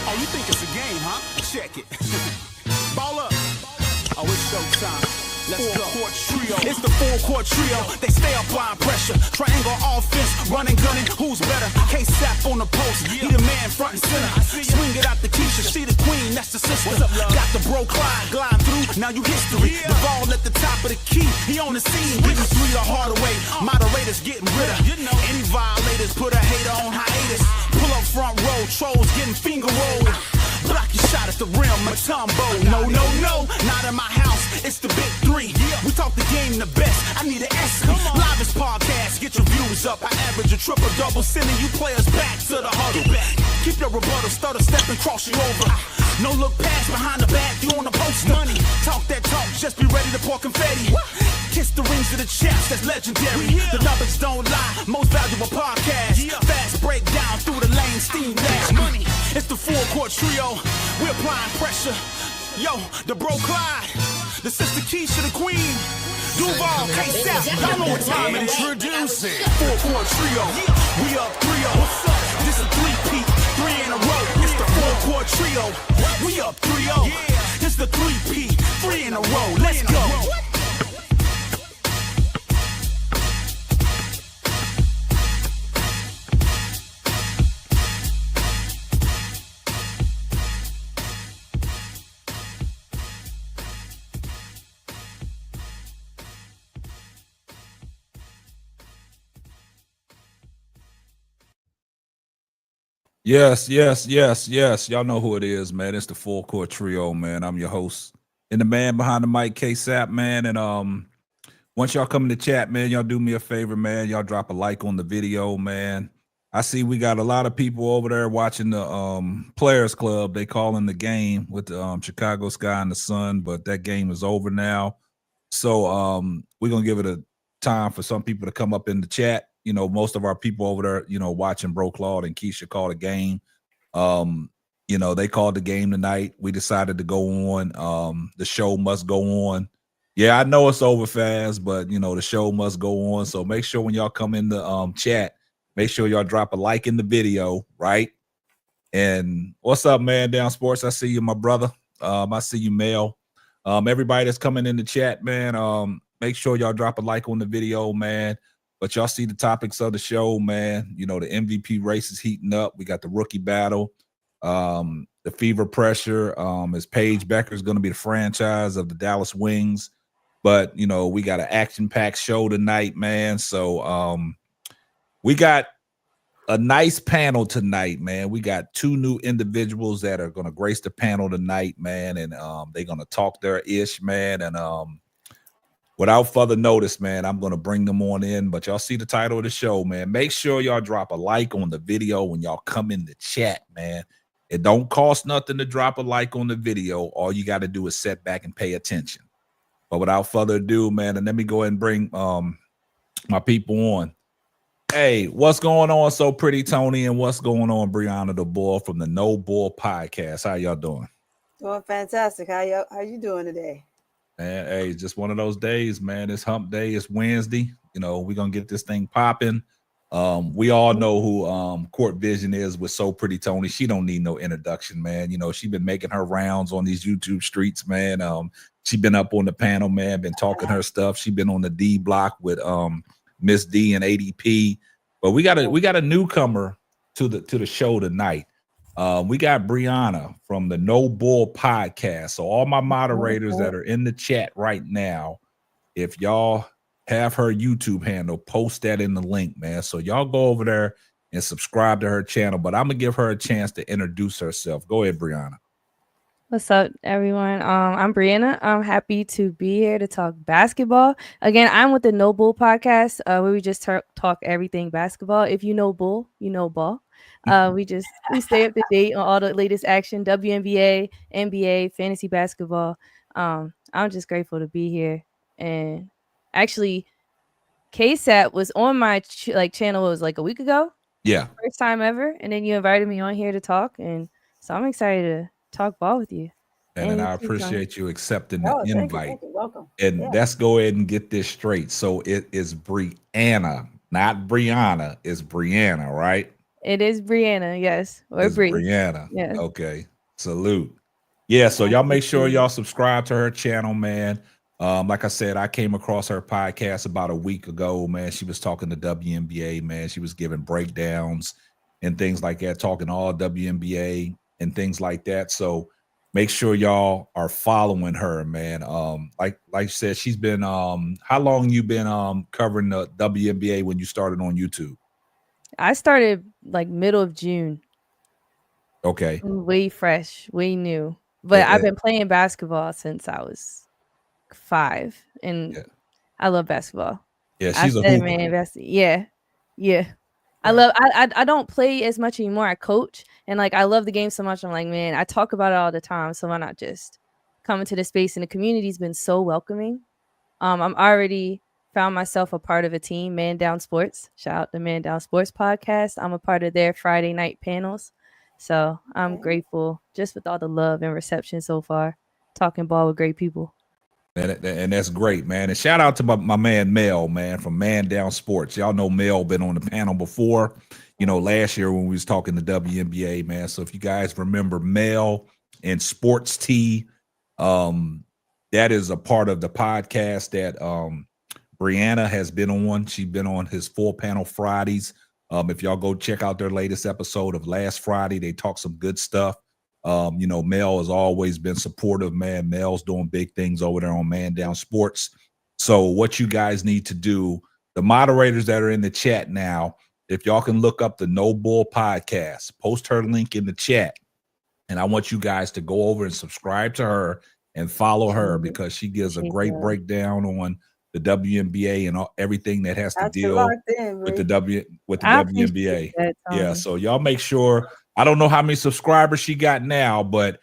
Oh, you think it's a game, huh? Check it. Ball up. Oh, it's showtime. Let's go. Full-court trio. It's the full-court trio. They stay applying pressure. Triangle offense, running, gunning. Who's better? K-Sap on the post. He the man front and center. Swing it out the Keisha. She the queen, that's the sister. Got the bro Clyde gliding through. Now you history. The ball at the top of the key. He on the scene. Getting three the hard way. Moderators getting rid of. Any violators put a hater on hiatus. Pull up front row. Trolls getting finger rolled. Block your shot at the rim, Matumbo. No, no, no, not in my house. It's the big three. We talk the game the best. I need an S. Livest podcast, get your views up. I average a triple-double, sending you players back to the huddle. Keep your rebuttal, stutter, step and cross you over. No look pass behind the back, you on the post. Money, talk that talk, just be ready to pour confetti. Kiss the rings of the chaps, that's legendary. The numbers don't lie, most valuable podcast. Fast breakdown through the lane, steam dash. Money, it's the full-court trio. We're applying pressure. Yo, the bro Clyde, the sister Keisha, the queen. Duval, K-Sap, y'all know what time it is. Introducing full-court trio. We up 3-0. What's up? This is 3-peat, 3 in a row. It's the full-court trio. We up 3-0. It's the 3-peat, 3 in a row. Let's go. Yes. Y'all know who it is, man. It's the Full Court Trio, man. I'm your host and the man behind the mic, K-Sap, man. And once y'all come in the chat, man, y'all do me a favor, man. Y'all drop a like on the video, man. I see we got a lot of people over there watching the Players Club. They calling the game with the Chicago Sky and the Sun, but that game is over now. So we're gonna give it a time for some people to come up in the chat. You know, most of our people over there, you know, watching Bro Claude and Keisha call the game. You know, they called the game tonight. We decided to go on. The show must go on. Yeah, I know it's over fast, but, you know, the show must go on. So make sure when y'all come in the chat, make sure y'all drop a like in the video, right? And what's up, man, Down Sports? I see you, my brother. I see you, Mel. Everybody that's coming in the chat, man, make sure y'all drop a like on the video, man. But y'all see the topics of the show, man. You know, the MVP race is heating up. We got the rookie battle. The fever pressure. Is Paige Bueckers going to be the franchise of the Dallas Wings? But, you know, we got an action-packed show tonight, man. So we got a nice panel tonight, man. We got two new individuals that are going to grace the panel tonight, man. And they're going to talk their ish, man. And without further notice, man, I'm going to bring them on in. But y'all see the title of the show, man. Make sure y'all drop a like on the video when y'all come in the chat, man. It don't cost nothing to drop a like on the video. All you got to do is sit back and pay attention. But without further ado, man, and let me go ahead and bring my people on. Hey, what's going on, So Pretty Tony? And what's going on, Brianna the Bull from the No Bull Podcast? How y'all doing? Doing fantastic. How you doing today? Man, hey, just one of those days, man. It's hump day. It's Wednesday. You know, we're going to get this thing popping. We all know who Court Vision is with So Pretty Tony. She don't need no introduction, man. You know, she been making her rounds on these YouTube streets, man. She been up on the panel, man, been talking her stuff. She been on the D block with Miss D and ADP. But we got a newcomer to the show tonight. We got Brianna from the No Bull Podcast. So all my moderators that are in the chat right now, if y'all have her YouTube handle, post that in the link, man. So y'all go over there and subscribe to her channel. But I'm gonna give her a chance to introduce herself. Go ahead, Brianna. What's up, everyone? I'm Brianna. I'm happy to be here to talk basketball. Again, I'm with the No Bull Podcast, where we just talk everything basketball. If you know bull, you know ball. We stay up to date on all the latest action, WNBA, NBA, fantasy basketball. I'm just grateful to be here. And actually, K-Sap was on my channel. It was like a week ago. Yeah, first time ever. And then you invited me on here to talk, and so I'm excited to talk ball with you. And I appreciate you accepting the invite. Thank you. Welcome. And let's go ahead and get this straight. So it is Brianna, not Brianna. It's Brianna, right? It is Brianna, yes. Or It's Bree. Brianna. Yes. Okay. Salute. Yeah, so y'all make sure Absolutely. y'all subscribe to her channel, man. Like I said, I came across her podcast about a week ago, man. She was talking to WNBA, man. She was giving breakdowns and things like that, talking all WNBA and things like that. So make sure y'all are following her, man. Like you said, she's been how long you been covering the WNBA when you started on YouTube? I started like middle of June. Okay. Way fresh, way new. But I've Yeah, been playing basketball since I was 5, and yeah, I love basketball. yeah, I she's a said, hooper. man, yeah. I Yeah. love I don't play as much anymore. I coach, and like I love the game so much. I'm like, man, I talk about it all the time. So why not just come into the space? And the community's been so welcoming. I'm already found myself a part of a team, Man Down Sports. Shout out to Man Down Sports podcast. I'm a part of their Friday night panels. So I'm Okay. grateful just with all the love and reception so far. Talking ball with great people. And that's great, man. And shout out to my man Mel, man, from Man Down Sports. Y'all know Mel been on the panel before, last year when we was talking to WNBA, man. So if you guys remember Mel and Sports T, that is a part of the podcast that Brianna has been on. She's been on his full panel Fridays. If y'all go check out their latest episode of last Friday, they talk some good stuff. Mel has always been supportive, man. Mel's doing big things over there on Man Down Sports. So what you guys need to do, the moderators that are in the chat now, if y'all can look up the No Bull podcast, post her link in the chat. And I want you guys to go over and subscribe to her and follow her because she gives a great breakdown on the WNBA and everything that has to Got you deal locked in, with the Bree. WNBA. That, Yeah, so y'all make sure. I don't know how many subscribers she got now, but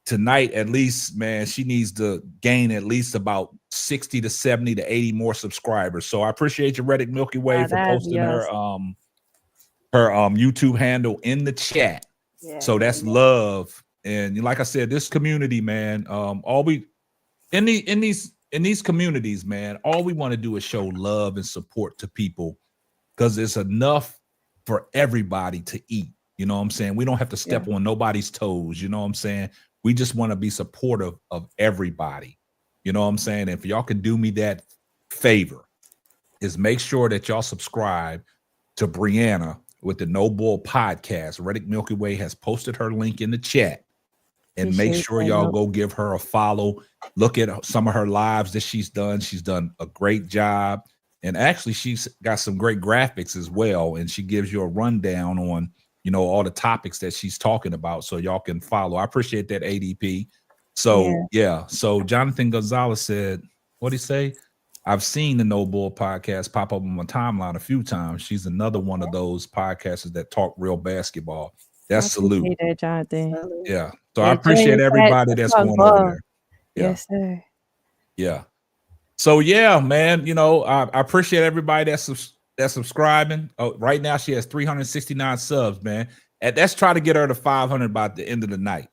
tonight at least, man, she needs to gain at least about 60 to 70 to 80 more subscribers. So I appreciate you, Reddick Milky Way, for posting her YouTube handle in the chat. Yeah, So that's love. And like I said, this community, man, all we in these communities, man, all we want to do is show love and support to people because it's enough for everybody to eat. You know what I'm saying? We don't have to step on nobody's toes. You know what I'm saying? We just want to be supportive of everybody. You know what I'm saying? If y'all can do me that favor, is make sure that y'all subscribe to Brianna with the No Bull podcast. Reddick Milky Way has posted her link in the chat. And make sure y'all go give her a follow. Look at some of her lives that she's done. She's done a great job. And actually, she's got some great graphics as well. And she gives you a rundown on, all the topics that she's talking about. So y'all can follow. I appreciate that, ADP. So, yeah. So Jonathan Gonzalez said, what'd he say? I've seen the No Bull podcast pop up on my timeline a few times. She's another one of those podcasters that talk real basketball. That's salute. That, Jonathan. Yeah. So I appreciate everybody that's going over there. Yeah. Yes, sir. Yeah. So yeah, man, I appreciate everybody that's subscribing. Oh, right now she has 369 subs, man. And let's try to get her to 500 by the end of the night.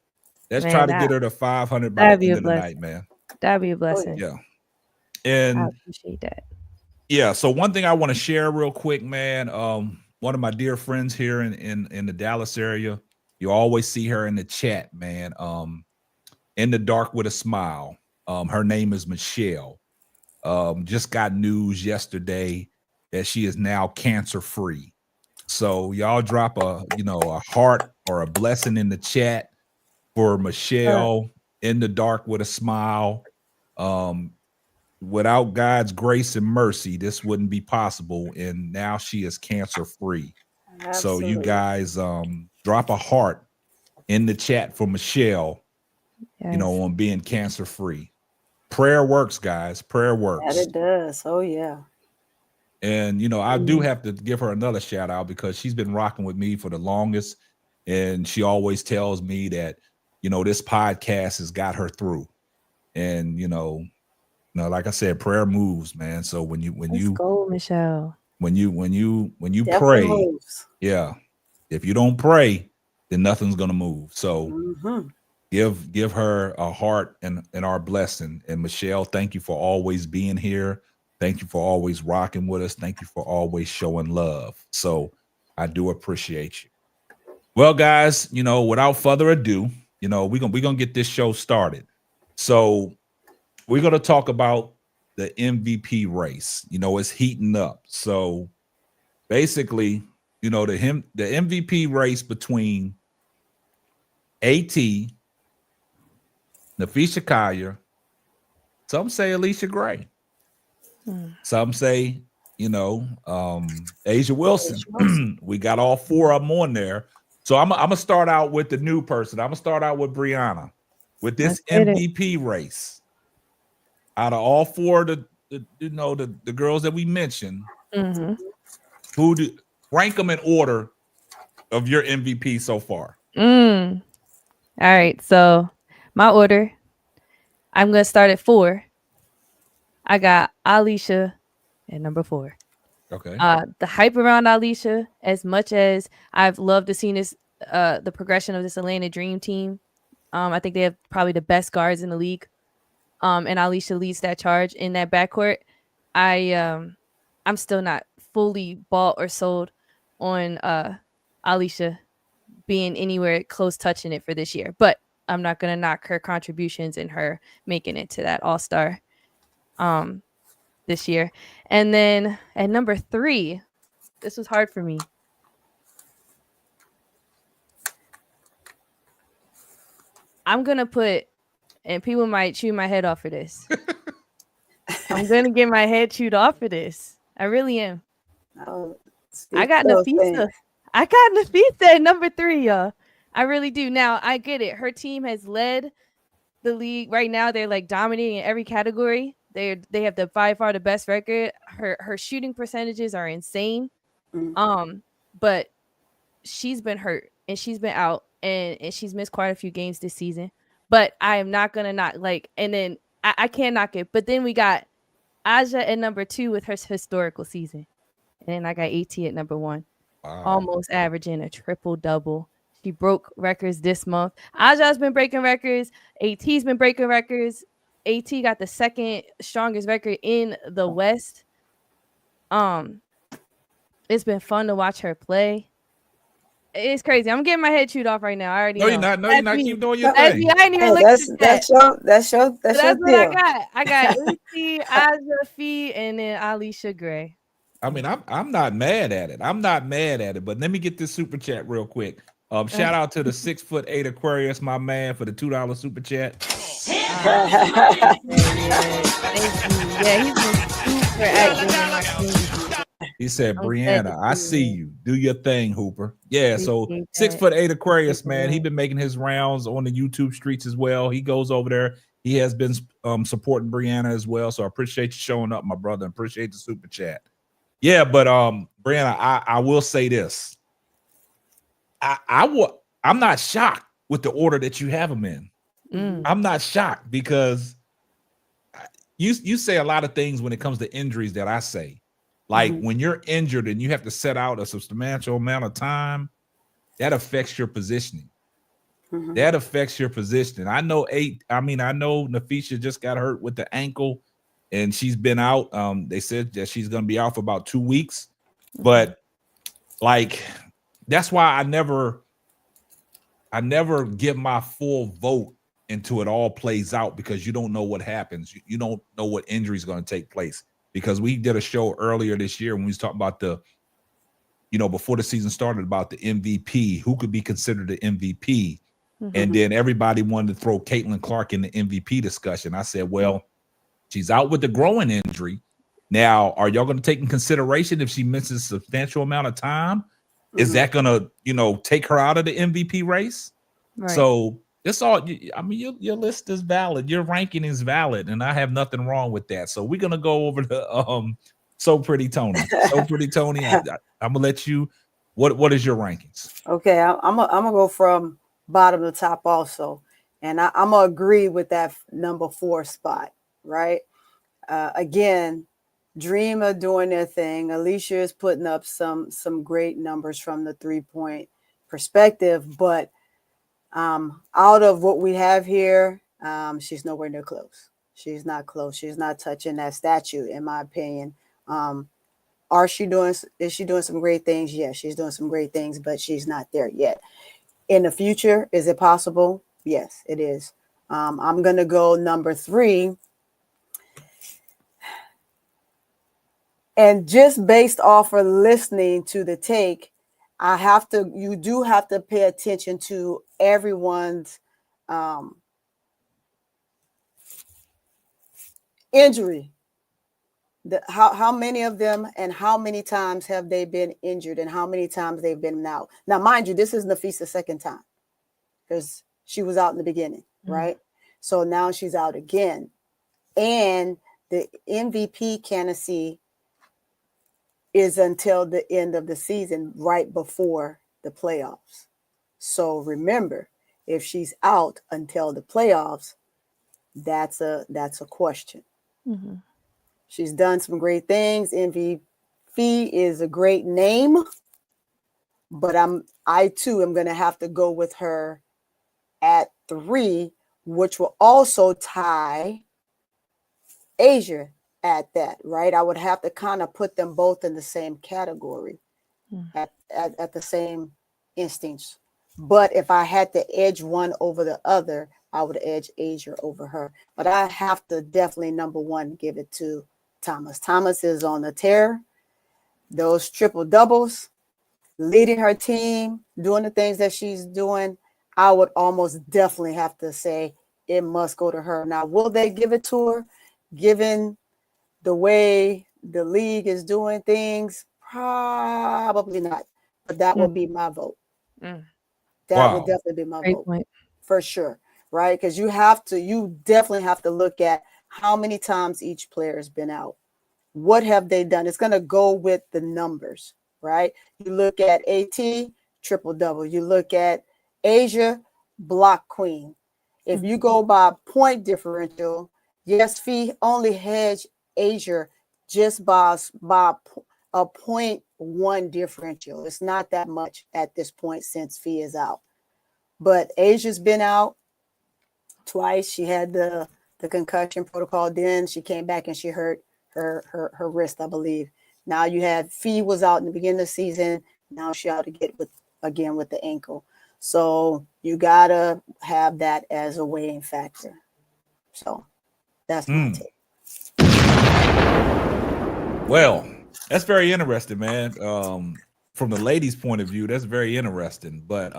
Let's try to get her to 500 by the end of the night, man. That'd be a blessing. Yeah. And I appreciate that. Yeah. So one thing I want to share real quick, man. One of my dear friends here in the Dallas area, you always see her in the chat, man. In the dark with a smile. Her name is Michelle. Just got news yesterday that she is now cancer free. So y'all drop a heart or a blessing in the chat for Michelle in the dark with a smile. Without God's grace and mercy, this wouldn't be possible. And now she is cancer free. So you guys drop a heart in the chat for Michelle, on being cancer free. Prayer works, guys. Prayer works. That it does. Oh, yeah. And, I do have to give her another shout out because she's been rocking with me for the longest. And she always tells me that, this podcast has got her through. And, like I said, prayer moves, man. So when you go, Michelle. When you Definitely pray, moves. yeah. If you don't pray, then nothing's gonna move. So give her a heart and our blessing. And Michelle, thank you for always being here. Thank you for always rocking with us. Thank you for always showing love. So I do appreciate you. Well, guys, without further ado, we're gonna get this show started. So we're gonna talk about the MVP race. It's heating up. So basically, the MVP race between AT, Nafisha Collier, some say Alicia Gray, some say Asia Wilson. We got all four of them on there. So I'm gonna start out with the new person. I'm gonna start out with Brianna with this MVP race. Out of all four of the girls that we mentioned, who do rank them in order of your MVP so far? All right, so my order, I'm gonna start at 4. I got Alicia at number 4. Okay. The hype around Alicia, as much as I've loved to see this, the progression of this Atlanta Dream team. I think they have probably the best guards in the league. And Alicia leads that charge in that backcourt. I'm still not fully bought or sold on Alicia being anywhere close touching it for this year, but I'm not gonna knock her contributions and her making it to that All-Star this year. And then at number 3, this was hard for me. I'm gonna put, and people might chew my head off for this. I'm gonna get my head chewed off for this. I really am. I got Nafisa. I got Nafisa at number 3, y'all. I really do. Now I get it. Her team has led the league right now. They're like dominating in every category. They have by far the best record. Her shooting percentages are insane. But she's been hurt and she's been out and she's missed quite a few games this season. But I am not gonna knock and then I can't knock it. But then we got Aja at number 2 with her historical season. And then I got AT at number 1. Wow. Almost averaging a triple-double. She broke records this month. Aja's been breaking records. AT's been breaking records. AT got the second strongest record in the West. It's been fun to watch her play. It's crazy. I'm getting my head chewed off right now. I already know. You're not. No, you're not. Keep doing your thing. I ain't even looking at that. That's what deal. I got. I got AT, Aja, Fee, and then Alicia Gray. I mean, I'm not mad at it. But let me get this super chat real quick. Shout out to the 6'8" Aquarius, my man, for the $2 super chat. Thank you. Yeah, he's been super active in my community. He said, Brianna, I see you. Do your thing, Hooper. Yeah, so 6'8" Aquarius, man. He's been making his rounds on the YouTube streets as well. He goes over there. He has been supporting Brianna as well. So I appreciate you showing up, my brother. Appreciate the super chat. Yeah, but Brianna, I will say this. I'm not shocked with the order that you have them in. I'm not shocked because you say a lot of things when it comes to injuries that I say. Like when you're injured and you have to set out a substantial amount of time, that affects your positioning. That affects your positioning. I know Nafisha just got hurt with the ankle and she's been out. They said that she's going to be out for about 2 weeks. But like, that's why I never give my full vote until it all plays out, because you don't know what happens. You don't know what injury is going to take place, because we did a show earlier this year when we was talking about before the season started, about the MVP, who could be considered the MVP. And then everybody wanted to throw Caitlin Clark in the MVP discussion. I said, well, she's out with the growing injury. Now, are y'all going to take in consideration if she misses a substantial amount of time? Is that going to, take her out of the MVP race? Right. So it's all, I mean, your list is valid. Your ranking is valid. And I have nothing wrong with that. So we're going to go over to So Pretty Tony. So Pretty Tony, I'm going to let you, what is your rankings? Okay, I'm gonna go from bottom to top also. And I'm going to agree with that number 4 spot, right? Again, Dream are doing their thing. Alicia is putting up some great numbers from the 3-point perspective, but out of what we have here, she's nowhere near close. She's not close. She's not touching that statue, in my opinion. Is she doing some great things? Yes, she's doing some great things, but she's not there yet. In the future, is it possible? Yes, it is. I'm going to go number 3. And just based off of listening to the take, you do have to pay attention to everyone's injury. How many of them and how many times have they been injured and how many times they've been out. Now, mind you, this is Nafisa's second time because she was out in the beginning, right? So now she's out again. And the MVP candidacy is until the end of the season, right before the playoffs. So remember, if she's out until the playoffs, that's a question. Mm-hmm. She's done some great things. MVP is a great name, but I too am going to have to go with her at 3, which will also tie Asia at that, right? I would have to kind of put them both in the same category at the same instance. But if I had to edge one over the other, I would edge Asia over her. But I have to definitely, number 1, give it to Thomas. Thomas is on a tear. Those triple doubles, leading her team, doing the things that she's doing, I would almost definitely have to say it must go to her. Now, will they give it to her? Given the way the league is doing things, probably not. But that would be my vote. That would definitely be my vote. Point. For sure, right? Because you definitely have to look at how many times each player has been out. What have they done? It's going to go with the numbers, right? You look at AT, triple double. You look at Asia, block queen. If you go by point differential, yes, Fee only hedged Asia just by a 0.1 differential. It's not that much at this point since Fee is out. But Asia's been out twice. She had the concussion protocol. Then she came back and she hurt her wrist, I believe. Now you have Fee was out in the beginning of the season. Now she out again with the ankle. So you gotta have that as a weighing factor. So that's my take. Well, that's very interesting, man. From the ladies' point of view, that's very interesting. But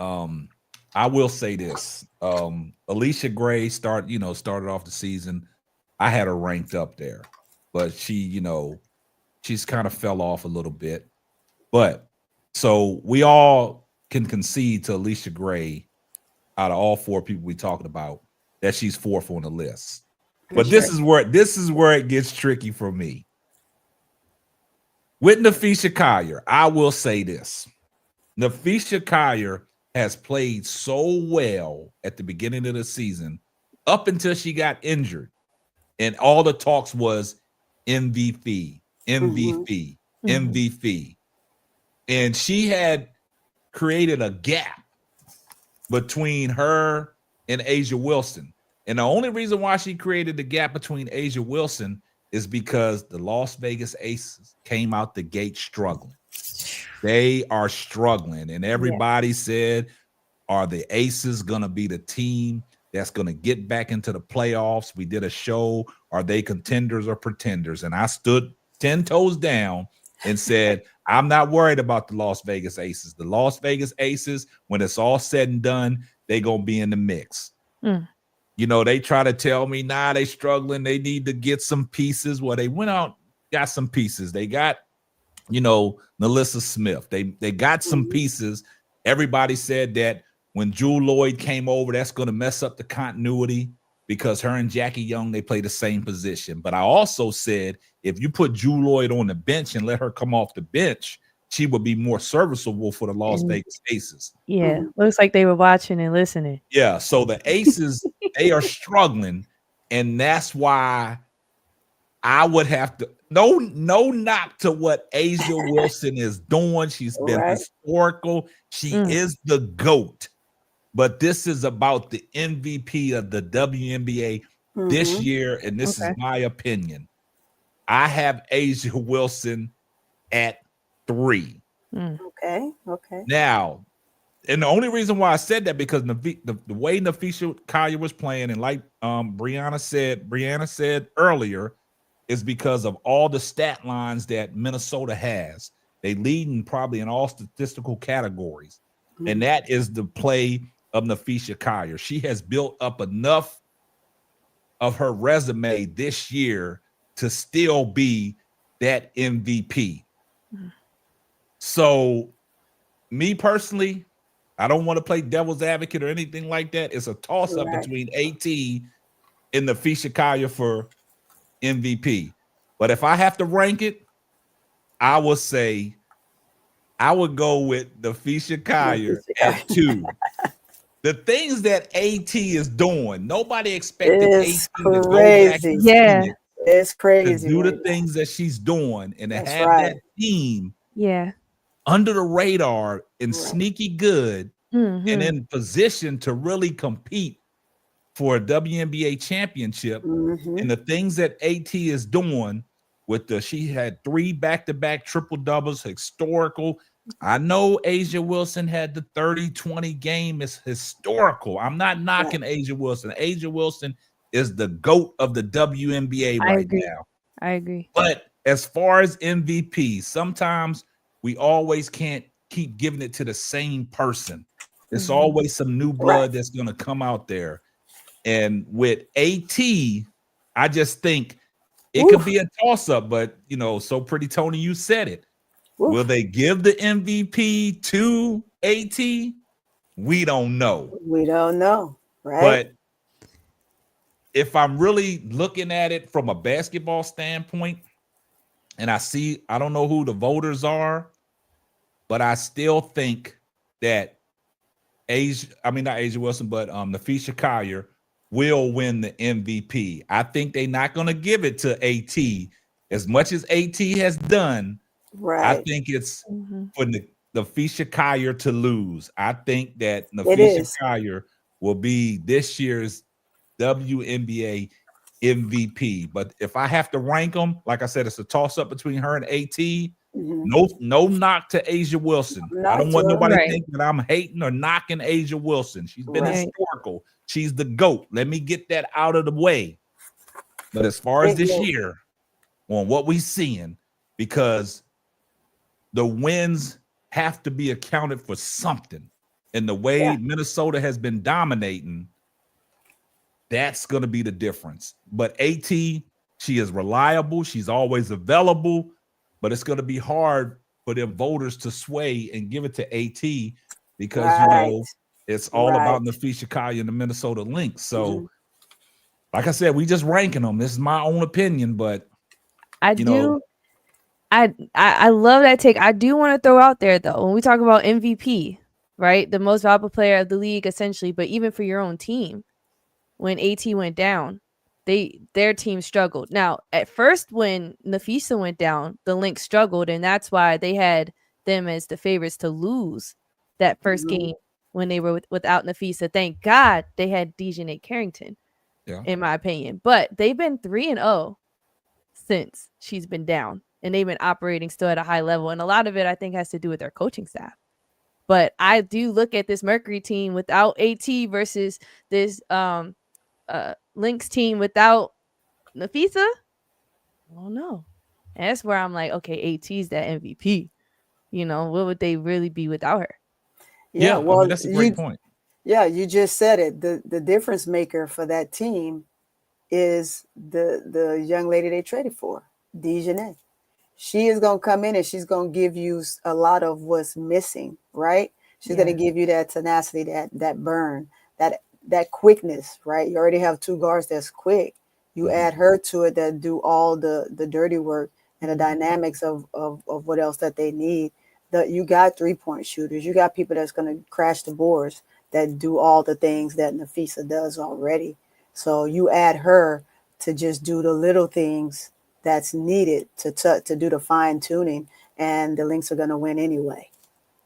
I will say this: Alicia Gray started off the season. I had her ranked up there, but she's kind of fell off a little bit. But so we all can concede to Alicia Gray out of all 4 people we talking about that she's 4th on the list. But this is where it gets tricky for me. With Napheesa Collier, I will say this. Napheesa Collier has played so well at the beginning of the season up until she got injured. And all the talks was MVP. And she had created a gap between her and Asia Wilson. And the only reason why she created the gap between Asia Wilson is because the Las Vegas Aces came out the gate struggling. They are struggling. And everybody said, are the Aces going to be the team that's going to get back into the playoffs? We did a show, are they contenders or pretenders? And I stood 10 toes down and said, I'm not worried about the Las Vegas Aces. The Las Vegas Aces, when it's all said and done, they going to be in the mix. They try to tell me, they struggling. They need to get some pieces. Well, they went out, got some pieces. They got, Melissa Smith. They got some pieces. Everybody said that when Jewel Lloyd came over, that's going to mess up the continuity because her and Jackie Young, they play the same position. But I also said, if you put Jewel Lloyd on the bench and let her come off the bench, she would be more serviceable for the Las Vegas Aces. Yeah, looks like they were watching and listening. Yeah, so the Aces, they are struggling, and that's why I would have to no knock to what Asia Wilson is doing. She's been historical. She is the GOAT. But this is about the MVP of the WNBA this year, and this is my opinion. I have Asia Wilson at 3. Okay. Now, and the only reason why I said that because the way Nafisha Collier was playing, and like Brianna said earlier, is because of all the stat lines that Minnesota has. They lead probably in all statistical categories, and that is the play of Nafisha Collier. She has built up enough of her resume this year to still be that MVP. So, me personally, I don't want to play devil's advocate or anything like that. It's a toss-up between AT and Nafisha Collier for MVP. But if I have to rank it, I would say I would go with Nafisha Collier at 2. The things that AT is doing, nobody expected AT to go back to Phoenix it's crazy to do the things that she's doing and to have that team under the radar and sneaky good and in position to really compete for a WNBA championship. And the things that AT is doing with she had 3 back-to-back triple doubles, historical. I know Asia Wilson had the 30-20 game. Is historical. I'm not knocking Asia Wilson. Asia Wilson is the GOAT of the WNBA now. I agree. But as far as MVP, sometimes we always can't keep giving it to the same person. It's always some new blood that's going to come out there. And with AT, I just think it could be a toss-up, but, so Pretty Tony, you said it. Will they give the MVP to AT? We don't know. Right? But if I'm really looking at it from a basketball standpoint, and I don't know who the voters are, but I still think that not Asia Wilson, but Nafisha Collier will win the MVP. I think they're not going to give it to AT. As much as AT has done, I think it's for Nafisha Collier to lose. I think that Nafisha Collier will be this year's WNBA MVP. But if I have to rank them, like I said, it's a toss-up between her and AT. No knock to Asia Wilson. I don't want nobody to think that I'm hating or knocking Asia Wilson. She's been historical. She's the GOAT. Let me get that out of the way. But as far as this year, on what we're seeing, because the wins have to be accounted for something. And the way Minnesota has been dominating, that's going to be the difference. But AT, she is reliable. She's always available. But it's going to be hard for them voters to sway and give it to AT because, it's all about Nafisha Collier and the Minnesota Lynx. So, like I said, we just ranking them. This is my own opinion, but I love that take. I do want to throw out there, though, when we talk about MVP, right? The most valuable player of the league, essentially, but even for your own team, when AT went down, their team struggled. Now, at first, when Nafisha went down, the Lynx struggled, and that's why they had them as the favorites to lose that first game when they were without Nafisha. Thank God they had Dejanay Carrington, in my opinion. But they've been 3-0 since she's been down, and they've been operating still at a high level. And a lot of it, I think, has to do with their coaching staff. But I do look at this Mercury team without AT versus this Lynx team without Nafisha. I don't know. And that's where I'm like, okay, AT's that MVP. What would they really be without her? Yeah, well, that's a great point. Yeah, you just said it. The difference maker for that team is the young lady they traded for, Dejanay. She is going to come in and she's going to give you a lot of what's missing, right? She's going to give you that tenacity, that burn, that quickness, right? You already have 2 guards that's quick. You add her to it that do all the dirty work and the dynamics of what else that they need. You got 3-point shooters. You got people that's going to crash the boards that do all the things that Nafisha does already. So you add her to just do the little things that's needed to do the fine tuning, and the Lynx are going to win anyway,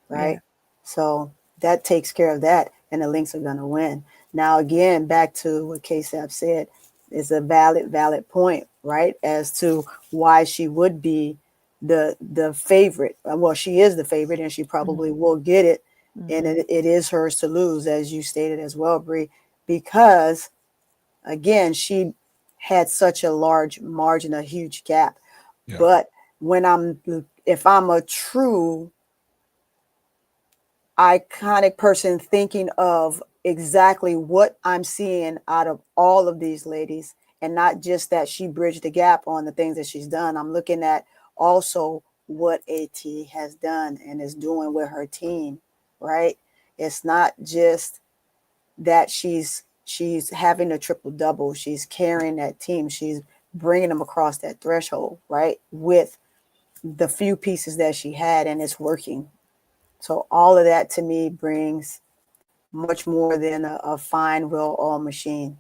right? Yeah. So that takes care of that, and the Lynx are going to win. Now, again, back to what KSAP said, is a valid point, right, as to why she would be the favorite. Well, she is the favorite, and she probably will get it. And it is hers to lose, as you stated as well, Bree, because again, she had such a large margin, a huge gap. Yeah. But if I'm a true iconic person thinking of exactly what I'm seeing out of all of these ladies, and not just that she bridged the gap on the things that she's done, I'm looking at also what AT has done and is doing with her team, right? It's not just that she's having a triple double. She's carrying that team. She's bringing them across that threshold, right? With the few pieces that she had, and it's working. So all of that to me brings much more than a fine, well-oiled machine.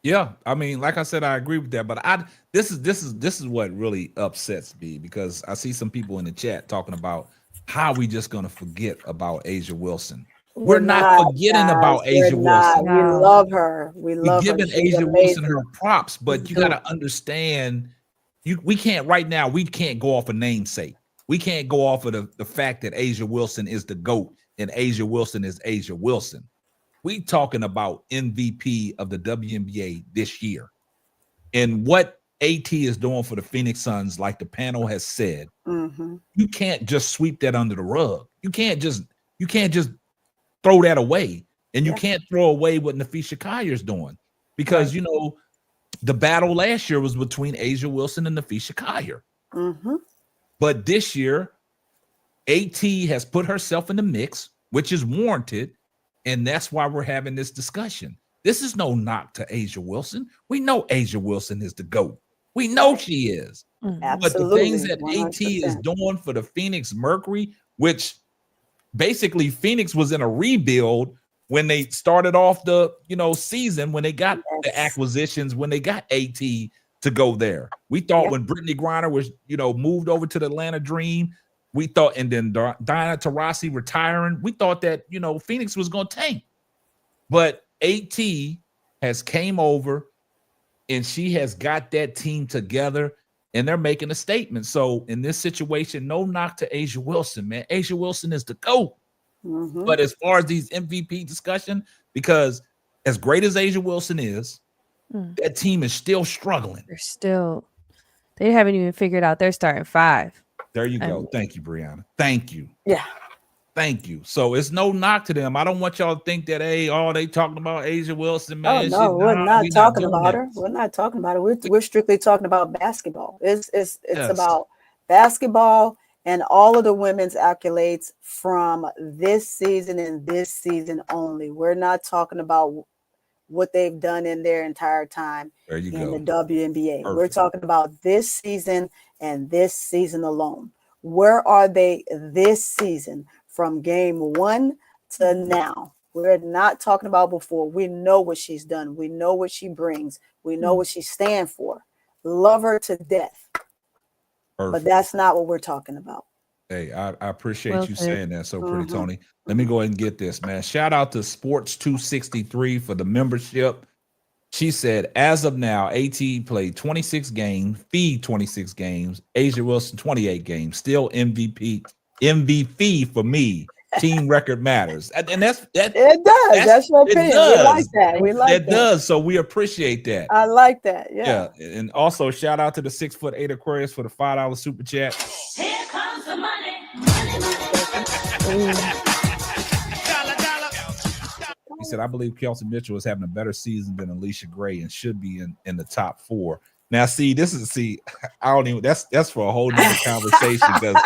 Yeah, I mean, like I said, I agree with that. But this is what really upsets me, because I see some people in the chat talking about how we just gonna forget about Asia Wilson. We're not forgetting about Asia Wilson. We love her. We're giving She's Asia amazing. Wilson her props, but you got to understand, we can't right now. We can't go off a namesake. We can't go off of the fact that Asia Wilson is the GOAT and Asia Wilson is Asia Wilson. We talking about MVP of the WNBA this year, and what AT is doing for the Phoenix Suns. Like the panel has said, you can't just sweep that under the rug. You can't just throw that away. And you can't throw away what Nafisha Kyer's doing, because you know the battle last year was between Asia Wilson and Nafisha Kyer. But this year, AT has put herself in the mix, which is warranted, and that's why we're having this discussion. This is no knock to Asia Wilson. We know Asia Wilson is the GOAT. We know she is. Absolutely. But the things that 100%. AT is doing for the Phoenix Mercury, which basically Phoenix was in a rebuild when they started off the season, when they got the acquisitions, when they got AT to go there. We thought when Brittany Griner was moved over to the Atlanta Dream, we thought, and then Diana Taurasi retiring, we thought that Phoenix was going to tank. But AT has came over and she has got that team together, and they're making a statement. So in this situation, no knock to Asia Wilson, man. Asia Wilson is the GOAT. But as far as these MVP discussion, because as great as Asia Wilson is, that team is still struggling. They haven't even figured out their starting five. There you go. Thank you, Brianna. Thank you. Yeah. Thank you. So it's no knock to them. I don't want y'all to think that, they talking about Asia Wilson, man. Oh, no, we're not talking about her. We're not talking about her. We're strictly talking about basketball. It's about basketball and all of the women's accolades from this season and this season only. We're not talking about what they've done in their entire time in the WNBA. Perfect. We're talking about this season and this season alone. Where are they this season from game one to now? We're not talking about before. We know what she's done. We know what she brings. We know what she stands for. Love her to death. Perfect. But that's not what we're talking about. Hey, I appreciate you saying that so pretty, Tony. Let me go ahead and get this, man. Shout out to Sports 263 for the membership. She said, as of now, AT played 26 games, feed 26 games, Asia Wilson 28 games, still MVP for me. Team record matters, and it does. That's your opinion. We like that. We like that. It does. So we appreciate that. I like that. Yeah. And also shout out to the 6'8" Aquarius for the $5 super chat. Here comes the money. He said, I believe Kelsey Mitchell is having a better season than Alicia Gray and should be in the top 4. Now, I don't even, that's for a whole nother conversation, because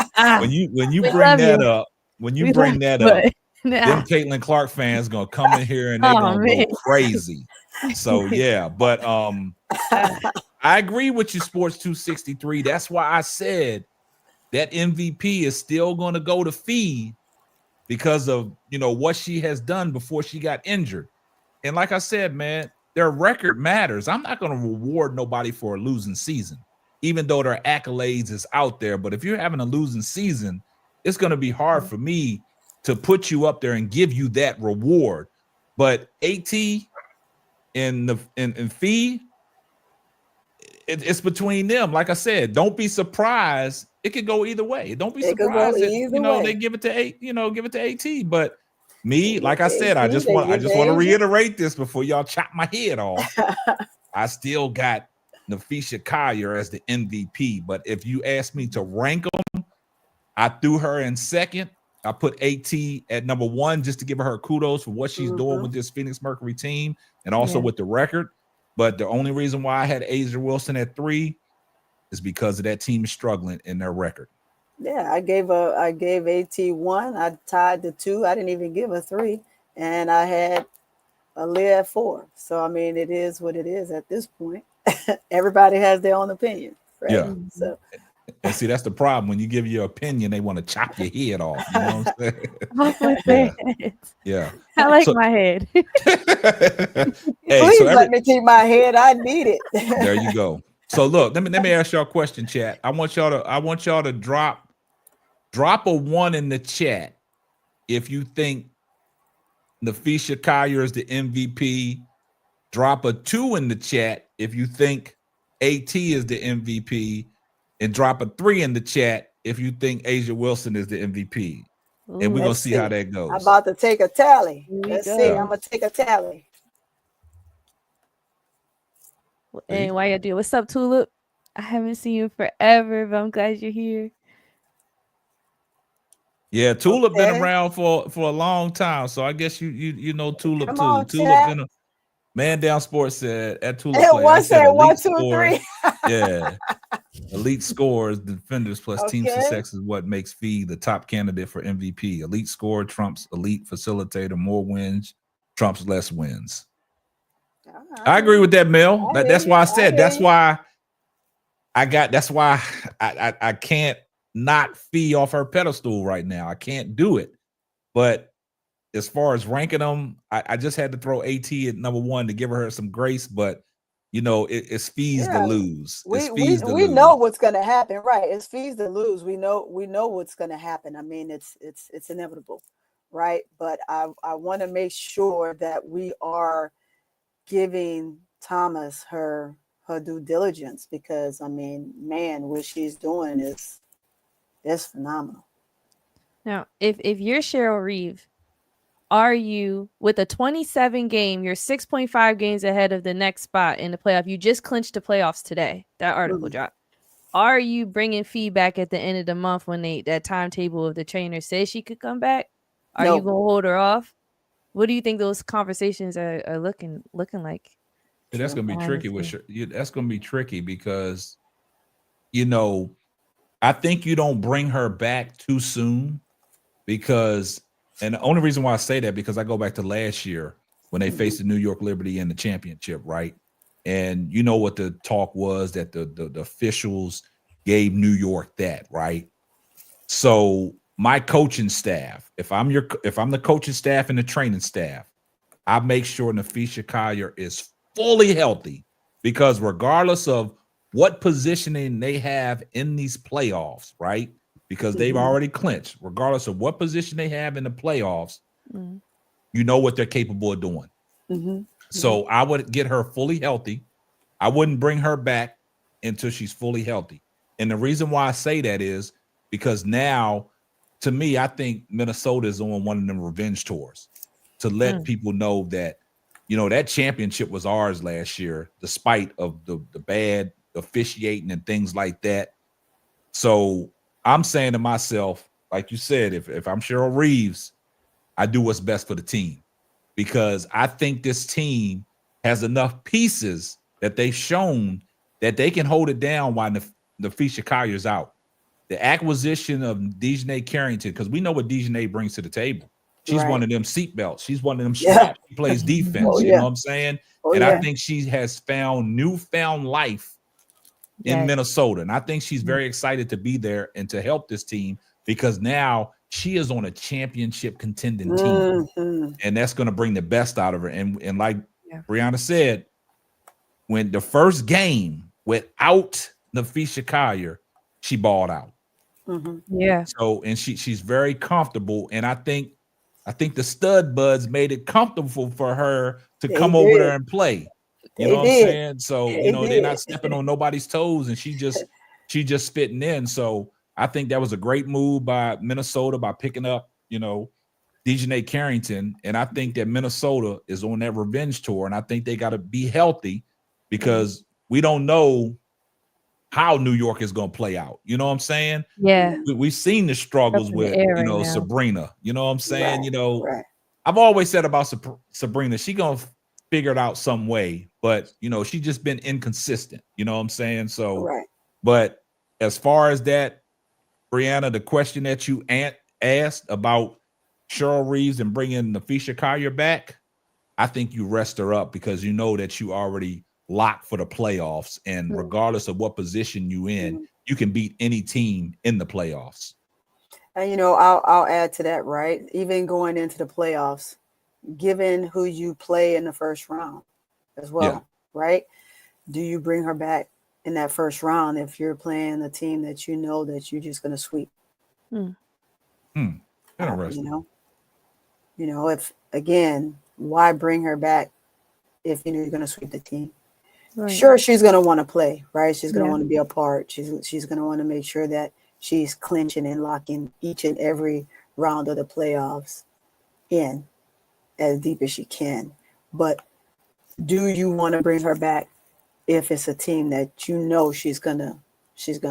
when you bring that up, them Caitlin Clark fans gonna come in here and they're gonna go crazy. So yeah, but I agree with you, Sports 263. That's why I said that MVP is still gonna go to Fee, because of what she has done before she got injured. And like I said, man, their record matters. I'm not gonna reward nobody for a losing season, even though their accolades is out there. But if you're having a losing season, it's gonna be hard for me to put you up there and give you that reward. But AT and Fee, it's between them. Like I said, don't be surprised. It could go either way. Don't be It could go surprised that either way. they give it to give it to AT. But me, They like give I to said, I AT, just they want give to to Asia. reiterate this before y'all chop my head off. I still got Nafisha Collier as the MVP. But if you ask me to rank them, I threw her in second. I put AT at number 1 just to give her kudos for what she's doing with this Phoenix Mercury team and also with the record. But the only reason why I had Asia Wilson at 3 is because of that team struggling in their record. Yeah, I gave AT 1. I tied the 2. I didn't even give a 3, and I had Aaliyah at 4. So I mean, it is what it is at this point. Everybody has their own opinion, right? Yeah. So. And see, that's the problem. When you give your opinion, they want to chop your head off. You know what I'm saying? Yeah. I like my head. Please let me keep my head. I need it. There you go. So look, let me ask y'all a question, chat. I want y'all to drop a 1 in the chat if you think Nafisha Collier is the MVP. Drop a 2 in the chat if you think AT is the MVP. And drop a 3 in the chat if you think Asia Wilson is the MVP. And we're going to see how that goes. I'm about to take a tally. Let's see. I'm going to take a tally. And why you do? What's up, Tulip? I haven't seen you forever, but I'm glad you're here. Yeah, Tulip been around for a long time. So I guess you know Tulip Come too. on, Tulip been Man Down Sports said at Tulip play. One said 1, 2, 3. Yeah. Elite scores, defenders plus team success is what makes Fee the top candidate for MVP. Elite score trumps elite facilitator. More wins trumps less wins. I agree with that, Mel. That's why I said. That's why I can't knock Fee off her pedestal right now. I can't do it. But as far as ranking them, I just had to throw AT at number 1 to give her some grace. But you know, it's Fees to lose. We know what's going to happen, right? It's Fees to lose. We know what's going to happen. I mean, it's inevitable, right? But I want to make sure that we are giving Thomas her due diligence, because I mean, man, what she's doing is phenomenal. Now, if you're Cheryl Reeve, are you, with a 27 game, you're 6.5 games ahead of the next spot in the playoff? You just clinched the playoffs today. That article dropped. Are you bringing feedback at the end of the month when that timetable of the trainer says she could come back? Are you going to hold her off? What do you think those conversations are looking like? That's going to be tricky. That's going to be tricky because, you know, I think you don't bring her back too soon because. And the only reason why I say that, because I go back to last year when they faced the New York Liberty in the championship, right? And you know what the talk was, that the officials gave New York that, right? So my coaching staff, if I'm the coaching staff and the training staff, I make sure Nafisha Collier is fully healthy, because regardless of what positioning they have in these playoffs, right? Because they've already clinched, regardless of what position they have in the playoffs, you know what they're capable of doing. So I would get her fully healthy. I wouldn't bring her back until she's fully healthy. And the reason why I say that is because now, to me, I think Minnesota is on one of them revenge tours to let people know that, you know, that championship was ours last year, despite of the bad officiating and things like that. So I'm saying to myself, like you said, if I'm Cheryl Reeves, I do what's best for the team, because I think this team has enough pieces that they've shown that they can hold it down while Nafisha Collier's out. The acquisition of Dejanay Carrington, because we know what Dejanay brings to the table. She's one of them seatbelts. She's one of them straps. She plays defense. You know what I'm saying? I think she has found newfound life in Minnesota. And I think she's very excited to be there and to help this team, because now she is on a championship contending team. And that's going to bring the best out of her. And like Brianna said, when the first game without Nafisha Collier, she balled out. So, and she's very comfortable. And I think the stud buds made it comfortable for her to come over there and play. You They know what I'm did. saying? So, They they're not did. stepping on nobody's toes, and she just fitting in. So I think that was a great move by Minnesota by picking up, Dejanay Carrington. And I think that Minnesota is on that revenge tour, and I think they got to be healthy because we don't know how New York is going to play out. You know what I'm saying? Yeah. We've seen the Up struggles in the with, air right now. Sabrina. You know what I'm saying? Right. I've always said about Sabrina, she going to figure it out some way, but, she just been inconsistent. You know what I'm saying? So, Right. but as far as that, Brianna, the question that you asked about Cheryl Reeves and bringing Nafisha Collier back, I think you rest her up because you know that you already locked for the playoffs, and regardless of what position you in, you can beat any team in the playoffs. And I'll add to that, right? Even going into the playoffs, given who you play in the first round as well, right? Do you bring her back in that first round if you're playing a team that you know that you're just going to sweep? Interesting. If again, why bring her back if you know you're going to sweep the team? Right. Sure, she's going to want to play, right? She's going to Yeah. want to be a part. She's going to want to make sure that she's clinching and locking each and every round of the playoffs in as deep as she can. But do you want to bring her back if it's a team that you know she's gonna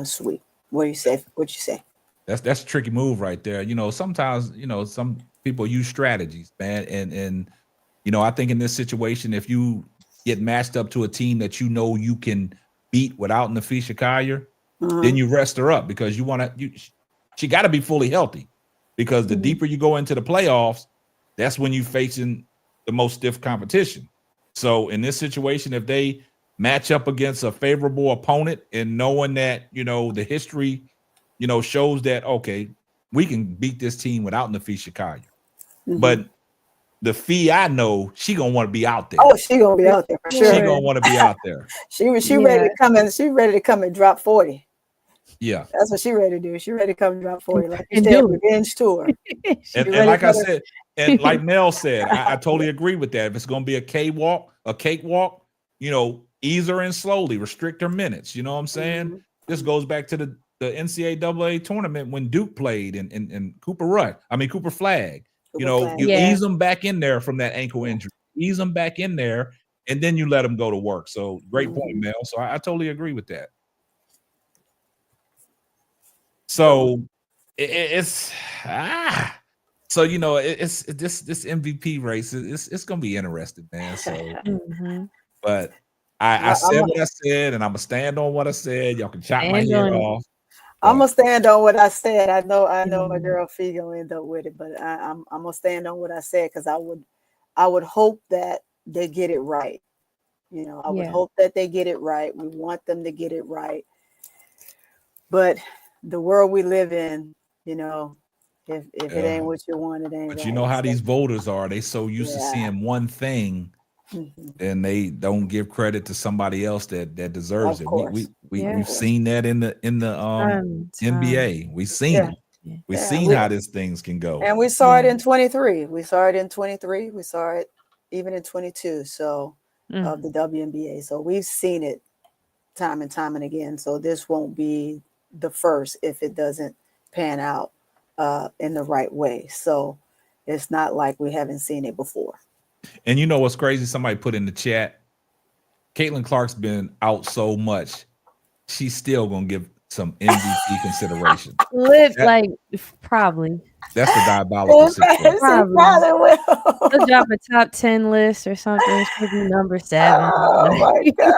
sweep? What do you say? What you say? That's a tricky move right there. Sometimes, some people use strategies, man. And I think in this situation, if you get matched up to a team that you can beat without Nafisha Collier, then you rest her up because she got to be fully healthy. Because the deeper you go into the playoffs, that's when you're facing the most stiff competition. So in this situation, if they match up against a favorable opponent and knowing that, the history, shows that, okay, we can beat this team without Nafisha Collier. But the fee, I know she gonna want to be out there. Oh, she gonna be out there for sure. She gonna want to be out there. She ready to come in. She ready to come and drop 40. Yeah, that's what she ready to do. She ready to come and drop 40, like you And said, do it. revenge tour. and like I said, and like Mel said, I totally agree with that. If it's gonna be a cakewalk, ease her in slowly, restrict her minutes. You know what I'm saying? This goes back to the NCAA tournament when Duke played and Cooper Flag. You ease them back in there from that ankle injury, ease them back in there, and then you let them go to work. So great point, Mel. So I totally agree with that. So it's so it's this MVP race. It's gonna be interesting, man. So, but I said what I said, and I'm gonna stand on what I said. Y'all can chop my ear off. I'm gonna stand on what I said. I know my girl Fee gonna end up with it, but I'm gonna stand on what I said because I would hope that they get it right. I would hope that they get it right. We want them to get it right. But the world we live in, if it ain't what you want, it ain't. But right. you know how these voters are. They so used to seeing one thing, and they don't give credit to somebody else that deserves it. We've seen that in the NBA. We've seen it. We've seen how these things can go. And we saw it in 23. We saw it in 23. We saw it even in 22. So of the WNBA. So we've seen it time and time and again. So this won't be the first if it doesn't pan out in the right way. So it's not like we haven't seen it before. And you know what's crazy? Somebody put in the chat, Caitlin Clark's been out so much, she's still gonna give some MVP consideration. Probably. That's the diabolical situation. Probably will. They'll drop a top 10 list or something. She'll be number 7. Oh my God.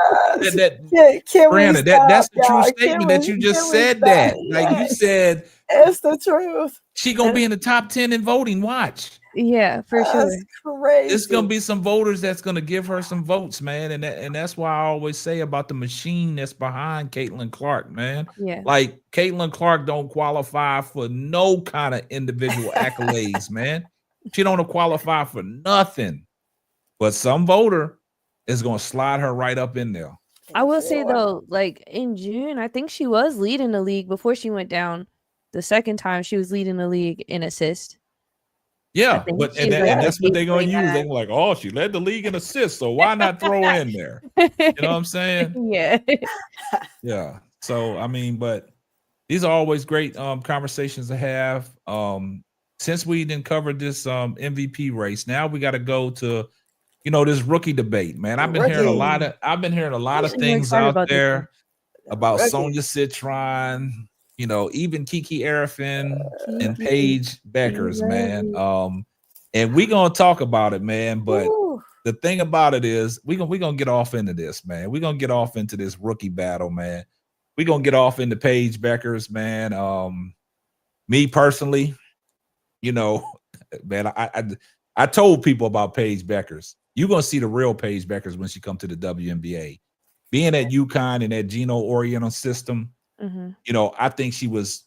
Brandon, that's the true statement that you just said that. Like you said, it's the truth. She gonna be in the top 10 in voting. Watch. Yeah, for sure. That's crazy. It's gonna be some voters that's gonna give her some votes, man. And that's why I always say about the machine that's behind Caitlin Clark, man. Yeah. Like Caitlin Clark don't qualify for no kind of individual accolades, man. She don't qualify for nothing. But some voter is gonna slide her right up in there. I will say though, like in June, I think she was leading the league before she went down. The second time she was leading the league in assists. Yeah, think but she's and like a that's what they're gonna gateway use. guy. They're like, oh, she led the league in assists, so why not throw her in there? You know what I'm saying? Yeah. Yeah. So I mean, but these are always great conversations to have. Since we didn't cover this MVP race, now we got to go to this rookie debate, man. I've been hearing a lot of I'm things excited out about this one. there about Rookie. Sonia Citron, even Kiki Arafin and Kiki, Paige Bueckers, love man. you. And we gonna talk about it, man. But Woo. the thing about it is, we gonna get off into this, man. We're gonna get off into this rookie battle, man. We're gonna get off into Paige Bueckers, man. Me personally, man, I told people about Paige Bueckers. You're gonna see the real Paige Bueckers when she come to the WNBA. Being at UConn and that Geno Oriental system, I think she was,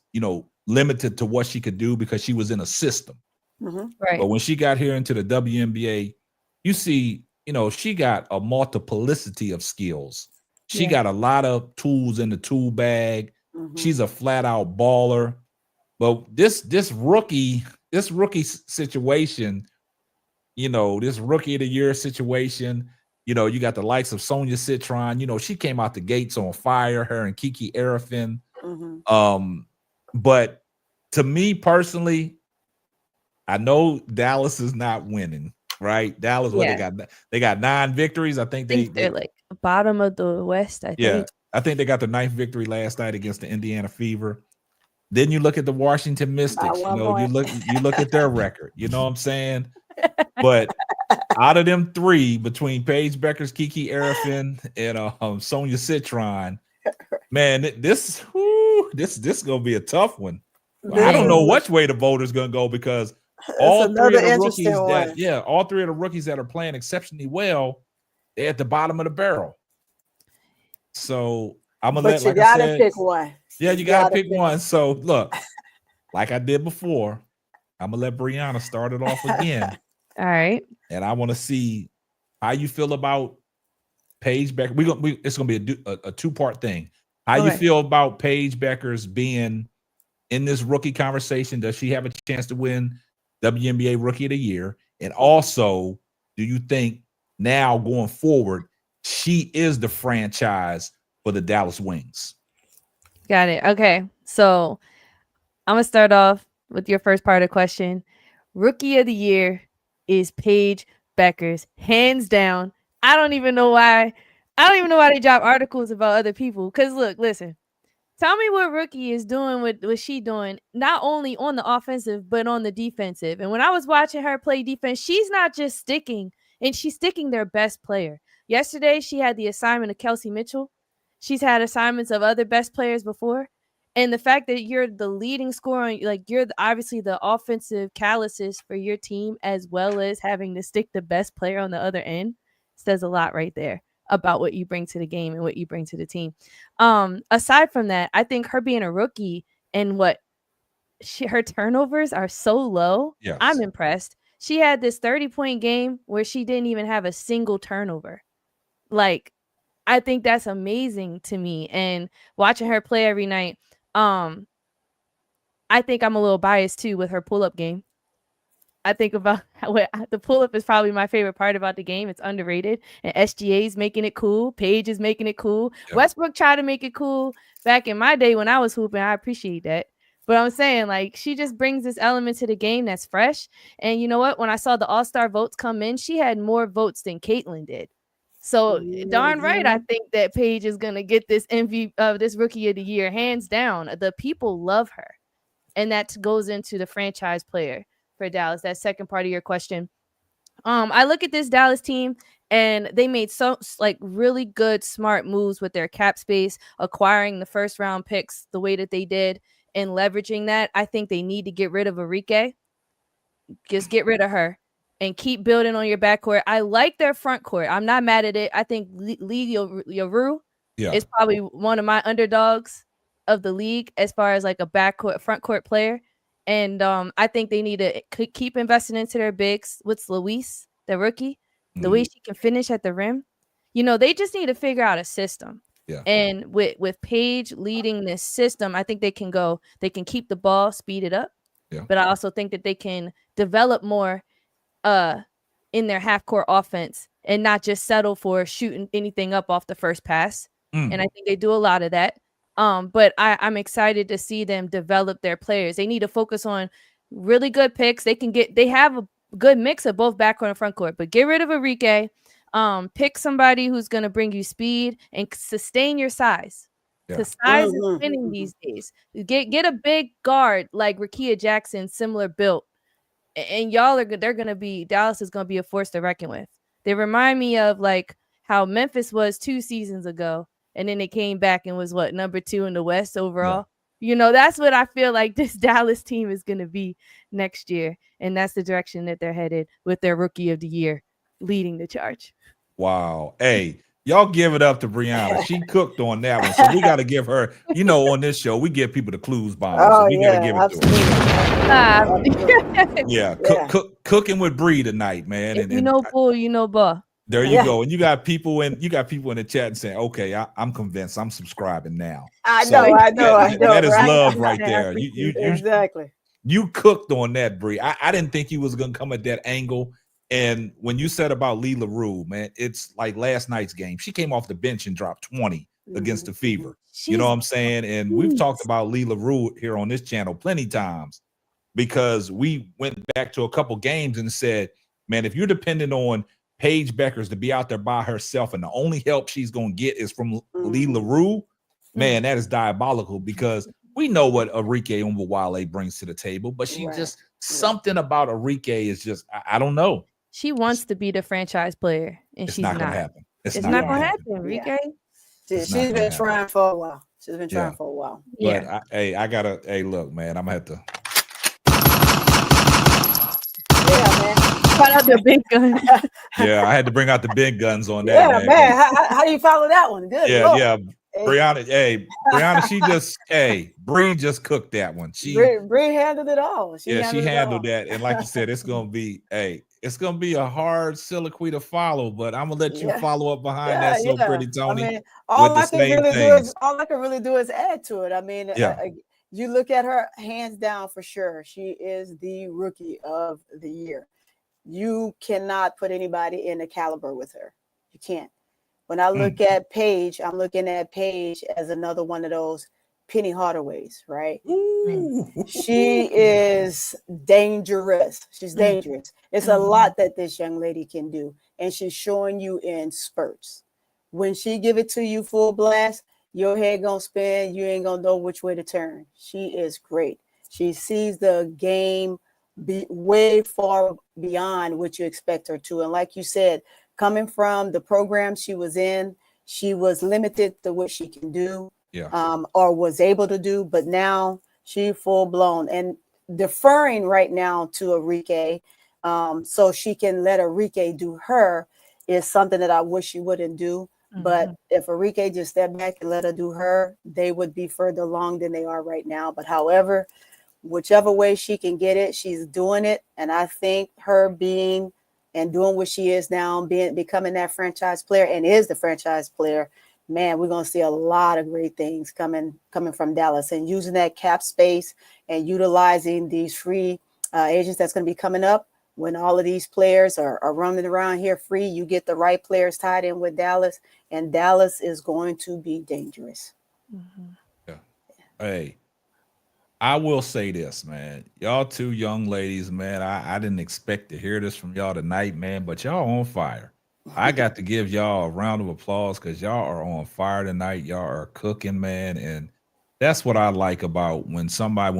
limited to what she could do because she was in a system. Right. But when she got here into the WNBA, you see, she got a multiplicity of skills. She got a lot of tools in the tool bag. She's a flat out baller. But this rookie situation, this rookie of the year situation, you got the likes of Sonia Citron. She came out the gates on fire, her and Kiki Arafin. But to me personally, I know Dallas is not winning, right? Dallas, what they got 9 victories. I think they're like bottom of the West. I think. I think they got the 9th victory last night against the Indiana Fever. Then you look at the Washington Mystics. You look at their record. You know what I'm saying? But out of them 3, between Paige Bueckers, Kiki Arafin, and Sonia Citron, man, this is gonna be a tough one. I don't know which way the voter's gonna go because all 3 of the rookies that are playing exceptionally well, they're at the bottom of the barrel. So I'm gonna you gotta pick one. Yeah, you gotta pick one. So look, like I did before, I'm gonna let Brianna start it off again. All right. And I want to see how you feel about Paige Bueckers. It's gonna be a 2-part thing. How you feel about Paige Bueckers being in this rookie conversation? Does she have a chance to win WNBA Rookie of the Year? And also, do you think now going forward, she is the franchise for the Dallas Wings? Got it. Okay. So I'm gonna start off with your first part of the question. Rookie of the Year is Paige Bueckers, hands down. I don't even know why they drop articles about other people. Because look, listen. Tell me what rookie is doing with what she doing, not only on the offensive, but on the defensive. And when I was watching her play defense, she's not just sticking, and she's sticking their best player. Yesterday, she had the assignment of Kelsey Mitchell. She's had assignments of other best players before. And the fact that you're the leading scorer, like you're obviously the offensive calluses for your team, as well as having to stick the best player on the other end, says a lot right there about what you bring to the game and what you bring to the team. Aside from that, I think her being a rookie and her turnovers are so low. Yes. I'm impressed. She had this 30-point game where she didn't even have a single turnover. Like, I think that's amazing to me. And watching her play every night, I think I'm a little biased too with her pull-up game. I think about the pull-up is probably my favorite part about the game. It's underrated. And SGA is making it cool. Paige is making it cool. Yeah. Westbrook tried to make it cool back in my day when I was hooping. I appreciate that. But I'm saying, like, she just brings this element to the game that's fresh. And you know what? When I saw the All-Star votes come in, she had more votes than Caitlin did. So darn right, I think that Paige is going to get this MVP of this Rookie of the Year, hands down. The people love her. And that goes into the franchise player for Dallas. That second part of your question. I look at this Dallas team and they made really good, smart moves with their cap space, acquiring the first round picks the way that they did and leveraging that. I think they need to get rid of Arike. Just get rid of her and keep building on your backcourt. I like their front court. I'm not mad at it. I think Lee Yaru is probably one of my underdogs of the league as far as like a backcourt, front court player. And I think they need to keep investing into their bigs. What's Luis, the rookie, the way she can finish at the rim. They just need to figure out a system. Yeah. And with Paige leading this system, I think they can keep the ball, speed it up. but I also think that they can develop more in their half court offense and not just settle for shooting anything up off the first pass. And I think they do a lot of that. But I'm excited to see them develop their players. They need to focus on really good picks. They have a good mix of both backcourt and front court, but get rid of Enrique. Pick somebody who's going to bring you speed and sustain your size. Because size is winning these days. Get a big guard like Rickea Jackson, similar built, and Dallas is gonna be a force to reckon with. They remind me of like how Memphis was 2 seasons ago, and then they came back and was number 2 in the West overall. Yeah. That's what I feel like this Dallas team is gonna be next year, and that's the direction that they're headed with their Rookie of the Year leading the charge. Wow. Hey, y'all give it up to Brianna. She cooked on that one. So we got to give her, on this show, we give people the clues bomb. So we got to give it to her. Cooking with Bree tonight, man. If bull, bull. There you go. And you got people in the chat and saying, okay, I'm convinced. I'm subscribing now. I know. That is love right there. You exactly. You cooked on that, Bree. I didn't think you was going to come at that angle. And when you said about Lee LaRue, man, it's like last night's game. She came off the bench and dropped 20 against the Fever. You know what I'm saying? And we've talked about Lee LaRue here on this channel plenty times because we went back to a couple games and said, man, if you're dependent on Paige Bueckers to be out there by herself and the only help she's going to get is from Lee LaRue, man, that is diabolical because we know what Enrique Umwawale brings to the table, but she something about Enrique is just, I don't know. She wants to be the franchise player, and she's not. Gonna happen. It's not going to happen, Enrique. She's been trying for a while. But I gotta. Hey, look, man, I'm gonna have to. Yeah, man. Brought out the big gun. Yeah, I had to bring out the big guns on that. Yeah, man. How do you follow that one? Good. Yeah. Brianna, she just, Bree just cooked that one. Bree handled it all. She handled that. And like you said, it's gonna be a hard soliloquy to follow, but I'm gonna let you follow up behind that so pretty, Tony. I mean, all I can really do is add to it. I mean, you look at her, hands down for sure. She is the Rookie of the Year. You cannot put anybody in a caliber with her. You can't. When I look at Paige, I'm looking at Paige as another one of those Penny Hardaways, right? She is dangerous. She's dangerous. It's a lot that this young lady can do, and she's showing you in spurts. When she give it to you full blast, your head gonna spin. You ain't gonna know which way to turn. She is great. She sees the game way far beyond what you expect her to, and like you said, coming from the program she was in, she was limited to what she can do, or was able to do. But now she full blown and deferring right now to Enrique, so she can let Enrique do her is something that I wish she wouldn't do. But if Enrique just stepped back and let her do her, they would be further along than they are right now. But however, whichever way she can get it, she's doing it. And I think her being and doing what she is now, becoming that franchise player and is the franchise player, man, we're going to see a lot of great things coming from Dallas, and using that cap space and utilizing these free agents that's going to be coming up. When all of these players are running around here free, you get the right players tied in with Dallas, and Dallas is going to be dangerous. Yeah. Hey, I will say this, man. Y'all two young ladies, man, I didn't expect to hear this from y'all tonight, man, but y'all on fire. I got to give y'all a round of applause because y'all are on fire tonight. Y'all are cooking, man, and that's what I like about when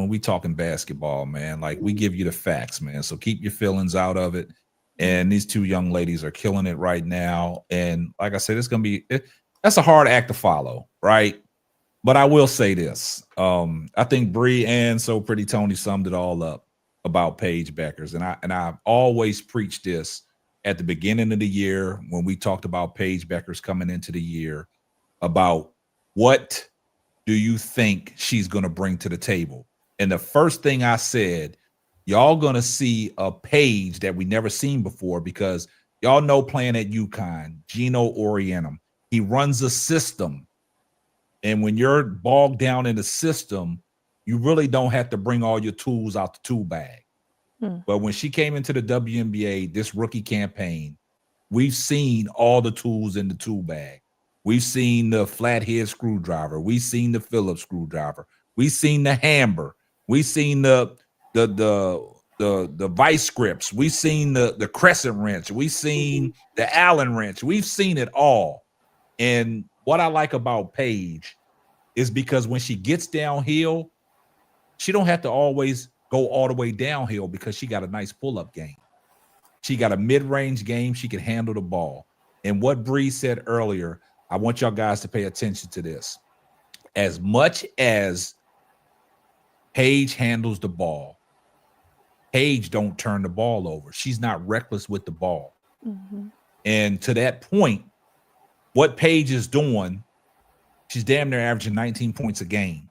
we talking basketball, man. Like, we give you the facts, man. So keep your feelings out of it. And these two young ladies are killing it right now. And like I said, that's a hard act to follow, right? But I will say this. I think Bree and So Pretty Tony summed it all up about Paige Bueckers. And I've always preached this at the beginning of the year when we talked about Paige Bueckers coming into the year about what do you think she's going to bring to the table? And the first thing I said, y'all going to see a Paige that we never seen before, because y'all know playing at UConn, Gino Orientum, he runs a system. And when you're bogged down in the system, you really don't have to bring all your tools out the tool bag. But when she came into the WNBA, this rookie campaign, we've seen all the tools in the tool bag. We've seen the flathead screwdriver. We've seen the Phillips screwdriver. We've seen the hammer. We've seen the vice grips. We've seen the crescent wrench. We've seen the Allen wrench. We've seen it all. And what I like about Paige is because when she gets downhill, she don't have to always go all the way downhill because she got a nice pull-up game. She got a mid-range game. She can handle the ball. And what Bree said earlier, I want y'all guys to pay attention to this. As much as Paige handles the ball, Paige don't turn the ball over. She's not reckless with the ball. And to that point, what Paige is doing, she's damn near averaging 19 points a game,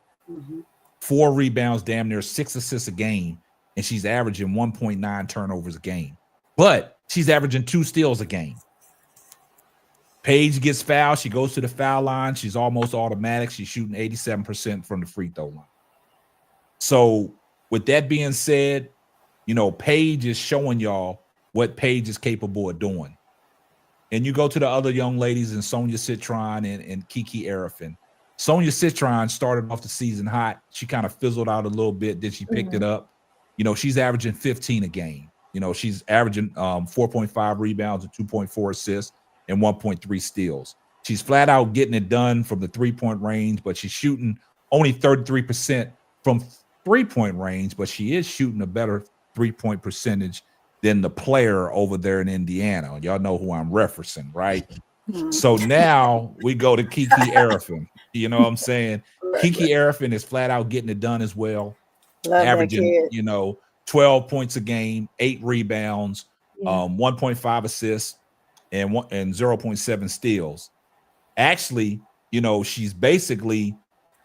4 rebounds, damn near 6 assists a game, and she's averaging 1.9 turnovers a game. But she's averaging 2 steals a game. Paige gets fouled. She goes to the foul line. She's almost automatic. She's shooting 87% from the free throw line. So with that being said, you know, Paige is showing y'all what Paige is capable of doing. And you go to the other young ladies and Sonia Citron and Kiki Arifin. Sonia Citron started off the season hot. She kind of fizzled out a little bit. Then she picked it up. You know, she's averaging 15 a game. You know, she's averaging 4.5 rebounds and 2.4 assists and 1.3 steals. She's flat out getting it done from the 3-point range, but she's shooting only 33% from 3-point range, but she is shooting a better 3-point percentage than the player over there in Indiana. Y'all know who I'm referencing, right? So now we go to Kiki Arifin. You know what I'm saying? Kiki Arifin is flat out getting it done as well. Averaging, you know, 12 points a game, 8 rebounds, 1.5 assists, and 0.7 steals. Actually, you know, she's basically,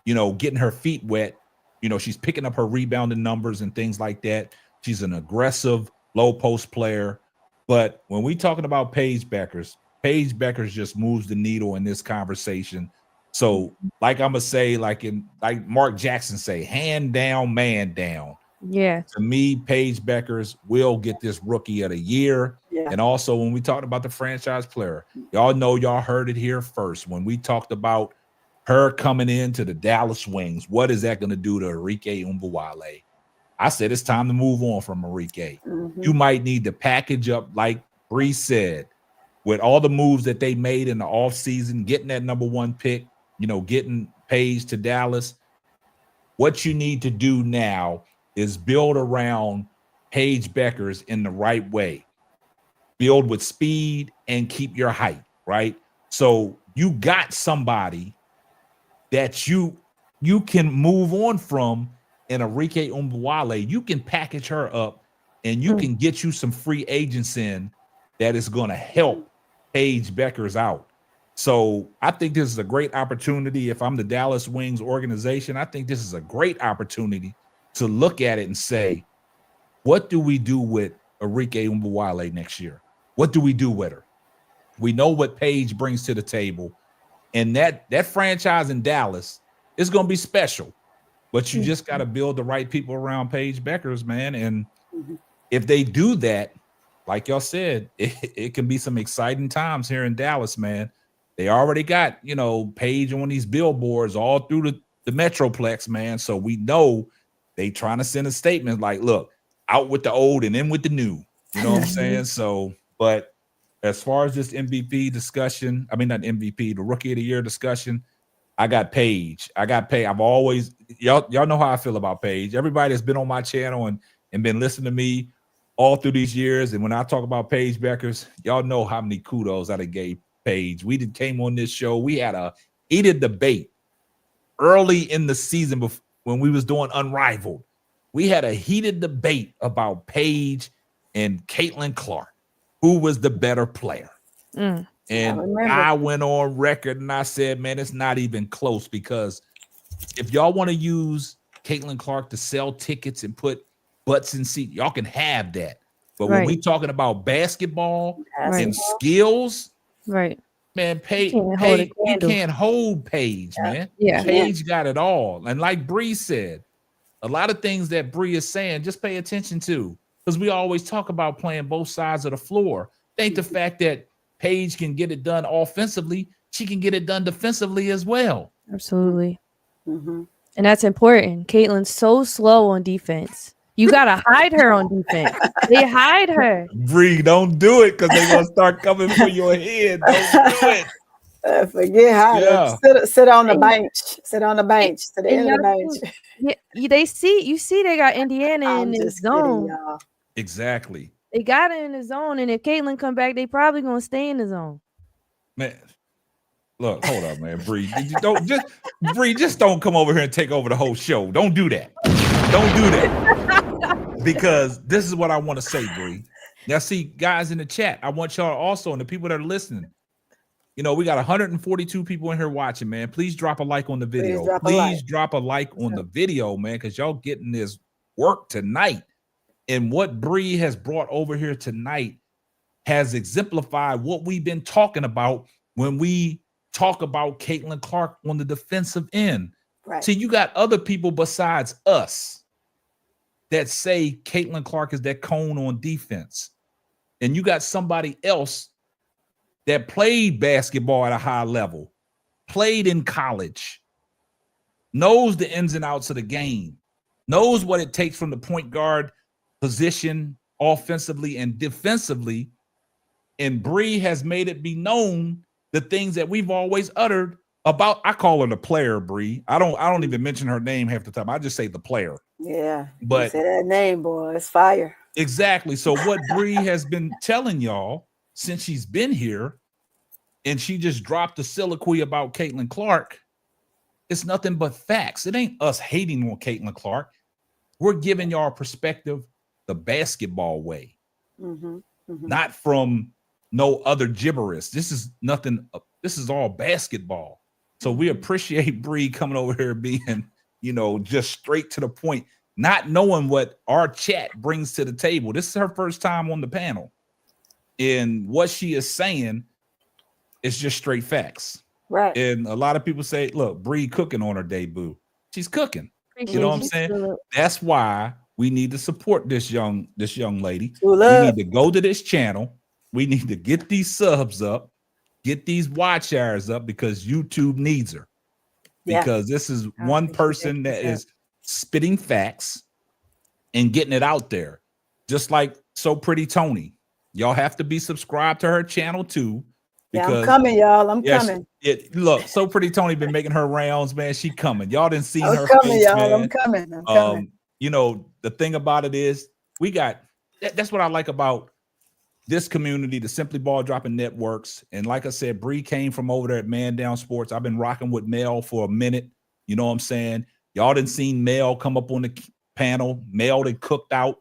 you know, getting her feet wet. You know, she's picking up her rebounding numbers and things like that. She's an aggressive low post player. But when we talking about Paige Bueckers just moves the needle in this conversation. So like I'm gonna say, like Mark Jackson say, hand down, man down. Yeah. To me, Paige Bueckers will get this rookie of the year. Yeah. And also when we talked about the franchise player, y'all know, y'all heard it here first. When we talked about her coming into the Dallas Wings, what is that going to do to Arike Umbuwale? I said it's time to move on from Arike. You might need to package up, like Bree said, with all the moves that they made in the offseason, getting that #1 pick, you know, getting Paige to Dallas. What you need to do now is build around Paige Bueckers in the right way. Build with speed and keep your height, right? So you got somebody that you can move on from in Arike Umbuwale. You can package her up and you can get you some free agents in that is going to help Paige Bueckers out. So I think this is a great opportunity. If I'm the Dallas Wings organization, I think this is a great opportunity to look at it and say, what do we do with Arike Umbuwale next year? What do we do with her? We know what Paige brings to the table, and that franchise in Dallas is going to be special. But you just got to build the right people around Paige Bueckers, man. And if they do that, like y'all said, it can be some exciting times here in Dallas, man. They already got, you know, Paige on these billboards all through the Metroplex, man. So we know they trying to send a statement like, look, out with the old and in with the new. You know what I'm saying? So, but as far as this MVP discussion, I mean, not MVP, the Rookie of the Year discussion, I got Paige. I've always, y'all know how I feel about Paige. Everybody that's been on my channel and been listening to me all through these years, and when I talk about Paige Bueckers, y'all know how many kudos I done gave Paige. We came on this show. We had a heated debate early in the season when we was doing Unrivaled. We had a heated debate about Paige and Caitlin Clark, who was the better player. And I went on record and I said, man, it's not even close, because if y'all want to use Caitlin Clark to sell tickets and put butts in seats, y'all can have that. But when we talking about basketball and skills, man, Paige, you can't hold Paige, man. Paige got it all. And like Bree said, A lot of things that Bree is saying, just pay attention to, because we always talk about playing both sides of the floor. It ain't the fact that Paige can get it done offensively, she can get it done defensively as well. Absolutely. And that's important. Caitlin's so slow on defense. You gotta hide her on defense. They hide her. Bree, don't do it, because they're gonna start coming for your head. Don't do it. Forget how to sit on the bench. Sit on the bench to the end of the bench. You see they got Indiana in the zone. Y'all. Exactly. They got it in the zone, and if Caitlin come back, they probably gonna stay in the zone. Man, look, hold up, man. Bree, just don't come over here and take over the whole show. Don't do that. Don't do that. Because this is what I want to say, Bree. Now, see, guys in the chat, I want y'all also, and the people that are listening, you know, we got 142 people in here watching, man. Please drop a like on the video. Please drop a like on the video, man, because y'all getting this work tonight. And what Bree has brought over here tonight has exemplified what we've been talking about when we talk about Caitlin Clark on the defensive end. Right. See, you got other people besides us that say Caitlin Clark is that cone on defense. And you got somebody else that played basketball at a high level, played in college, knows the ins and outs of the game, knows what it takes from the point guard position offensively and defensively. And Bree has made it be known the things that we've always uttered about. I call her the player, Bree. I don't even mention her name half the time. I just say the player. Yeah. But say that name, boy. It's fire. Exactly. So what Bree has been telling y'all since she's been here, and she just dropped the soliloquy about Caitlin Clark, it's nothing but facts. It ain't us hating on Caitlin Clark. We're giving y'all perspective the basketball way, not from no other gibberish. This is nothing. This is all basketball. So we appreciate Bree coming over here being, you know, just straight to the point, not knowing what our chat brings to the table. This is her first time on the panel. And what she is saying is just straight facts. Right. And a lot of people say, look, Bree cooking on her debut. She's cooking. You know what I'm saying? That's why we need to support this young lady. We need to go to this channel. We need to get these subs up, get these watch hours up, because YouTube needs her. Because this is one person that is spitting facts and getting it out there. Just like So Pretty Tony. Y'all have to be subscribed to her channel too. Because, I'm coming, y'all. I'm coming. Look, So Pretty Tony been making her rounds, man. She coming. Y'all didn't see her coming, face, y'all. man. I'm coming. You know, the thing about it is we got that's what I like about this community, the Simply Ball Dropping Networks. And like I said, Bree came from over there at Man Down Sports. I've been rocking with Mel for a minute. You know what I'm saying? Y'all didn't seen Mel come up on the panel. Mel that cooked out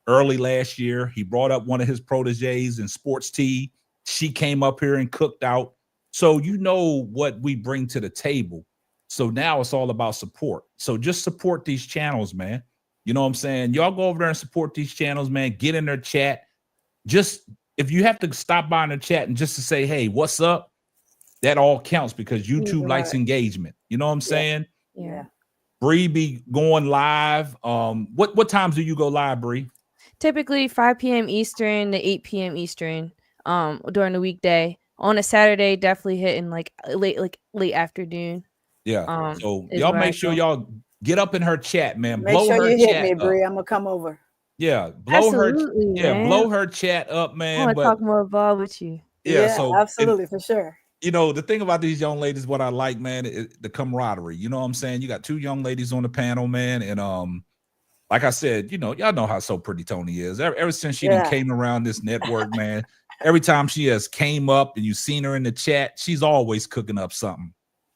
early last year. He brought up one of his proteges in Sports Tea. She came up here and cooked out. So you know what we bring to the table. So now it's all about support. So just support these channels, man. You know what I'm saying? Y'all go over there and support these channels, man. Get in their chat. Just if you have to stop by in the chat and just to say, hey, what's up? That all counts because YouTube likes engagement. You know what I'm saying? Yeah. Bree be going live. What times do you go live, Bree? Typically 5 p.m. Eastern to 8 p.m. Eastern during the weekday. On a Saturday, definitely hitting like late afternoon. Yeah. So y'all make sure y'all get up in her chat, man. Make sure you hit me, Bree. I'm gonna come over. Yeah, blow her chat up, man. I want to talk more ball with you. Yeah, so absolutely, for sure. You know, the thing about these young ladies, what I like, man, is the camaraderie. You know what I'm saying? You got two young ladies on the panel, man, and like I said, you know, y'all know how So Pretty Tony is. Ever since she came around this network, man, every time she has came up and you've seen her in the chat, she's always cooking up something.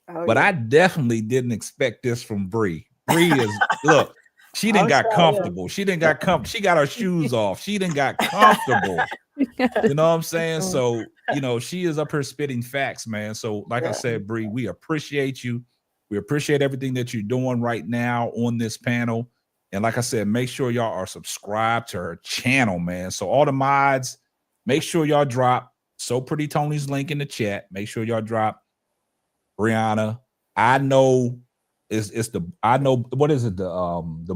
But I definitely didn't expect this from Bree. Bree is look. She didn't got comfortable. She didn't got comfortable. She got her shoes off. She didn't got comfortable. You know what I'm saying? So, you know, she is up here spitting facts, man. So, like I said, Bree, we appreciate you. We appreciate everything that you're doing right now on this panel. And like I said, make sure y'all are subscribed to her channel, man. So all the mods, make sure y'all drop So Pretty Tony's link in the chat. Make sure y'all drop Brianna. I know it's the I know what is it the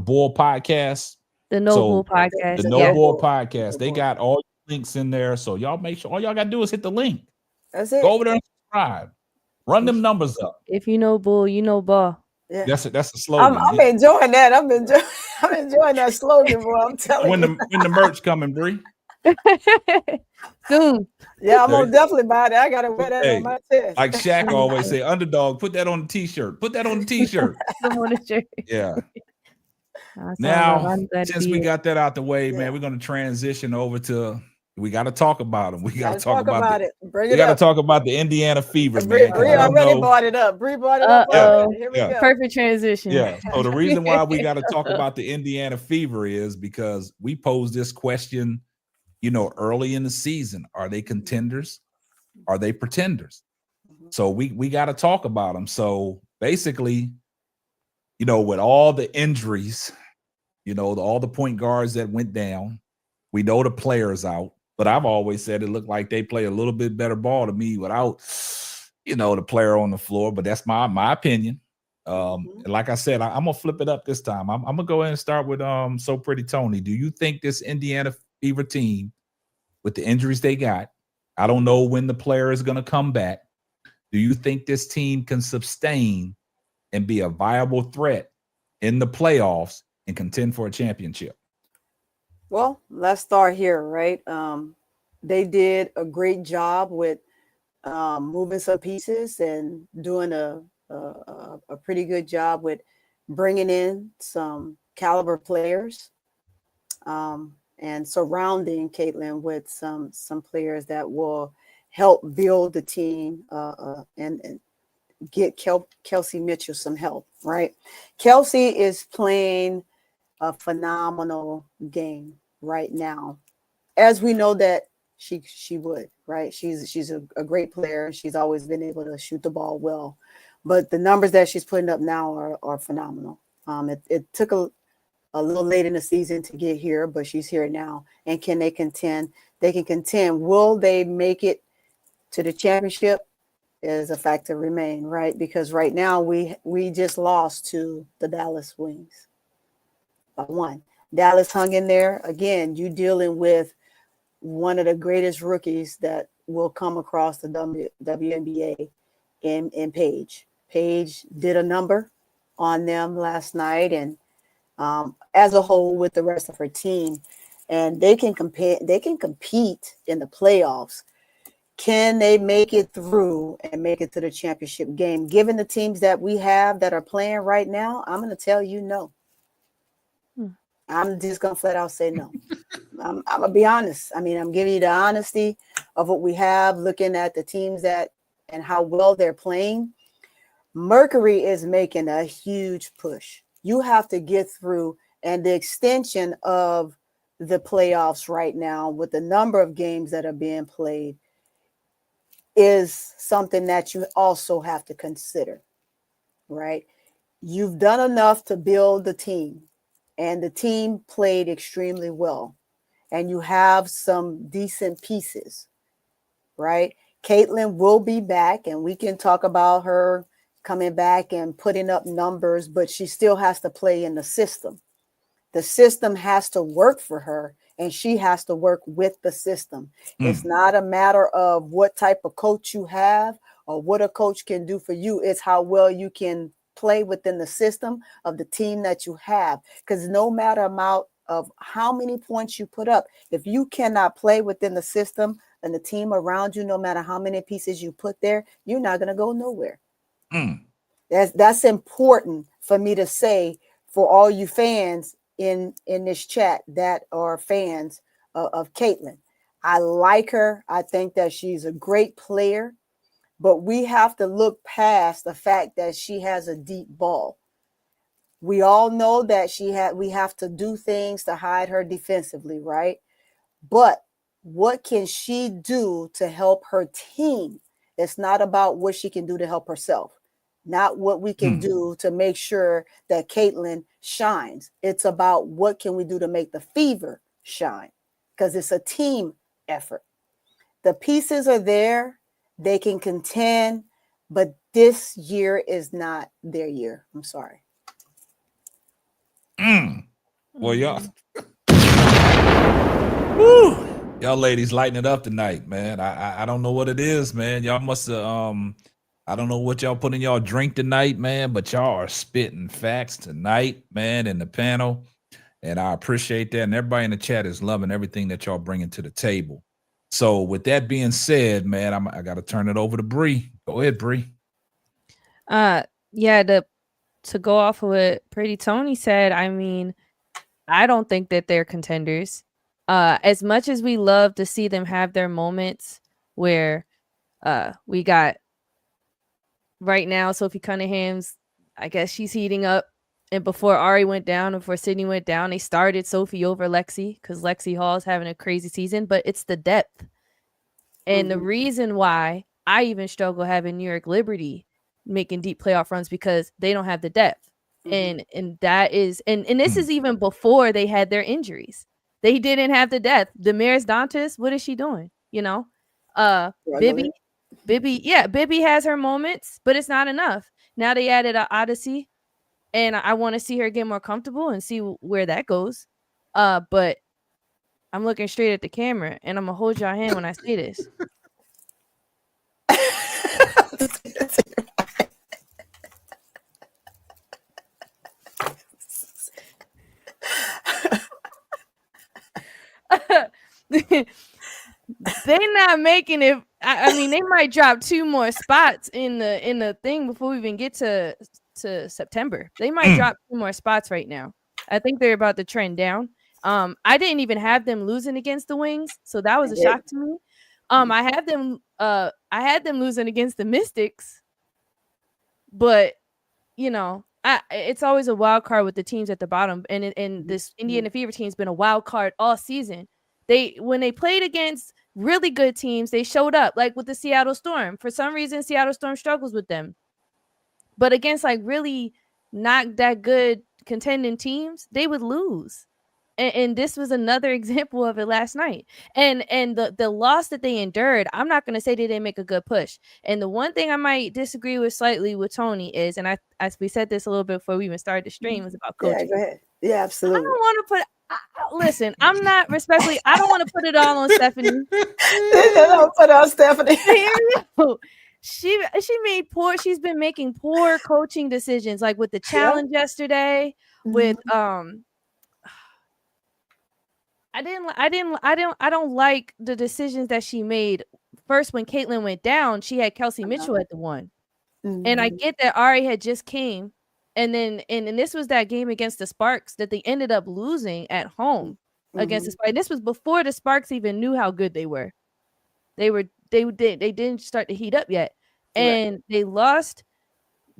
Bull podcast. The No Bull podcast. The No Bull podcast. They got all links in there. So y'all make sure all y'all gotta do is hit the link. That's it. Go over there and subscribe. Run them numbers up. If you know bull, you know ball. Yeah. That's the slogan. I'm enjoying that. I'm enjoying that slogan, boy. I'm telling you. When the merch coming, Bree? Soon. Yeah, I'm gonna definitely buy that. I gotta wear that on my chest. Like Shaq always say, underdog, put that on the t-shirt. Put that on the t-shirt. On the shirt. Yeah. Now, since we got that out the way, man, we're gonna transition over to we got to talk about them. We got to talk about it. Bring it we got to up. talk about the Indiana Fever, Bree man. already brought it up. Bree brought it up. Here we go. Perfect transition. Yeah. So the reason why we got to talk about the Indiana Fever is because we posed this question, early in the season. Are they contenders? Are they pretenders? So we got to talk about them. So basically, with all the injuries, all the point guards that went down, we know the players out. But I've always said it looked like they play a little bit better ball to me without, the player on the floor. But that's my opinion. And like I said, I'm gonna flip it up this time. I'm gonna go ahead and start with So Pretty Tony. Do you think this Indiana Fever team, with the injuries they got, I don't know when the player is gonna come back. Do you think this team can sustain and be a viable threat in the playoffs and contend for a championship? Well, let's start here, right? They did a great job with moving some pieces and doing a pretty good job with bringing in some caliber players and surrounding Caitlin with some players that will help build the team and get Kelsey Mitchell some help, right? Kelsey is playing a phenomenal game right now, as we know that she would, right? She's a great player. She's always been able to shoot the ball well, but the numbers that she's putting up now are phenomenal. It took a little late in the season to get here, but she's here now. And can they contend? They can contend. Will they make it to the championship? Is a fact to remain, right? Because right now we just lost to the Dallas Wings by 1. Dallas hung in there. Again, you dealing with one of the greatest rookies that will come across the WNBA in Paige. Paige did a number on them last night, and as a whole with the rest of her team, and they can compete in the playoffs. Can they make it through and make it to the championship game? Given the teams that we have that are playing right now, I'm going to tell you no. I'm just going to flat out say no. I'm going to be honest. I mean, I'm giving you the honesty of what we have, looking at the teams and how well they're playing. Mercury is making a huge push. You have to get through, and the extension of the playoffs right now with the number of games that are being played is something that you also have to consider, right? You've done enough to build the team, and the team played extremely well, and you have some decent pieces, right? Caitlin will be back, and we can talk about her coming back and putting up numbers, but she still has to play in the system. The system has to work for her, and she has to work with the system. It's not a matter of what type of coach you have or what a coach can do for you. It's how well you can play within the system of the team that you have. Because no matter amount of how many points you put up, if you cannot play within the system and the team around you, no matter how many pieces you put there, you're not going to go nowhere. That's important for me to say for all you fans in this chat that are fans of Caitlin. I like her. I think that she's a great player, but we have to look past the fact that she has a deep ball. We all know that we have to do things to hide her defensively, right? But what can she do to help her team? It's not about what she can do to help herself. Not what we can do to make sure that Caitlin shines. It's about what can we do to make the Fever shine, because it's a team effort. The pieces are there. They can contend, but this year is not their year. I'm sorry. Well, y'all, woo, y'all ladies lighting it up tonight, man. I don't know what it is, man. Y'all must have I don't know what y'all put in y'all drink tonight, man, but y'all are spitting facts tonight, man, in the panel. And I appreciate that. And everybody in the chat is loving everything that y'all bringing to the table. So with that being said, man, I got to turn it over to Bree. Go ahead, Bree. Yeah, to go off of what Pretty Tony said, I mean, I don't think that they're contenders. As much as we love to see them have their moments where we got right now Sophie Cunningham's, I guess she's heating up. And before Ari went down, before Sydney went down, they started Sophie over Lexi because Lexi Hall's having a crazy season, but it's the depth. And the reason why I even struggle having New York Liberty making deep playoff runs because they don't have the depth. And that is and this is even before they had their injuries. They didn't have the depth. Damaris Dantas, what is she doing? You know? Bibby, Bibby has her moments, but it's not enough. Now they added an Odyssey, and I want to see her get more comfortable and see where that goes. But I'm looking straight at the camera, and I'm gonna hold y'all hand when I say this. They're not making it. I mean, they might drop 2 more spots in the thing before we even get to September. They might drop 2 more spots right now. I think they're about to trend down. I didn't even have them losing against the Wings, so that was a shock to me. I had them losing against the Mystics, but you know, it's always a wild card with the teams at the bottom, and this Indiana Fever team's been a wild card all season. When they played against really good teams, they showed up, like with the Seattle Storm. For some reason, Seattle Storm struggles with them, but against like really not that good contending teams, they would lose. And this was another example of it last night. And the loss that they endured, I'm not going to say they didn't make a good push. And the one thing I might disagree with slightly with Tony is, and we said this a little bit before we even started the stream, was about coaching. Yeah, go ahead. Yeah, absolutely. I don't want to listen, I'm not respectfully, I don't want to put it all on Stephanie. Don't put on Stephanie. She's been making poor coaching decisions, like with the challenge yesterday, with I don't like the decisions that she made. First, when Caitlin went down, she had Kelsey Mitchell at the 1. And I get that Ari had just came. And then and this was that game against the Sparks that they ended up losing at home against the Sparks. And this was before the Sparks even knew how good they were. They didn't start to heat up yet. And they lost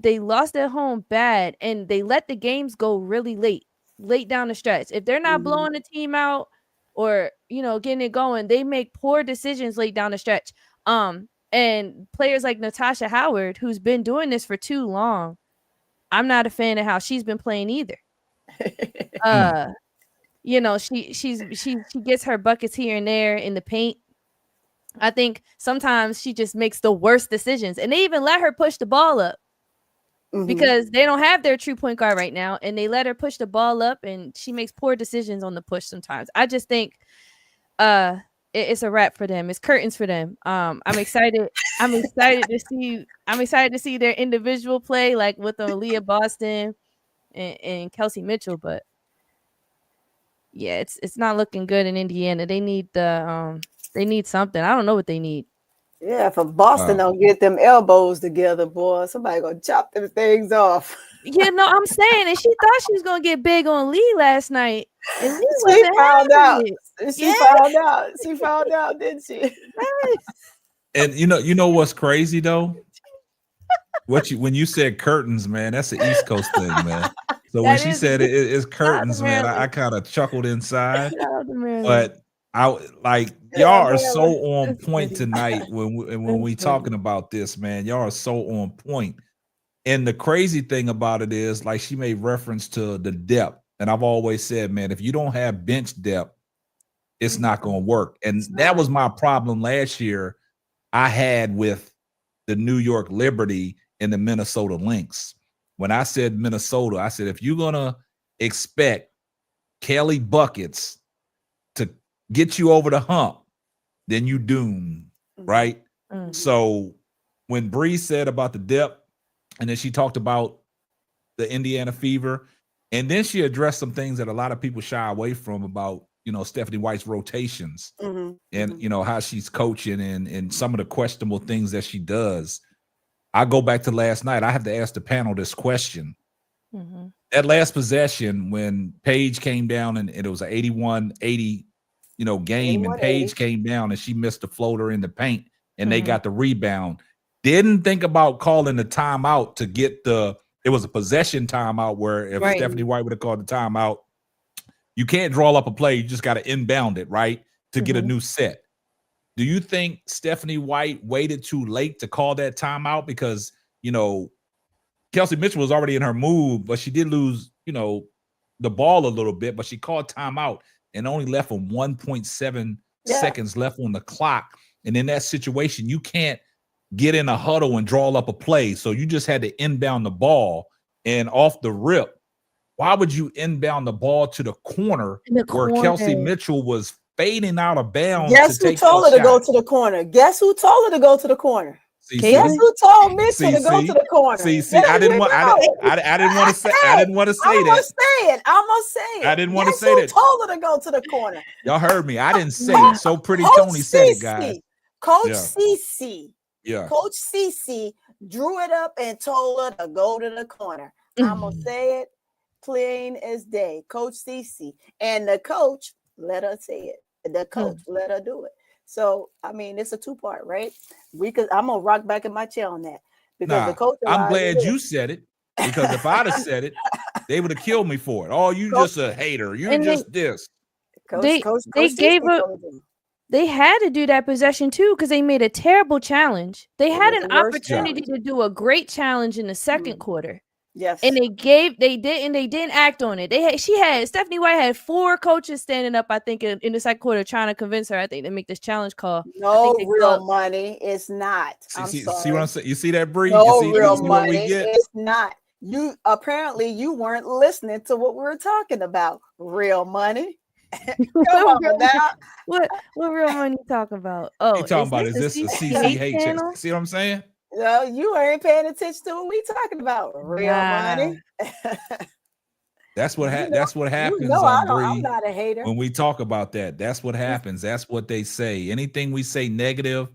at home bad, and they let the games go really late down the stretch. If they're not blowing the team out or getting it going, they make poor decisions late down the stretch. And players like Natasha Howard, who's been doing this for too long, I'm not a fan of how she's been playing either. She gets her buckets here and there in the paint. I think sometimes she just makes the worst decisions, and they even let her push the ball up because they don't have their true point guard right now, and they let her push the ball up, and she makes poor decisions on the push sometimes. I just think it's a wrap for them. It's curtains for them. I'm excited to see their individual play, like with Aaliyah Boston and Kelsey Mitchell. But yeah, it's not looking good in Indiana. They need something. I don't know what they need. Yeah, if Boston don't get them elbows together, boy, somebody gonna chop them things off. Yeah, no, I'm saying, and she thought she was gonna get big on Lee last night. And Lee She found out. She found found out, didn't she? And you know what's crazy though? When you said curtains, man, that's the East Coast thing, man. So when she said it's curtains, man, I kind of chuckled inside. But y'all are so on point tonight when we talking about this, man. Y'all are so on point. And the crazy thing about it is, like, she made reference to the depth. And I've always said, man, if you don't have bench depth, it's not going to work. And that was my problem last year I had with the New York Liberty and the Minnesota Lynx. When I said Minnesota, I said, if you're going to expect Kelly buckets to get you over the hump, then you doomed, right? Mm-hmm. So when Bree said about the depth, and then she talked about the Indiana Fever, and then she addressed some things that a lot of people shy away from about, Stephanie White's rotations and, how she's coaching and some of the questionable things that she does. I go back to last night. I have to ask the panel this question. Mm-hmm. That last possession when Paige came down and it was an 81-80, game, and Paige came down and she missed the floater in the paint and they got the rebound. Didn't think about calling the timeout to get it was a possession timeout where if Stephanie White would have called the timeout, you can't draw up a play. You just got to inbound it, right, to get a new set. Do you think Stephanie White waited too late to call that timeout? Because, Kelsey Mitchell was already in her move, but she did lose, the ball a little bit, but she called timeout and only left with 1.7 seconds left on the clock. And in that situation, you can't get in a huddle and draw up a play. So you just had to inbound the ball. And off the rip, why would you inbound the ball to the corner where Kelsey Mitchell was fading out of bounds? Guess who told her to go to the corner? Guess who told her to go to the corner? Guess who told Mitchell to go to the corner? I didn't want to say I'm gonna say it. I didn't want to say that. Guess who told her to go to the corner? Y'all heard me. I didn't say it. So Pretty Tony said it, guys. Coach CC. Yeah. Coach CC drew it up and told her to go to the corner. I'm gonna say it plain as day. Coach CC. And the coach let her say it. The coach let her do it. So I mean, it's a two-part, right? I'm gonna rock back in my chair on that because the coach. I'm glad you said it because if I'd have said it, they would have killed me for it. Oh, you just a hater. You just this. They gave her. They had to do that possession too because they made a terrible challenge. They had an opportunity to do a great challenge in the second quarter. Yes, and they didn't act on it. Stephanie White had 4 coaches standing up, I think, in the second quarter trying to convince her, I think, to make this challenge call. No real money. It's not. See what I'm saying? You see that, Bree? No real money. It's not. You weren't listening to what we were talking about. Real money. Come on now. What real money talking about? Oh, you talking about is this a CCH channel? See what I'm saying? No, you ain't paying attention to what we talking about. Real money. That's what happens. I'm not a hater. When we talk about that, that's what happens. That's what they say. Anything we say negative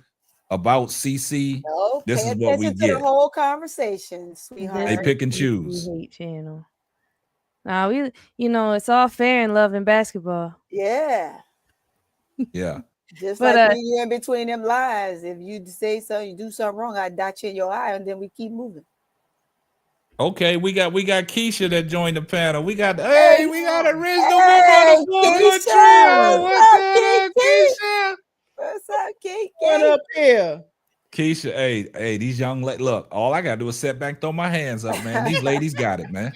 about CC, this is what we get. The whole conversation, sweetheart. They pick and choose. Hate channel. Now it's all fair in love and basketball. Yeah. Yeah. Just like when you're in between them lines. If you say something, you do something wrong, I dot you in your eye, and then we keep moving. Okay, we got Keisha that joined the panel. We got original member of the Fullcourt Trio. What's up, Keisha? What's up, Keisha? What up here? Keisha, hey, these young look, all I gotta do is sit back, throw my hands up, man. These ladies got it, man.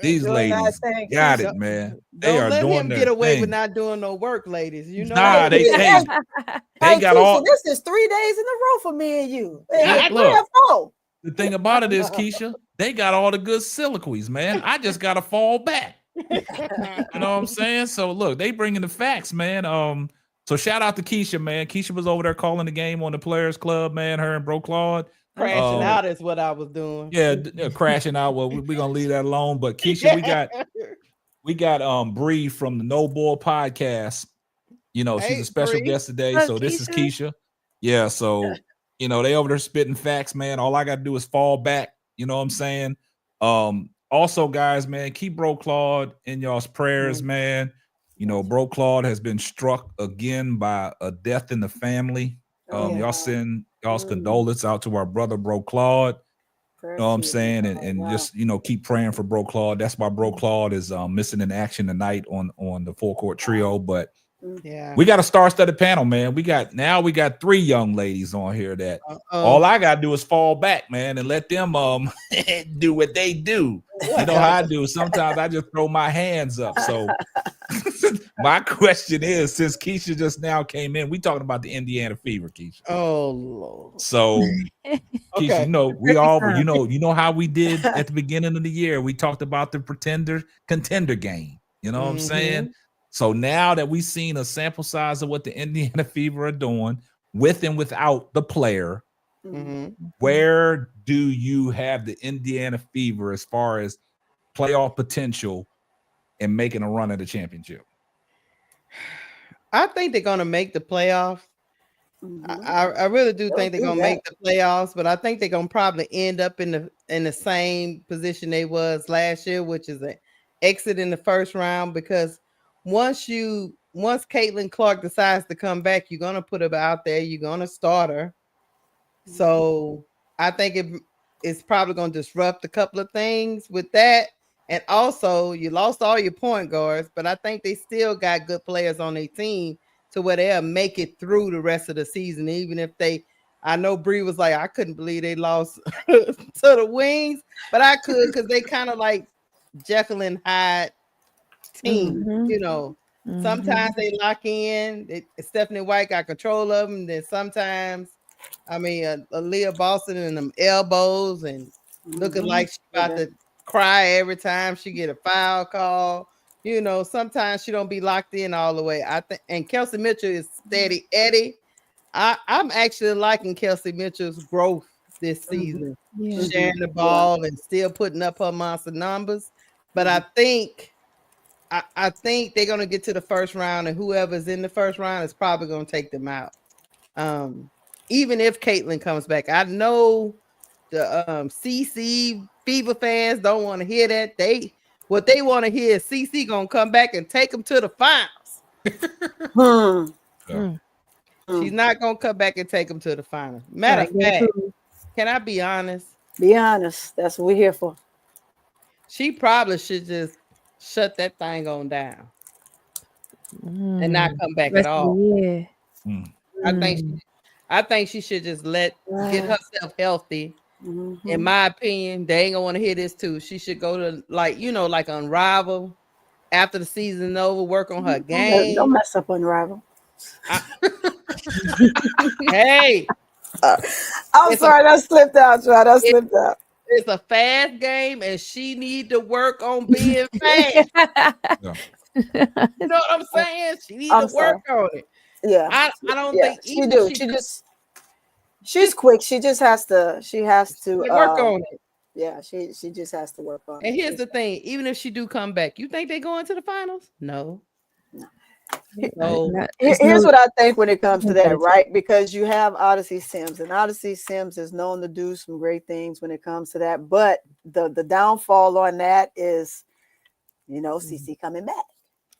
These ladies got it, man. They are doing their thing. Don't let him get away with not doing no work, ladies. You know. Nah, they got all. This is 3 days in a row for me and you. Look, the thing about it is, Keisha, they got all the good siliquies, man. I just gotta fall back. You know what I'm saying? So look, they bringing the facts, man. So shout out to Keisha, man. Keisha was over there calling the game on the Players Club, man. Her and Bro Claude. Crashing out is what I was doing. Yeah, crashing out. Well, we're gonna leave that alone. But Keisha, we got Bree from the No Bull podcast. She's a special guest today. So this is Keisha. Yeah, so they over there spitting facts, man. All I gotta do is fall back. You know what I'm saying? Also, guys, man, keep Bro Claude in y'all's prayers, man. Bro Claude has been struck again by a death in the family. Y'all send y'all's condolence out to our brother, Bro Claude. You know what I'm saying? And just, keep praying for Bro Claude. That's why Bro Claude is missing in action tonight on the Fullcourt Trio. But we got a star-studded panel, man. We got 3 young ladies on here that all I got to do is fall back, man, and let them do what they do. You know how I do. Sometimes I just throw my hands up. So My question is, since Keisha just now came in, we talking about the Indiana Fever, Keisha. Oh Lord. So Keisha, Okay. we all, you know how we did at the beginning of the year. We talked about the contender game. You know what I'm saying? So now that we've seen a sample size of what the Indiana Fever are doing with and without the player, where do you have the Indiana Fever as far as playoff potential and making a run at the championship? I think they're gonna make the playoffs. I really do think they're gonna make the playoffs, but I think they're gonna probably end up in the same position they was last year, which is an exit in the first round. Because once Caitlin Clark decides to come back, you're gonna put her out there, you're gonna start her. So I think it's probably gonna disrupt a couple of things with that. And also, you lost all your point guards, but I think they still got good players on their team to where they'll make it through the rest of the season. Even if I know Bree was like, I couldn't believe they lost to the Wings, but I could because they kind of like Jekyll and Hyde team. Sometimes they lock in. Stephanie White got control of them. Then sometimes, Aaliyah Boston and them elbows and looking like she's about to cry every time she get a foul call. Sometimes she don't be locked in all the way. I think, and Kelsey Mitchell is steady Eddie. I'm actually liking Kelsey Mitchell's growth this season, sharing the ball and still putting up her monster numbers. But I think they're gonna get to the first round, and whoever's in the first round is probably gonna take them out. Even if Caitlin comes back, I know the CC Fever fans don't want to hear that. What they want to hear is CC gonna come back and take them to the finals. She's not gonna come back and take them to the finals. Matter of fact, can I be honest? Be honest. That's what we're here for. She probably should just shut that thing on down and not come back at all. I think she should just get herself healthy. In my opinion, they ain't gonna want to hear this too. She should go to like Unrival after the season over, work on her game. Don't mess up Unrival. Hey, I'm sorry, that slipped out, John. That slipped out. It's a fast game, and she need to work on being fast. You know what I'm saying? She need to work on it. Yeah, I don't think she do. She's quick. She just has to. She has to work on it. Yeah, she just has to work on it. And here's the thing: even if she do come back, you think they go into the finals? No. Here's what I think when it comes to that, right? Because you have Odyssey Sims, and Odyssey Sims is known to do some great things when it comes to that. But the downfall on that is, CC coming back,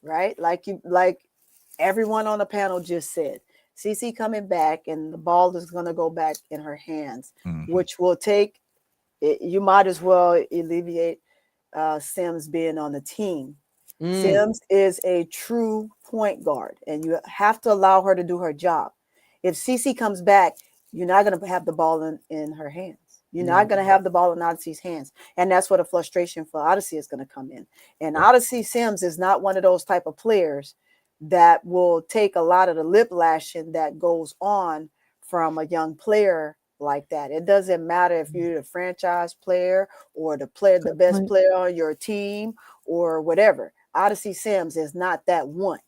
right? Like everyone on the panel just said, CC coming back, and the ball is going to go back in her hands, which will take it. You might as well alleviate Sims being on the team. Sims is a true point guard, and you have to allow her to do her job. If CC comes back, you're not going to have the ball in her hands. You're not going to have the ball in Odyssey's hands. And that's where the frustration for Odyssey is going to come in. And Odyssey Sims is not one of those type of players that will take a lot of the lip lashing that goes on from a young player like that. It doesn't matter if you're the franchise player or the best player on your team or whatever. Odyssey Sims is not that one,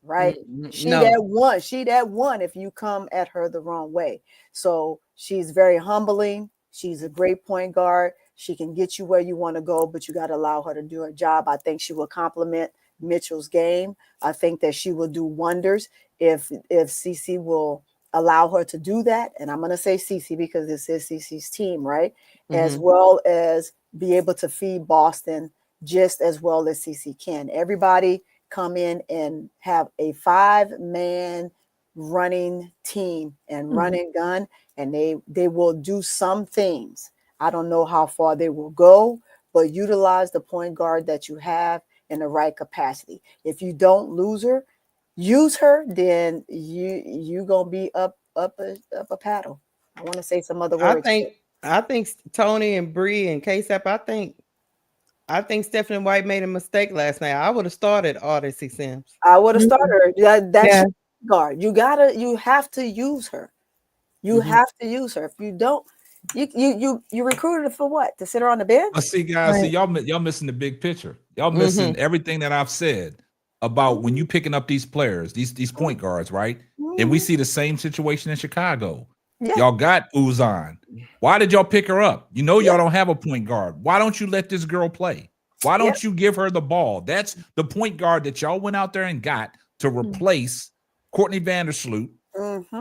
right? She that one if you come at her the wrong way. So she's very humbling. She's a great point guard. She can get you where you want to go, but you got to allow her to do her job. I think she will complement Mitchell's game. I think that she will do wonders if CC will allow her to do that. And I'm going to say CC because this is CC's team, right? As well as be able to feed Boston just as well as CC can. Everybody come in and have a 5-man running team and run and gun, and they will do some things. I don't know how far they will go, but utilize the point guard that you have in the right capacity. If you don't use her, then you gonna be up a paddle. I want to say some other words. I think Tony and Bree and KSAP, I think I think Stephanie White made a mistake last night. I would have started Odyssey Sims. I would have started her. That's Yeah. your guard. You have to use her. You have to use her. If you don't, you recruited her for what? To sit her on the bench? But see, guys, see y'all missing the big picture. Y'all missing everything that I've said about when you picking up these players, these point guards, right? And we see the same situation in Chicago. Yeah. Y'all got Uzan. Why did y'all pick her up? You know y'all don't have a point guard. Why don't you let this girl play? Why don't you give her the ball? That's the point guard that y'all went out there and got to replace Courtney Vandersloot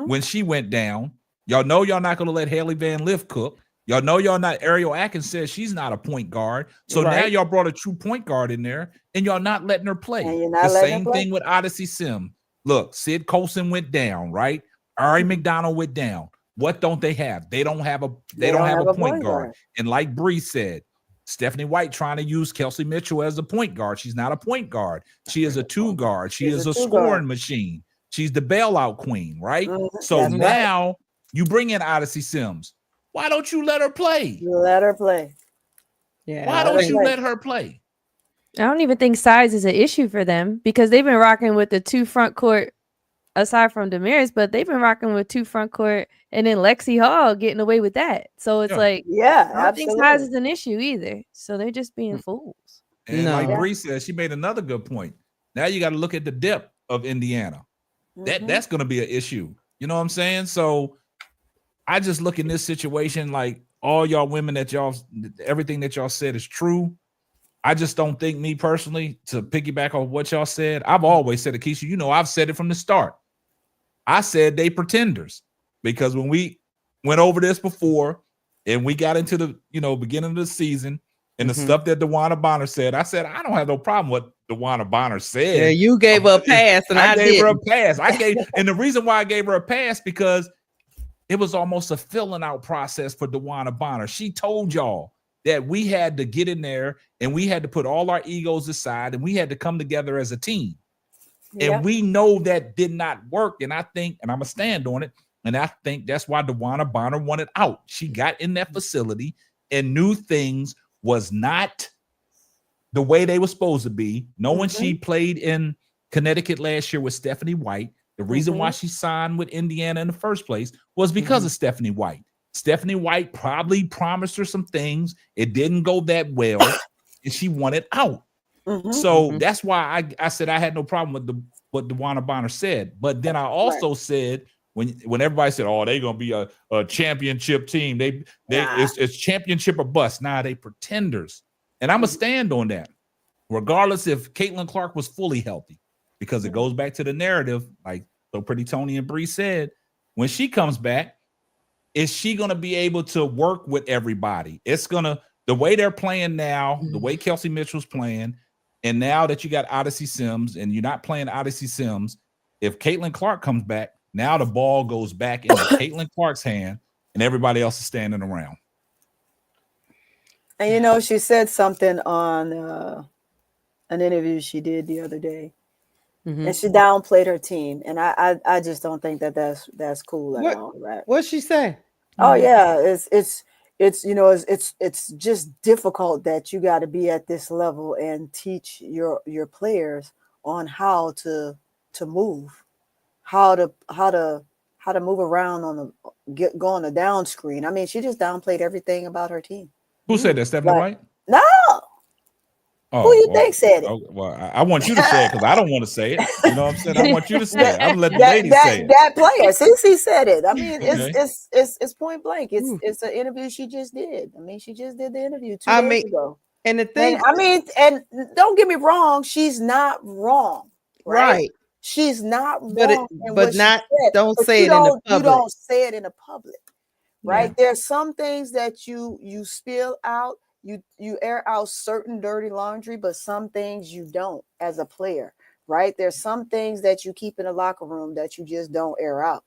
when she went down. Y'all know y'all not going to let Haley Van Lith cook. Y'all know y'all not. Ariel Atkins says she's not a point guard. So now y'all brought a true point guard in there, and y'all not letting her play. The same thing with Odyssey Sim. Look, Sid Colson went down, right? Ari McDonald went down. What don't they have? They don't have a point guard. And like Bree said, Stephanie White trying to use Kelsey Mitchell as a point guard. She's not a point guard. She is a two guard. She is a scoring machine. She's the bailout queen, right? So now you bring in Odyssey Sims. Why don't you let her play? Let her play. Yeah. Why don't you let her play? I don't even think size is an issue for them because they've been rocking with the 2 front court aside from Damaris, but they've been rocking with 2 front court and then Lexi Hall getting away with that. So it's I don't think size is an issue either. So they're just being fools. And like Bree said, she made another good point. Now you got to look at the depth of Indiana. That's going to be an issue. You know what I'm saying? So I just look in this situation like all y'all women everything that y'all said is true. I just don't think, me personally, to piggyback on what y'all said, I've always said, Akeisha, you know, I've said it from the start. I said they pretenders because when we went over this before and we got into the, beginning of the season and the stuff that DeWanna Bonner said, I said, I don't have no problem with DeWanna Bonner said. Yeah, you gave her a pass and I gave her a pass. And the reason why I gave her a pass because it was almost a filling out process for DeWanna Bonner. She told y'all that we had to get in there and we had to put all our egos aside and we had to come together as a team. And we know that did not work. And I think, and I'm going to stand on it, and I think that's why DeWanna Bonner wanted out. She got in that facility and knew things was not the way they were supposed to be. Knowing she played in Connecticut last year with Stephanie White, the reason why she signed with Indiana in the first place was because of Stephanie White. Stephanie White probably promised her some things. It didn't go that well, and she wanted out. So that's why I said I had no problem with what DeWanna Bonner said. But then I also said when everybody said, "Oh, they're gonna be a championship team," it's championship or bust. Nah, they pretenders, and I'm gonna stand on that, regardless if Caitlin Clark was fully healthy, because it goes back to the narrative, like So Pretty Tony and Bree said, when she comes back, is she gonna be able to work with everybody? It's gonna the way they're playing now, the way Kelsey Mitchell's playing. And now that you got Odyssey Sims and you're not playing Odyssey Sims, if Caitlin Clark comes back, now the ball goes back into Caitlin Clark's hand and everybody else is standing around. And she said something on an interview she did the other day, and she downplayed her team, and I just don't think that's cool at all, right? What'd she say? Oh yeah, it's just difficult that you got to be at this level and teach your players on how to move, how to move around on go on the down screen. I mean, she just downplayed everything about her team. Who said that? Stephanie White? No. Oh, who you think said it? Well, I want you to say it because I don't want to say it. You know what I'm saying? I want you to say it. I'm gonna let the ladies say it. That player, CC said it. I mean, it's point blank. It's an interview she just did. I mean, she just did the interview 2 days ago. And the thing, and don't get me wrong, she's not wrong, right? She's not wrong, but not don't say it in the public. You don't say it in the public, right? There's some things that you spill out. You air out certain dirty laundry, but some things you don't as a player, right? There's some things that you keep in the locker room that you just don't air out.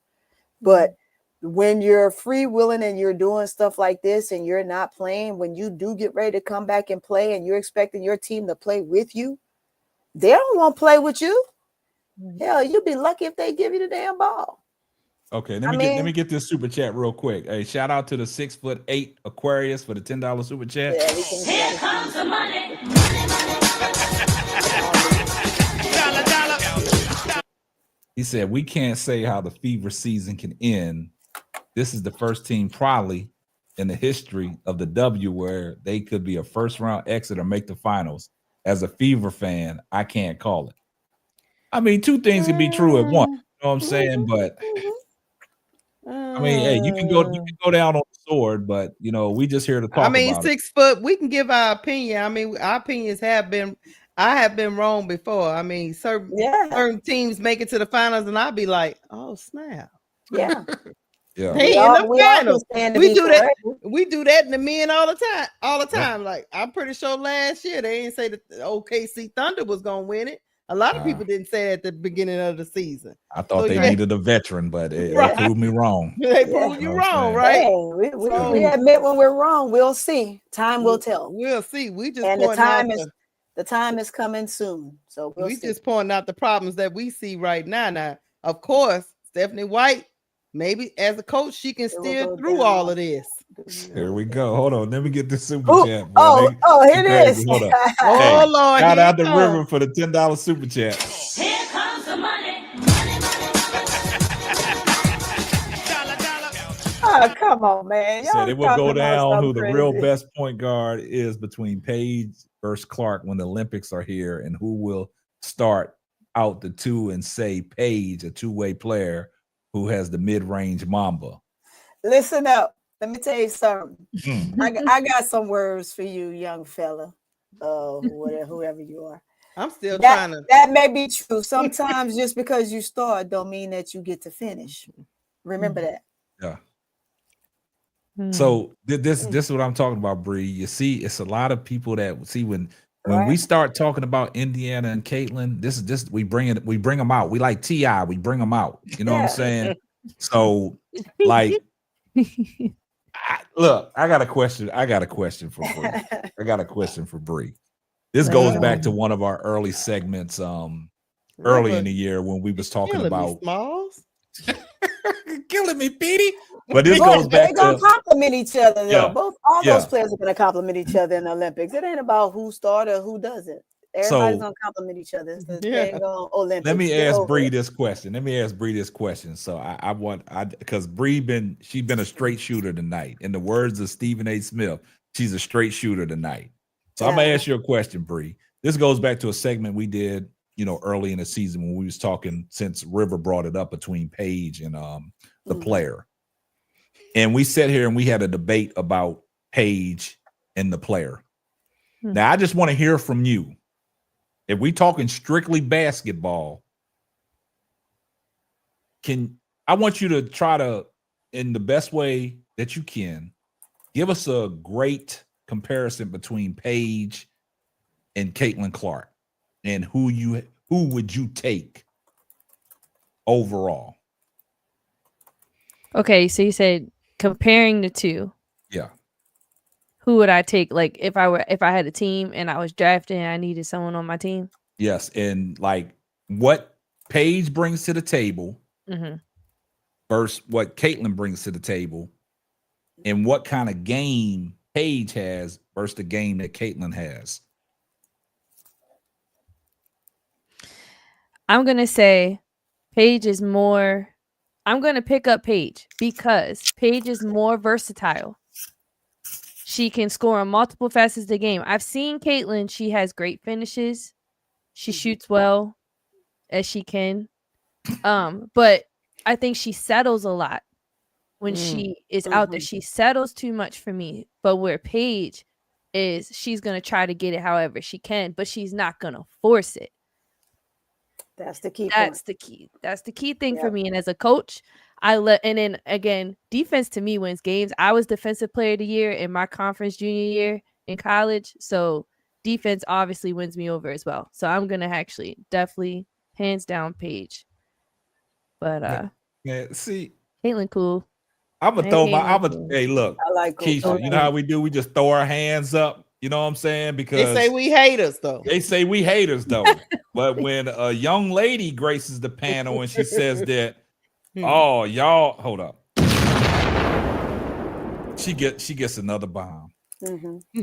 But when you're freewheeling and you're doing stuff like this and you're not playing, when you do get ready to come back and play and you're expecting your team to play with you, they don't want to play with you. Hell, you'll be lucky if they give you the damn ball. Okay, let me get this super chat real quick. Hey, shout out to the 6'8" Aquarius for the $10 super chat. Yeah, we can Here comes the money. He said, we can't say how the Fever season can end. This is the first team probably in the history of the W where they could be a first round exit or make the finals. As a Fever fan, I can't call it. I mean, two things can be true at once. You know what I'm saying? But I mean, hey, you can go down on the sword, but you know, we just here to talk about 6 foot, we can give our opinion. I mean, our opinions have been wrong before. I mean, certain teams make it to the finals, and I'll be like, oh snap. Yeah. Yeah. They in the finals. We do that. forever. We do that in the men all the time. Like, I'm pretty sure last year they didn't say that the OKC Thunder was gonna win it. A lot of people didn't say at the beginning of the season. I thought they needed a veteran, but they proved me wrong. They proved you wrong, right? Hey, we admit when we're wrong. We'll see. Time will tell. We'll see. We just and the time is coming soon. So we just pointing out the problems that we see right now. Now, of course, Stephanie White, maybe as a coach, she can steer through all of this. Here we go. Hold on. Let me get this super chat. Boy. Here it is. Hold on. Oh, Lord. Shout out to River for the $10 super chat. Here comes the money. Oh, come on, man. Said it will go down who the real best point guard is between Paige versus Clark when the Olympics are here, and who will start out the two and say Paige, a two-way player who has the mid-range Mamba. Listen up. Let me tell you something. I got some words for you, young fella. Whoever you are. I'm still trying to. That may be true. Sometimes just because you start don't mean that you get to finish. Remember that. Yeah. So this is what I'm talking about, Bree. You see, it's a lot of people that see when we start talking about Indiana and Caitlin, this we bring them out. We like T.I., we bring them out. You know what I'm saying? So like I got a question. I got a question for Bree. This goes back to one of our early segments early in the year when we was talking about Smalls. Killing me, Petey. But this goes back to they're gonna compliment each other though. Yeah. All those players are gonna compliment each other in the Olympics. It ain't about who started or who doesn't. Everybody's gonna compliment each other. It's the dang Olympics. Let me ask Bree this question. So I want because Bree she's been a straight shooter tonight. In the words of Stephen A. Smith, she's a straight shooter tonight. So I'm gonna ask you a question, Bree. This goes back to a segment we did, early in the season when we was talking, since River brought it up, between Paige and the player. And we sat here and we had a debate about Paige and the player. Now I just want to hear from you. If we talking strictly basketball, I want you to try to, in the best way that you can, give us a great comparison between Paige and Caitlin Clark, and who would you take overall? Okay, so you said comparing the two. Yeah. Who would I take? Like if I had a team and I was drafting and I needed someone on my team? Yes, and like what Paige brings to the table versus what Caitlin brings to the table, and what kind of game Paige has versus the game that Caitlin has. I'm gonna say Paige is more. I'm gonna pick up Paige because Paige is more versatile. She can score on multiple facets of the game. I've seen Caitlin. She has great finishes. She shoots well as she can. But I think she settles a lot when she is out there. She settles too much for me. But where Paige is, she's going to try to get it however she can, but she's not going to force it. That's the key. That's the key thing for me. And as a coach, and then again, defense to me wins games. I was defensive player of the year in my conference junior year in college. So defense obviously wins me over as well. So I'm going to actually definitely hands down Paige. But see, Caitlin cool. Hey, look, I like Keisha, you know how we do? We just throw our hands up. You know what I'm saying? Because they say we haters, though. But when a young lady graces the panel and she says that Oh, y'all, hold up. She gets another bomb.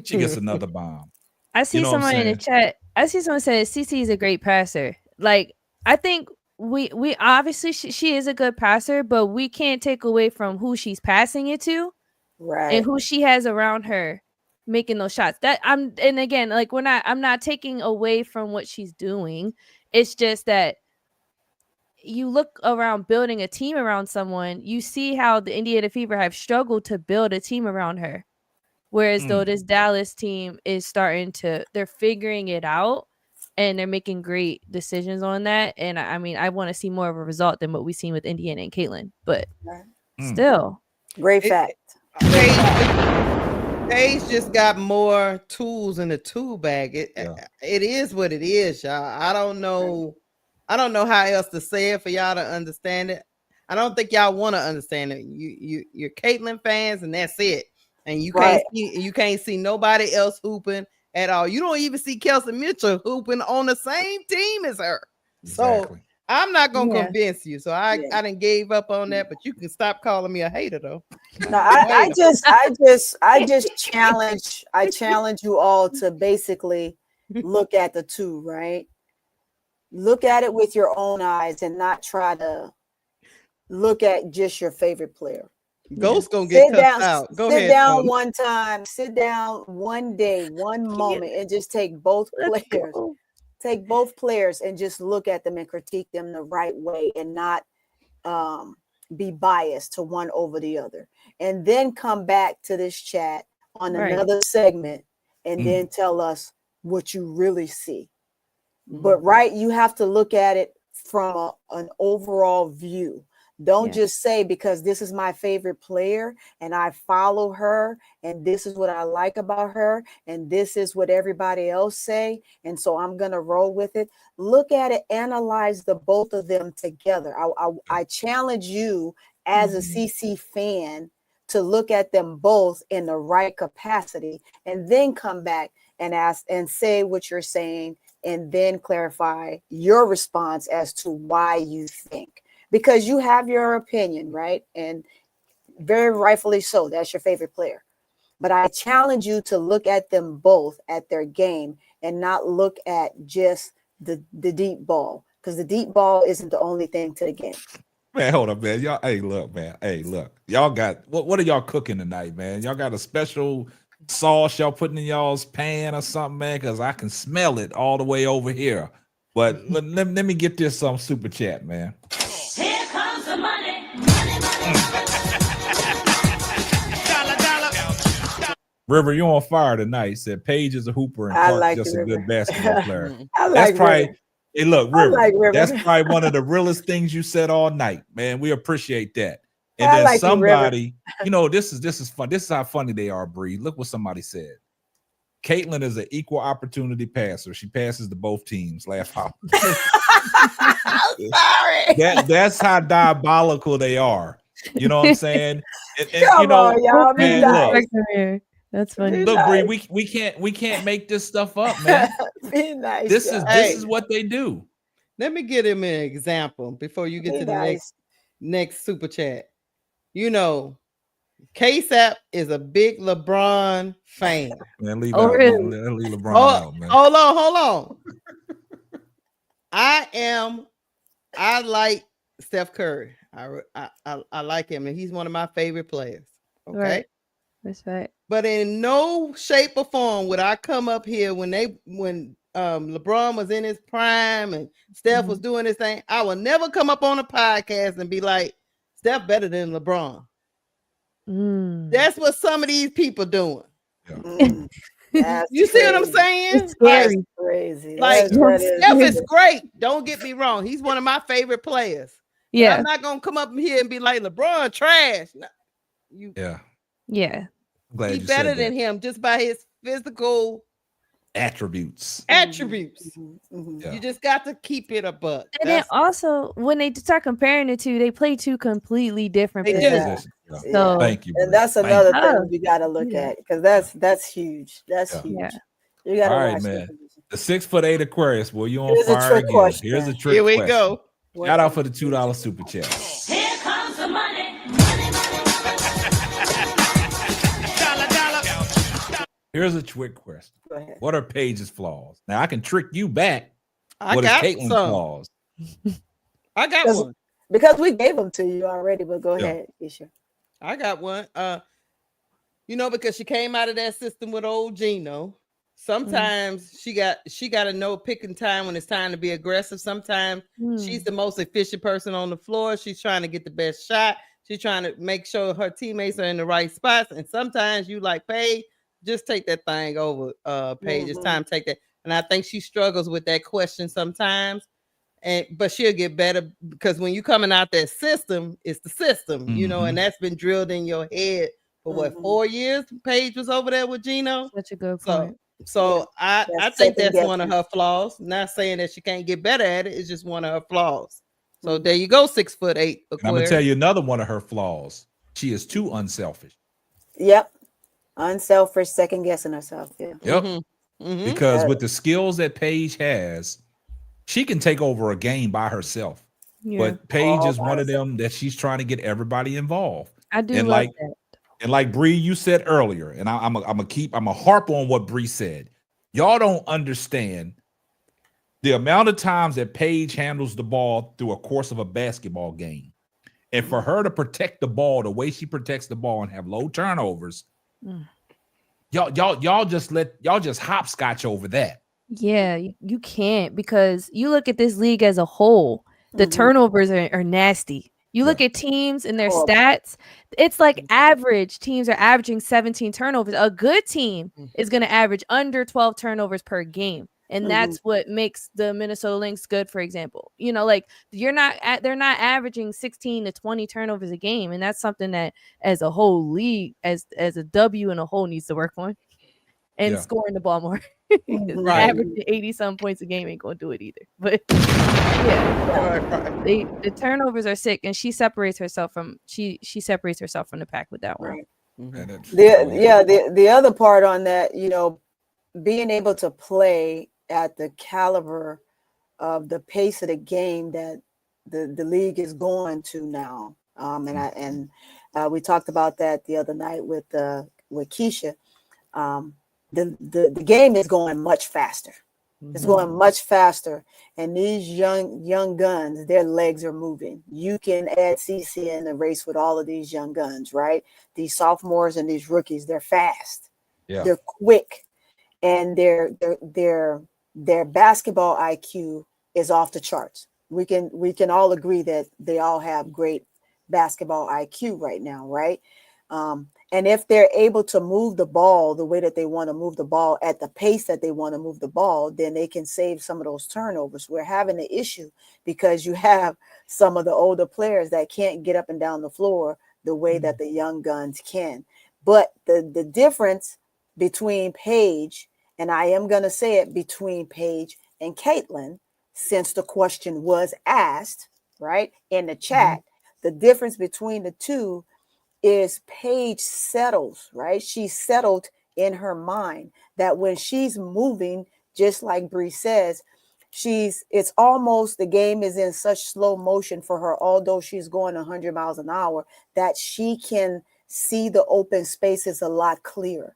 She gets another bomb. I see someone in the chat. I see someone said CC is a great passer. Like, I think we obviously she is a good passer, but we can't take away from who she's passing it to, Right. and who she has around her making those shots. And again, like I'm not taking away from what she's doing. It's just that you look around building a team around someone, you see how the Indiana Fever have struggled to build a team around her. Whereas though this Dallas team is they're figuring it out and they're making great decisions on that. And I mean, I want to see more of a result than what we've seen with Indiana and Caitlin, but still. Great fact. Paige just got more tools in the tool bag. It is what it is, y'all. I don't know how else to say it for y'all to understand it. I don't think y'all want to understand it. You're Caitlin fans, and that's it. And you can't see nobody else hooping at all. You don't even see Kelsey Mitchell hooping on the same team as her. Exactly. So I'm not gonna convince you. So I didn't gave up on that, but you can stop calling me a hater though. No, I just challenge you all to basically look at the two, right? Look at it with your own eyes and not try to look at just your favorite player. Ghost gonna get cussed out. Go ahead. Sit down one time, sit down one day, one moment, and just take both players. Take both players and just look at them and critique them the right way and not be biased to one over the other. And then come back to this chat on another segment and then tell us what you really see. But you have to look at it from an overall view. Don't just say because this is my favorite player and I follow her and this is what I like about her and this is what everybody else say and so I'm gonna roll with it. Look at it, analyze the both of them together. I challenge you as a CC fan to look at them both in the right capacity and then come back and ask and say what you're saying and then clarify your response as to why you think. Because you have your opinion, right? And very rightfully so. That's your favorite player. But I challenge you to look at them both at their game and not look at just the deep ball. Because the deep ball isn't the only thing to the game. Man, hold up, man. Y'all, hey, look, man. Hey, look. Y'all got what are y'all cooking tonight, man? Y'all got a special sauce y'all putting in y'all's pan or something, man? Because I can smell it all the way over here. But let me get this super chat, man. Here comes the money. River, you're on fire tonight. Said Paige is a hooper and Clark just a good basketball player. That's probably River. Hey, look, River, that's probably one of the realest things you said all night, man. We appreciate that. And then somebody, this is fun. This is how funny they are, Bree. Look what somebody said. Caitlin is an equal opportunity passer. She passes to both teams. Laugh out. Sorry. That's how diabolical they are. You know what I'm saying? And Come on, y'all. Man, look, that's funny. Look, Bree, we can't make this stuff up, man. Be nice. This is what they do. Let me give him an example before you get to the next super chat. KSAP is a big LeBron fan. Man, leave LeBron out, man. Hold on. I like Steph Curry. I like him, and he's one of my favorite players. Okay. Right. That's right. But in no shape or form would I come up here when LeBron was in his prime and Steph was doing his thing. I will never come up on a podcast and be like, Steph better than LeBron. That's what some of these people doing. You see what I'm saying? It's scary. That's crazy. Like Steph is great. Don't get me wrong. He's one of my favorite players. Yeah. But I'm not gonna come up here and be like LeBron trash. No, Yeah. He's better than him just by his physical attributes. Yeah. You just got to keep it a buck. And then also when they start comparing the two, they play two completely different positions. So thank you. And that's another thing we gotta look at because that's huge. That's huge. Yeah. You gotta all right, man. The 6'8" Aquarius. Well, you on fire again. Here's a trick. Here we question. go. Shout out for the $2 super chat. Here Here's a trick question. Go ahead. What are Paige's flaws? Now I can trick you back. I What is got Caitlin's some. flaws? I got one. Because we gave them to you already, but go ahead, Isha. I got one. Because she came out of that system with old Gino. Sometimes she got to know picking time when it's time to be aggressive. Sometimes she's the most efficient person on the floor. She's trying to get the best shot. She's trying to make sure her teammates are in the right spots. And sometimes you like, Paige, just take that thing over. Paige, it's time to take that. And I think she struggles with that question sometimes. But she'll get better because when you're coming out that system, it's the system, and that's been drilled in your head for 4 years. Paige was over there with Gino. Such a good point. So I think that's one of her flaws. Not saying that she can't get better at it. It's just one of her flaws. So there you go, 6'8". I'm gonna tell you another one of her flaws. She is too unselfish. Yep. Unselfish, second guessing herself. Yeah. Yep. Because with the skills that Paige has, she can take over a game by herself. Yeah. But Paige is one of them that she's trying to get everybody involved. I do love that. And like Bree, you said earlier, and I'm gonna harp on what Bree said. Y'all don't understand the amount of times that Paige handles the ball through a course of a basketball game. And for her to protect the ball the way she protects the ball and have low turnovers, y'all just hopscotch over that. Yeah, you can't, because you look at this league as a whole, the turnovers are nasty. You look at teams and their stats, it's like average. Teams are averaging 17 turnovers. A good team is going to average under 12 turnovers per game. And that's what makes the Minnesota Lynx good, for example. They're not averaging 16 to 20 turnovers a game. And that's something that as a whole league, as a W in a whole, needs to work on. And scoring the ball more. Averaging 80-some points a game ain't gonna do it either. But the turnovers are sick, and she separates herself from the pack with that one. The other part on that, being able to play at the caliber of the pace of the game that the league is going to now. We talked about that the other night with Keisha. The game is going much faster. It's going much faster. And these young guns, their legs are moving. You can add CC in the race with all of these young guns, right? These sophomores and these rookies, they're fast. Yeah. They're quick. And their basketball IQ is off the charts. We can all agree that they all have great basketball IQ right now, right? And if they're able to move the ball the way that they want to move the ball at the pace that they want to move the ball, then they can save some of those turnovers. We're having an issue because you have some of the older players that can't get up and down the floor the way that the young guns can. But the difference between Paige, and I am going to say it, between Paige and Caitlin, since the question was asked, right, in the chat, the difference between the two is Paige settles, right? She's settled in her mind that when she's moving, just like Bree says, it's almost the game is in such slow motion for her, although she's going 100 miles an hour, that she can see the open spaces a lot clearer,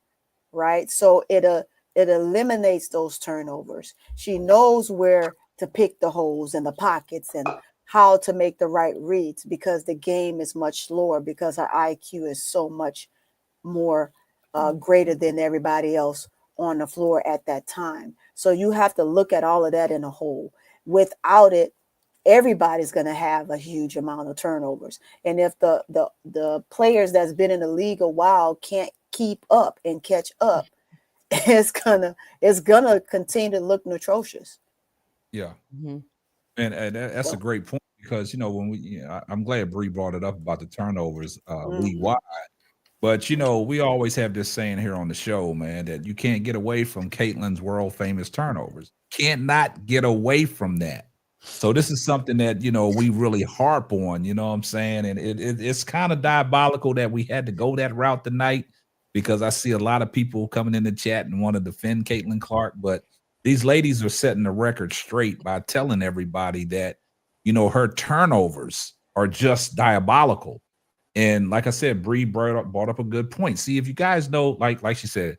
right? So it eliminates those turnovers. She knows where to pick the holes and the pockets and how to make the right reads, because the game is much slower, because her IQ is so much more greater than everybody else on the floor at that time. So you have to look at all of that in a whole. Without it, everybody's going to have a huge amount of turnovers. And if the players that's been in the league a while can't keep up and catch up, it's gonna continue to look atrocious. Yeah. And that's a great point, because when I'm glad Bree brought it up about the turnovers league wide. But we always have this saying here on the show, man, that you can't get away from Caitlin's world famous turnovers. Can't not get away from that. So this is something that we really harp on. You know what I'm saying? And it's kind of diabolical that we had to go that route tonight, because I see a lot of people coming in the chat and want to defend Caitlin Clark, but these ladies are setting the record straight by telling everybody that, her turnovers are just diabolical. And like I said, Bree brought up a good point. See, if you guys know, like she said,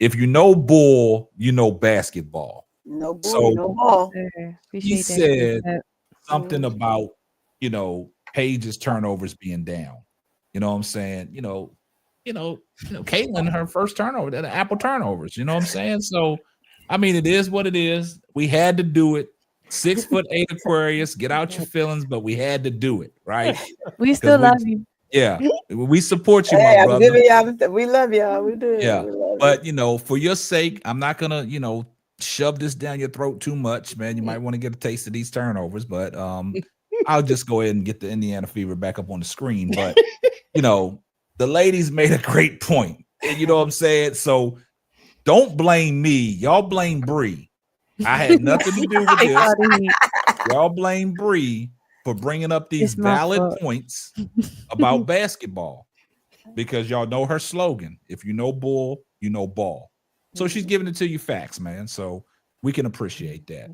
if you know bull, you know basketball. No bull, So no ball. Sure. he Appreciate said that. something about, Paige's turnovers being down. You know what I'm saying? Caitlin, her first turnover, the Apple turnovers. You know what I'm saying? So, I mean, it is what it is. We had to do it. 6'8" Aquarius, get out your feelings, but we had to do it, right? We still love you. Yeah, we support you, Hey, my I'm brother. giving y'all, we love y'all. We do. Yeah, We love but you. for your sake, I'm not gonna, shove this down your throat too much, man. You might want to get a taste of these turnovers, but I'll just go ahead and get the Indiana Fever back up on the screen. But the ladies made a great point. You know what I'm saying? So don't blame me. Y'all blame Bree. I had nothing to do with this. Y'all blame Bree for bringing up these It's my valid fault. points about basketball because y'all know her slogan. If you know bull, you know ball. So she's giving it to you facts, man. So we can appreciate that.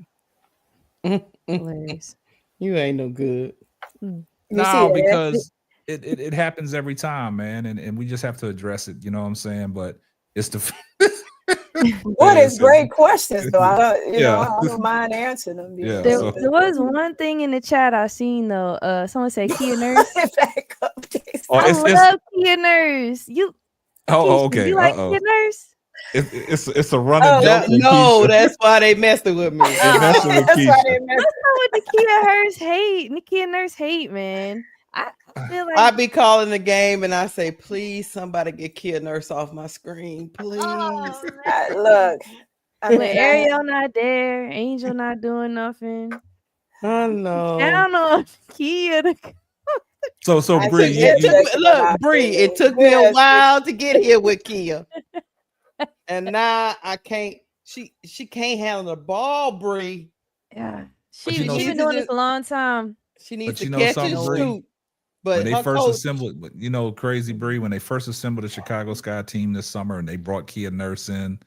Hilarious. You ain't no good. You No, see that? because it happens every time, man, and we just have to address it. You know what I'm saying? But it's the What is great questions though? I don't, Yeah. I don't mind answering them. Yeah, There, so- there was one thing in the chat I seen though. Someone said Kia Nurse. Back up, Jason. Oh, I it's love Kia Nurse. You Keisha, okay. you like Kia Nurse? It's a running Oh, joke. with No, Keisha. that's why they messing with me. They messing with That's why Keisha. they messed. That's not what Kia Nurse hate, man. I feel like I be calling the game and I say, please, somebody get Kia Nurse off my screen, please. Look, I when mean, Ariel not there, Angel not doing nothing. I know. Down on Kia. So I Bree, think Look, Bree, it took me a Yes. while to get here with Kia. And now I can't, she can't handle the ball, Bree. Yeah, But she's been doing this a long time. She needs But to you know catch something, and Bree? shoot. But when they her first coach, assembled, crazy Bree, when they first assembled the Chicago Sky team this summer and they brought Kia Nurse in,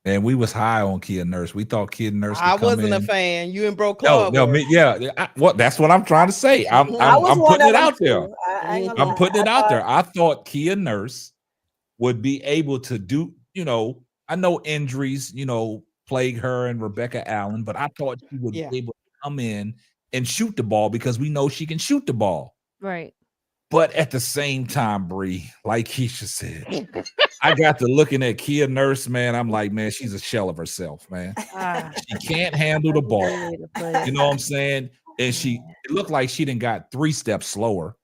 and we was high on Kia Nurse. We thought Kia Nurse could I come wasn't in. a fan. You and Bro No, Claude were. that's what I'm trying to say. I'm was one putting of it them out there. too. I ain't gonna I'm lie. putting it I out thought- there. I thought Kia Nurse would be able to do, I know injuries, plague her and Rebecca Allen, but I thought she would Yeah. be able to come in and shoot the ball because we know she can shoot the ball. Right. But at the same time, Bree, like Keisha said, I got to looking at Kia Nurse, man. I'm like, man, she's a shell of herself, man. She can't handle the ball. You know what I'm saying? And it looked like she didn't got 3 steps slower.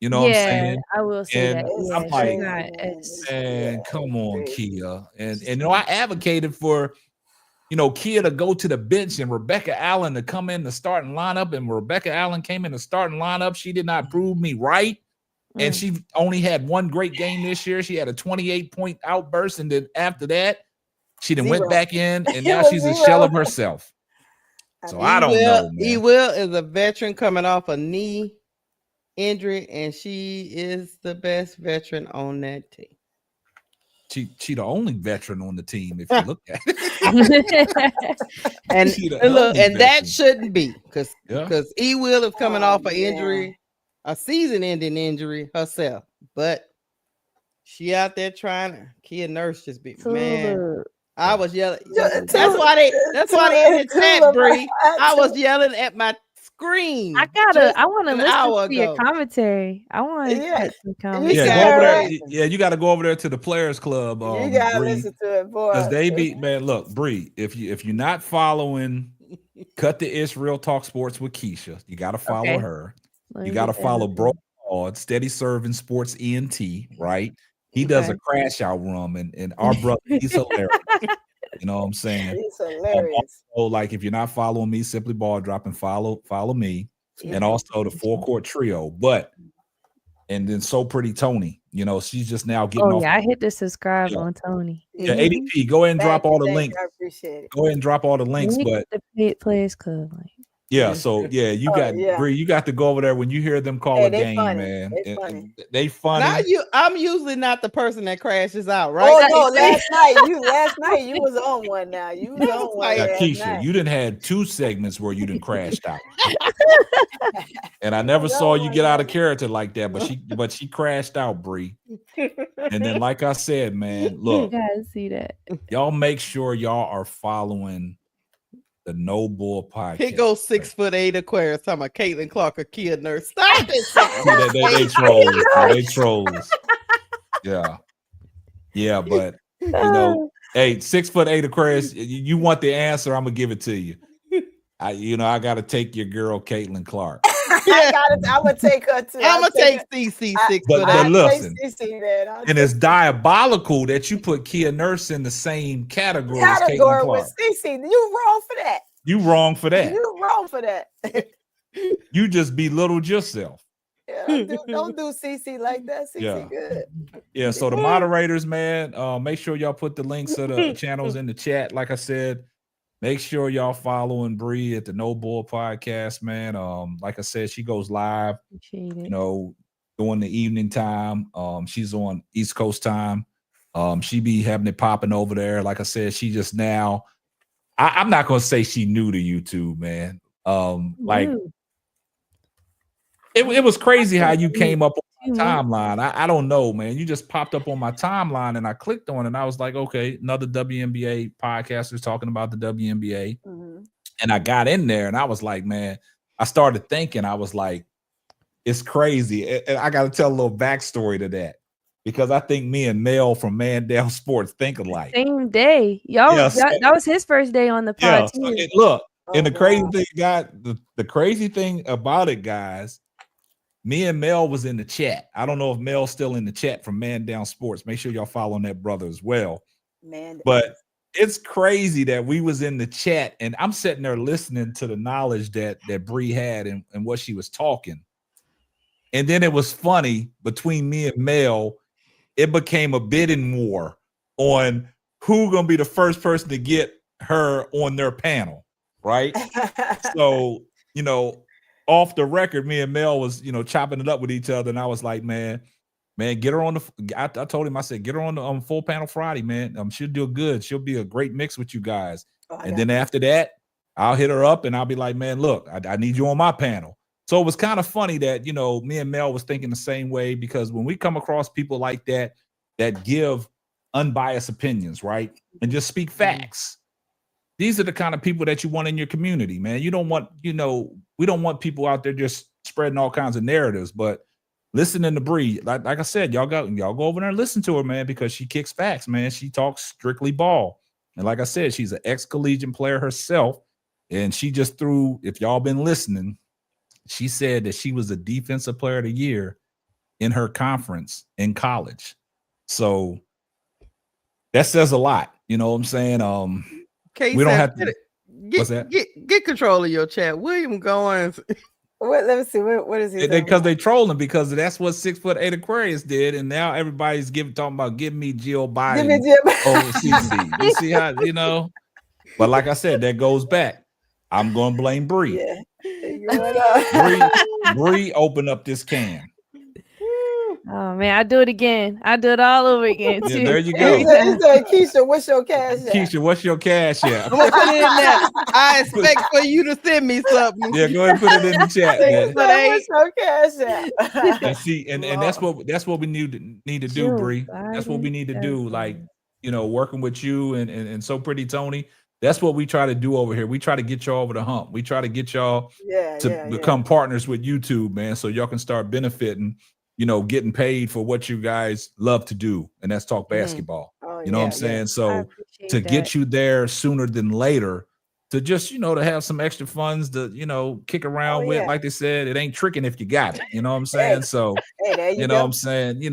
You know what I'm saying? I will say And that. Yeah, I'm like, she's not as man, come on, Kia. And I advocated for Kia to go to the bench and Rebecca Allen to come in the starting lineup. And Rebecca Allen came in the starting lineup. She did not prove me right. And she only had one great game this year. She had a 28-point outburst. And then after that, she then went back in and now she's a shell of herself. So I don't know, man. Will is a veteran coming off a knee injury, and she is the best veteran on that team. She the only veteran on the team, if you look at it. And She the look, only and that veteran. shouldn't be because Yeah. E Will is coming off an yeah. injury, a season-ending injury herself, but she out there trying to. Kia Nurse just be man. I was yelling. That's why they in the chat, Bree. I was yelling at my screen. I want to listen to your commentary. I want to get some commentary. Yeah, go over there. Yeah, you got to go over there to the Players Club. You gotta Bree, listen to it, boy. because they be man. Look, Bree, if you're not following, Cut the Ish Real Talk Sports with Keisha. You got to follow her. You got to follow Bro Claude, Steady Serving Sports ENT. Right? He does a crash out room, and our brother, he's hilarious. You know what I'm saying? He's hilarious. Also, like if you're not following me, simply ball drop and follow me, and also the Fullcourt Trio. And then So Pretty Tony, she's just now getting off. Oh yeah, I hit the subscribe on Tony. Yeah, ADP, go ahead and drop all the links. I appreciate it. Go ahead and drop all the links, but the Players Club link. yeah, so yeah, you got Bree, you got to go over there when you hear them call a game, funny. man. They funny. They funny. I'm usually not the person that crashes out, right? Oh no, last night you was on one. Now you was on one. Now, Keisha, you didn't had 2 segments where you didn't crashed out, and I never saw you get out of character like that. But she crashed out, Bree. And then, like I said, man, look, You guys see that? y'all make sure y'all are following the No Bull podcast. Here goes 6'8" Aquarius talking about Caitlin Clark or Kia Nurse. Stop it. They trolls. They trolls. Yeah, but you know, hey, 6'8" Aquarius, you want the answer? I'm gonna give it to you. I got to take your girl Caitlin Clark. I'm gonna take her too. I'm gonna take CC 6'8". But listen, CC, man. and it's diabolical that you put Kia Nurse in the same category as Caitlin Clark. With CC. You wrong for that. You wrong for that. You wrong for that. You just belittled yourself. Yeah, don't do CC like that. CC good. Yeah, so the moderators, man, make sure y'all put the links to the channels in the chat. Like I said, make sure y'all following Bree at the No Bull podcast, man. Like I said, she goes live, during the evening time. She's on East Coast time. She be having it popping over there. Like I said, she just now, I'm not gonna say she new to YouTube, man. It was crazy how you came up on my timeline. I don't know, man. You just popped up on my timeline and I clicked on it and I was like, okay, another WNBA podcaster talking about the WNBA. Mm-hmm. And I got in there and I was like, man, I started thinking, I was like, it's crazy. And I got to tell a little backstory to that because I think me and Mel from Man Down Sports think alike. Same day. That was his first day on the pod. Look, and the crazy thing, the crazy thing about it, guys, me and Mel was in the chat. I don't know if Mel's still in the chat from Man Down Sports. Make sure y'all following that brother as well. But it's crazy that we was in the chat and I'm sitting there listening to the knowledge that Bree had and what she was talking. And then it was funny between me and Mel, it became a bidding war on who gonna be the first person to get her on their panel, right? So, off the record, me and Mel was, chopping it up with each other. And I was like, man, get her on I told him, I said, get her on the full panel Friday, man. She'll do good. She'll be a great mix with you guys. Then after that, I'll hit her up and I'll be like, man, look, I need you on my panel. So it was kind of funny that, me and Mel was thinking the same way because when we come across people like that give unbiased opinions, right? And just speak facts. These are the kind of people that you want in your community, man. You don't want, we don't want people out there just spreading all kinds of narratives, but listening to Bree, like I said, y'all go over there and listen to her, man, because she kicks facts, man. She talks strictly ball. And like I said, she's an ex-collegiate player herself. And she just threw, if y'all been listening, she said that she was the defensive player of the year in her conference in college. So that says a lot. You know what I'm saying? We don't have to. What's that? Get control of your chat. William Goins. Let me see. What is he? Because they trolling because that's what 6'8" Aquarius did, and now everybody's talking about give me Jill Biden over CC. You see how But like I said, that goes back. I'm gonna blame Bree. Yeah. Bree opened up this can. Oh man, I do it again. I do it all over again too. Yeah, there you go. He said, Keisha, what's your cash app? Keisha, what's your cash app? I'm gonna put it in there. I expect for you to send me something. Yeah, go ahead and put it in the chat. Man. What's your cash app? And see, and that's what we need to do, Bree. That's what we need to do. Like, working with you and So Pretty Tony. That's what we try to do over here. We try to get y'all over the hump. We try to get y'all to become partners with YouTube, man, so y'all can start benefiting. Getting paid for what you guys love to do, and that's talk basketball. What I'm saying? So to get you there sooner than later, to just, to have some extra funds to, kick around with, like they said, it ain't tricking if you got it. You know what I'm saying? So, what I'm saying?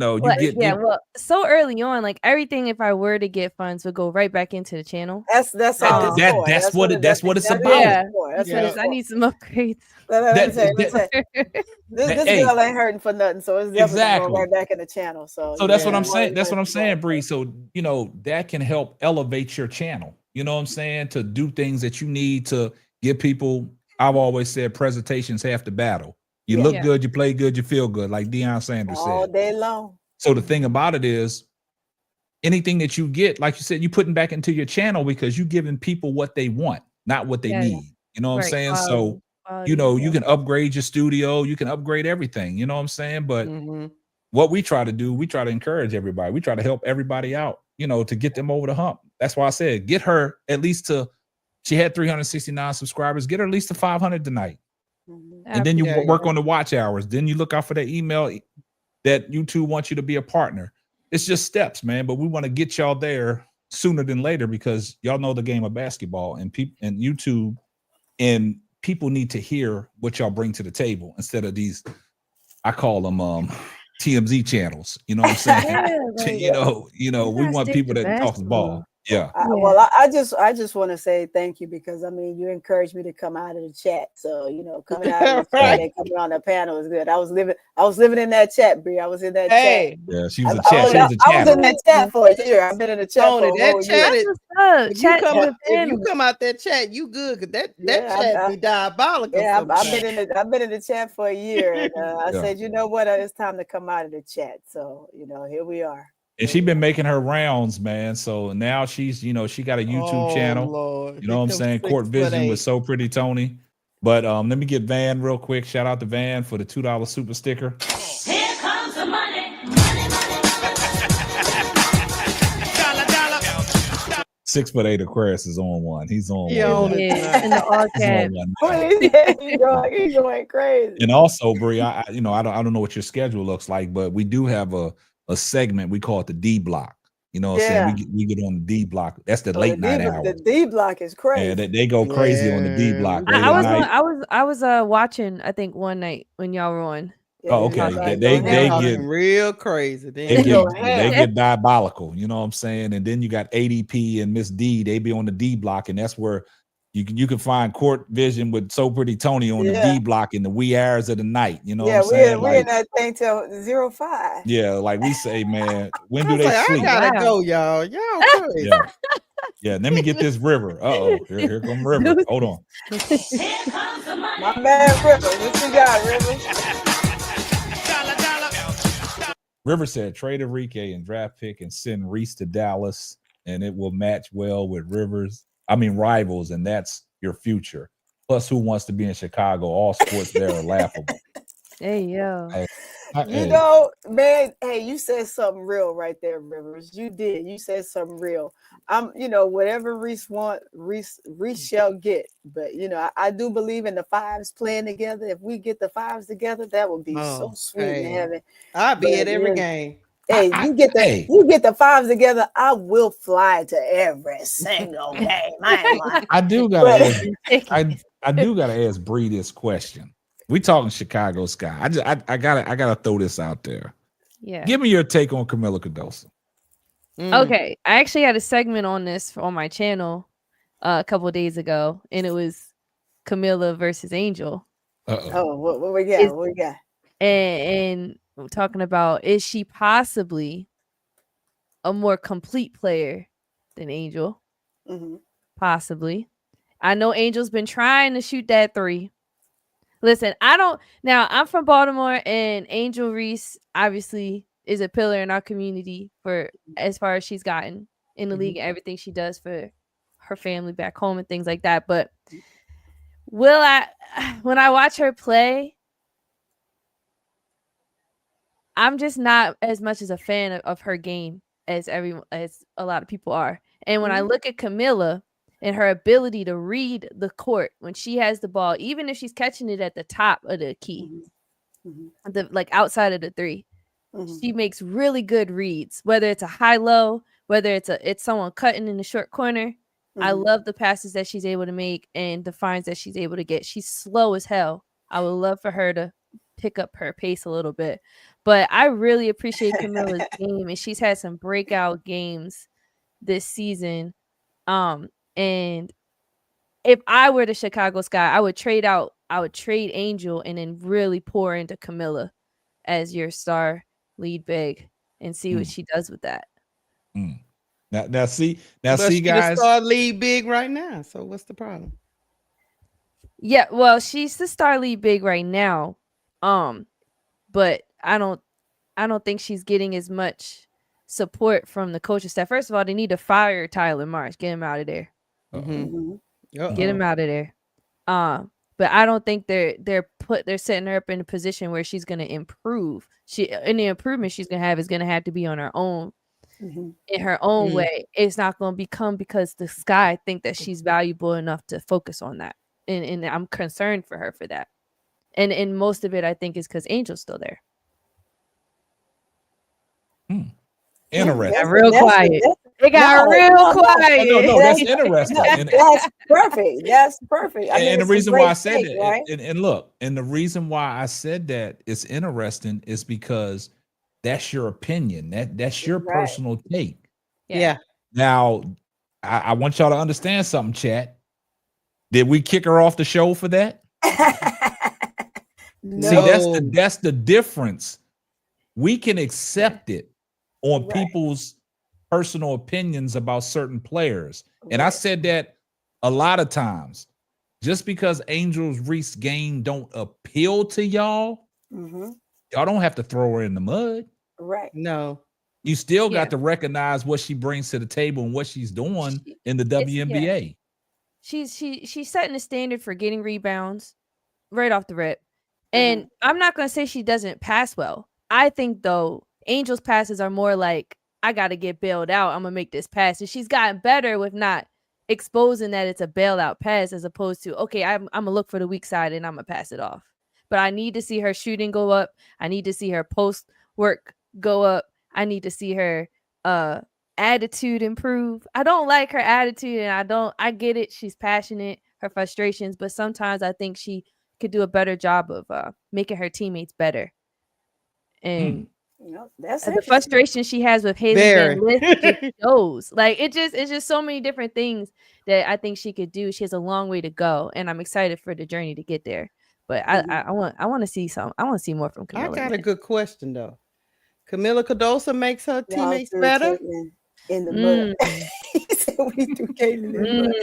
So early on, like everything, if I were to get funds, would go right back into the channel. That's what it's about. Yeah. I need some upgrades. This girl ain't hurting for nothing, so it's definitely going right back in the channel. So that's what I'm saying. That's what I'm saying, Bree. So that can help elevate your channel. You know what I'm saying? To do things that you need to give people. I've always said presentation's half the battle. You look good, you play good, you feel good, like Deion Sanders said. All day long. So the thing about it is, anything that you get, like you said, you putting back into your channel because you're giving people what they want, not what they need. You know what I'm saying? So, you can upgrade your studio, you can upgrade everything. You know what I'm saying? But what we try to do, we try to encourage everybody. We try to help everybody out, to get them over the hump. That's why I said get her at least to. She had 369 subscribers. Get her at least to 500 tonight. And then you work on the watch hours. Then you look out for that email that YouTube wants you to be a partner. It's just steps, man. But we want to get y'all there sooner than later because y'all know the game of basketball and YouTube and people need to hear what y'all bring to the table instead of these, I call them TMZ channels. You know what I'm saying? Yeah, we want people that talk the ball. Yeah. Well, I just want to say thank you because you encouraged me to come out of the chat. So coming out of the chat and coming on the panel was good. I was living in that chat, Bree. I was in that chat. Yeah, she was a chat. I was in that chat for a year. I've been in the chat for a whole chat year. If you come out that chat, you good because that chat be diabolical. Yeah, I've been in the chat for a year, and I said, you know what, it's time to come out of the chat. So here we are. And she's been making her rounds, man. So now she's, she got a YouTube channel. Lord. You know what I'm saying? Court Vision with So Pretty Tony. But let me get Van real quick. Shout out to Van for the $2 super sticker. Here comes the money. 6'8" Aquarius is on one. He's on one. In the all cap. He's going crazy. And also, Bree, I don't know what your schedule looks like, but we do have a segment. We call it the D block. You know what I'm saying? We get on the D block. That's the late night hour. The D block is crazy. Yeah, they go crazy on the D block. I was watching, I think, one night when y'all were on. Oh, okay. They get real crazy. They get diabolical. You know what I'm saying? And then you got ADP and Miss D. They be on the D block, and that's where you can find Court Vision with So Pretty Tony on the D block in the wee hours of the night. You know what I'm saying? We're in that thing till 05. Yeah, like we say, man. When do they sleep? I gotta go, y'all. Y'all crazy. Yeah. Let me get this River. Here come River. Hold on. Here comes the money. My man River. What you got, River? River said trade Enrique and draft pick and send Reese to Dallas, and it will match well with rivals, and that's your future. Plus, who wants to be in Chicago? All sports there are laughable. Hey, yo. Man, hey, you said something real right there, Rivers. You did. You said something real. Whatever Reese shall get. But, I do believe in the fives playing together. If we get the fives together, that would be so sweet in heaven. I'll be at every game. Hey, you get the fives together, I will fly to every single game. I do gotta ask Bree this question. We talking Chicago Sky. I gotta throw this out there. Yeah. Give me your take on Camila Cardoso. Okay. I actually had a segment on this on my channel a couple of days ago, and it was Camila versus Angel. Oh, what we got? What we got? And we're talking about, is she possibly a more complete player than Angel? Mm-hmm. Possibly. I know Angel's been trying to shoot that three. Listen, I'm from Baltimore, and Angel Reese obviously is a pillar in our community for as far as she's gotten in the league and everything she does for her family back home and things like that. But when I watch her play, I'm just not as much as a fan of her game as a lot of people are. And when I look at Camila and her ability to read the court when she has the ball, even if she's catching it at the top of the key, like outside of the three, she makes really good reads, whether it's a high-low, whether it's someone cutting in the short corner. I love the passes that she's able to make and the finds that she's able to get. She's slow as hell. I would love for her to pick up her pace a little bit. But I really appreciate Camila's game, and she's had some breakout games this season. And if I were the Chicago Sky, I would trade Angel and then really pour into Camila as your star lead big and see what she does with that. Now see, guys, star lead big right now. So what's the problem? Yeah, well, she's the star lead big right now. But I don't think she's getting as much support from the coaching staff. First of all, they need to fire Tyler March. Get him out of there. Get him out of there. but I don't think they're setting her up in a position where she's going to improve. Any improvement she's going to have is going to have to be on her own, in her own way. It's not going to become because the Sky think that she's valuable enough to focus on that, and I'm concerned for her for that. And most of it, I think, is because Angel's still there. Interesting. Got real quiet. It got real quiet. No, that's interesting. That's perfect. That's perfect. I mean, And the it's a reason great why I said take, that, right? and look, and the reason why I said that it's interesting is because that's your opinion. That's your Right. personal take. Yeah. Now, I want y'all to understand something, chat. Did we kick her off the show for that? No. See, that's the difference. We can accept it on people's personal opinions about certain players. And I said that a lot of times. Just because Angel's Reese game don't appeal to y'all, y'all don't have to throw her in the mud. Right. No. You still got to recognize what she brings to the table and what she's doing in the WNBA. She's setting the standard for getting rebounds right off the rip. And I'm not going to say she doesn't pass well. I think, though, Angel's passes are more like, I got to get bailed out. I'm going to make this pass. And she's gotten better with not exposing that it's a bailout pass as opposed to, okay, I'm going to look for the weak side and I'm going to pass it off. But I need to see her shooting go up. I need to see her post work go up. I need to see her attitude improve. I don't like her attitude, and I get it. She's passionate, her frustrations, but sometimes I think she could do a better job of making her teammates better. And that's the frustration she has with Haley Van Lith just shows. Like it's just so many different things that I think she could do. She has a long way to go, and I'm excited for the journey to get there. But I want to see some. I want to see more from Camilla. I got a good question though. Camilla Cardoso makes her teammates better. In the mud. He said we threw Caitlin in